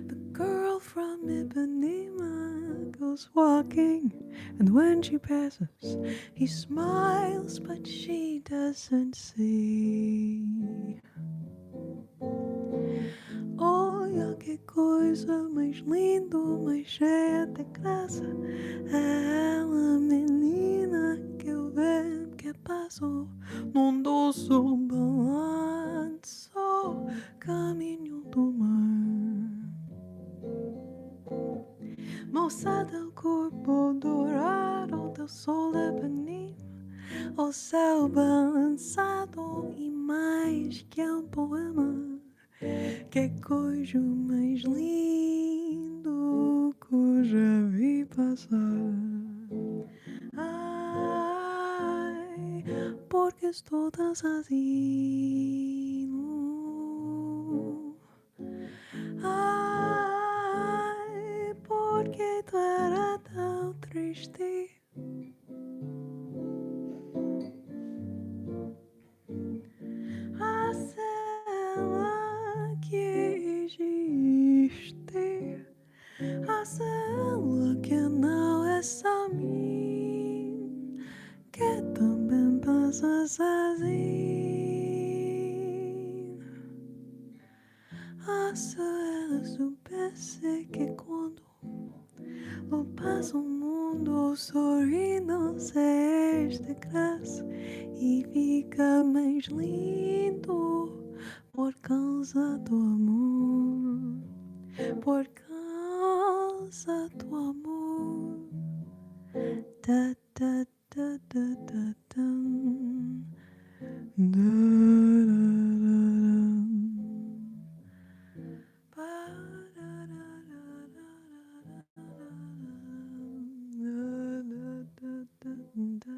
A: the girl from Ipanema goes walking, and when she passes, he smiles, but she doesn't see. Olha que coisa mais linda, mais cheia de graça, ela menina que eu vejo que passou num doce balanço, caminho do mar. Moça do corpo dourado do sol de Ipanema, o céu balançado e mais que poema. Que coisa mais lindo que eu já vi passar. Ai, porque estou tão sozinho. Ai, porque tu era tão triste. A cela que existe, a cela que não é só mim, que também passa sozinho. Ah, se ela soubesse que quando eu passo o mundo sorrindo, se de graça e fica mais lindo por causa do amor, por causa do amor. Da, da, da, da, da, dum. Da, da, da, dum. Ba, da, da, da, da, da, da, da, da, da, da.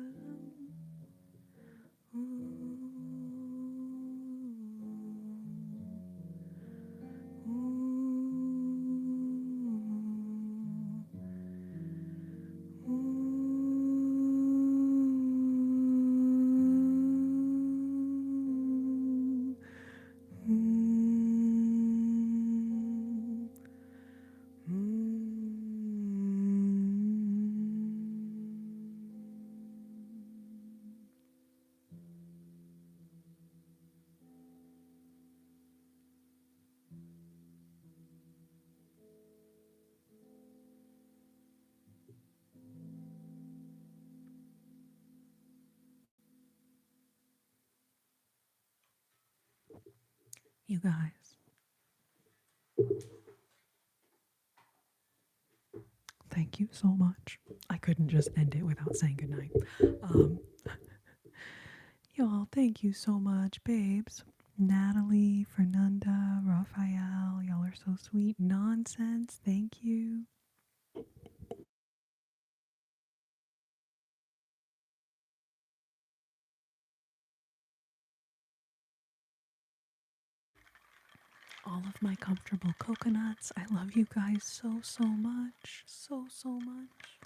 A: You guys, thank you so much. I couldn't just end it without saying goodnight. Um, y'all, thank you so much, babes. Natalie, Fernanda, Raphael, y'all are so sweet. Nonsense, thank you. All of my comfortable coconuts. I love you guys so, so much. So, so much.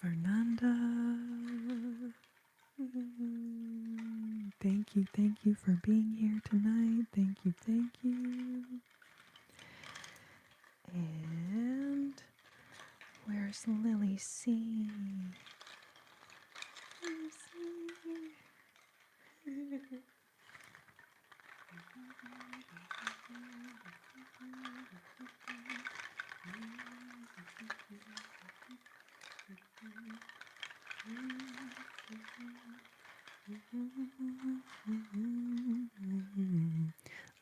A: Fernanda. Thank you for being here tonight. Thank you. And where's Lily C?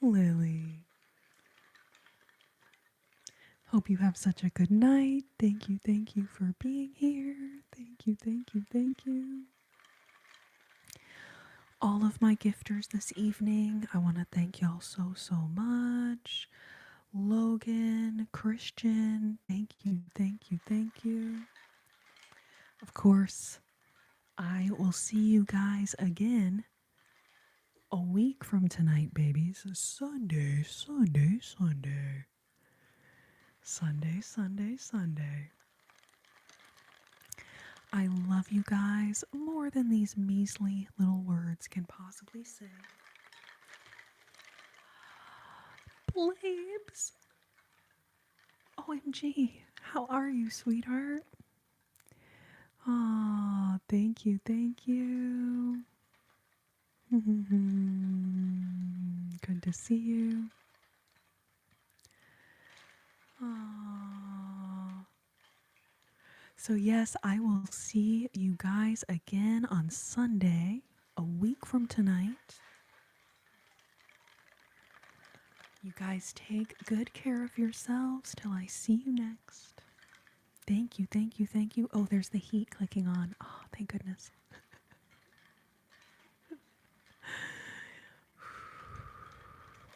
A: Lily. Hope you have such a good night. Thank you for being here. Thank you. All of my gifters this evening, I want to thank y'all so much. Logan, Christian, thank you. Of course, I will see you guys again a week from tonight, babies. Sunday. I love you guys more than these measly little words can possibly say. Blabes! OMG, how are you, sweetheart? Aw, thank you. Good to see you. Aww. So yes, I will see you guys again on Sunday, a week from tonight. You guys take good care of yourselves till I see you next. Thank you. Oh, there's the heat clicking on. Oh, thank goodness.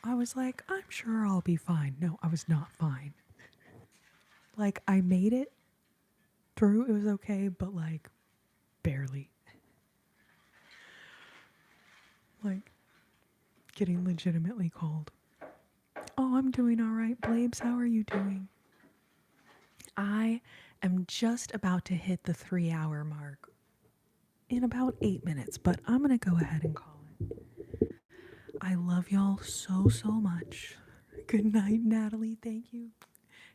A: I was like, I'm sure I'll be fine. No, I was not fine. Like, I made it through. It was okay, but like, barely. Like, getting legitimately cold. Oh, I'm doing all right. Blabes, how are you doing? I am just about to hit the 3-hour mark in about 8 minutes, but I'm going to go ahead and call it. I love y'all so much. Good night, Natalie. Thank you.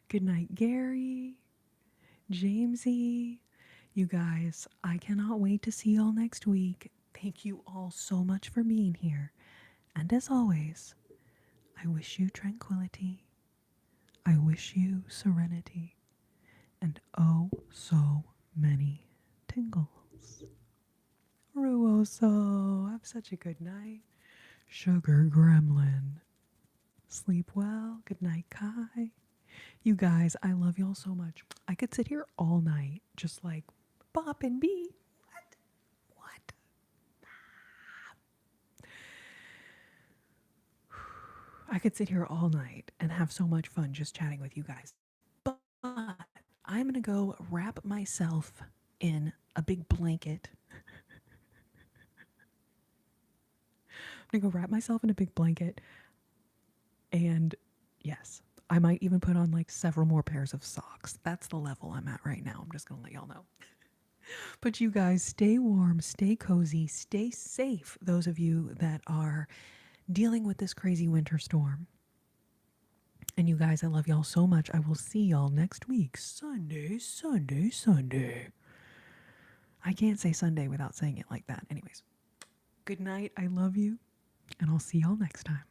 A: Good night, Gary, Jamesy. You guys, I cannot wait to see y'all next week. Thank you all so much for being here. And as always, I wish you tranquility. I wish you serenity. And oh, so many tingles. Ruoso, have such a good night. Sugar Gremlin. Sleep well. Good night, Kai. You guys, I love y'all so much. I could sit here all night, just like bop and bee. What? I could sit here all night and have so much fun just chatting with you guys. But I'm going to go wrap myself in a big blanket. I'm going to go wrap myself in a big blanket. And yes, I might even put on like several more pairs of socks. That's the level I'm at right now. I'm just going to let y'all know. But you guys, stay warm, stay cozy, stay safe. Those of you that are dealing with this crazy winter storm. And you guys, I love y'all so much. I will see y'all next week. Sunday. I can't say Sunday without saying it like that. Anyways, good night. I love you. And I'll see y'all next time.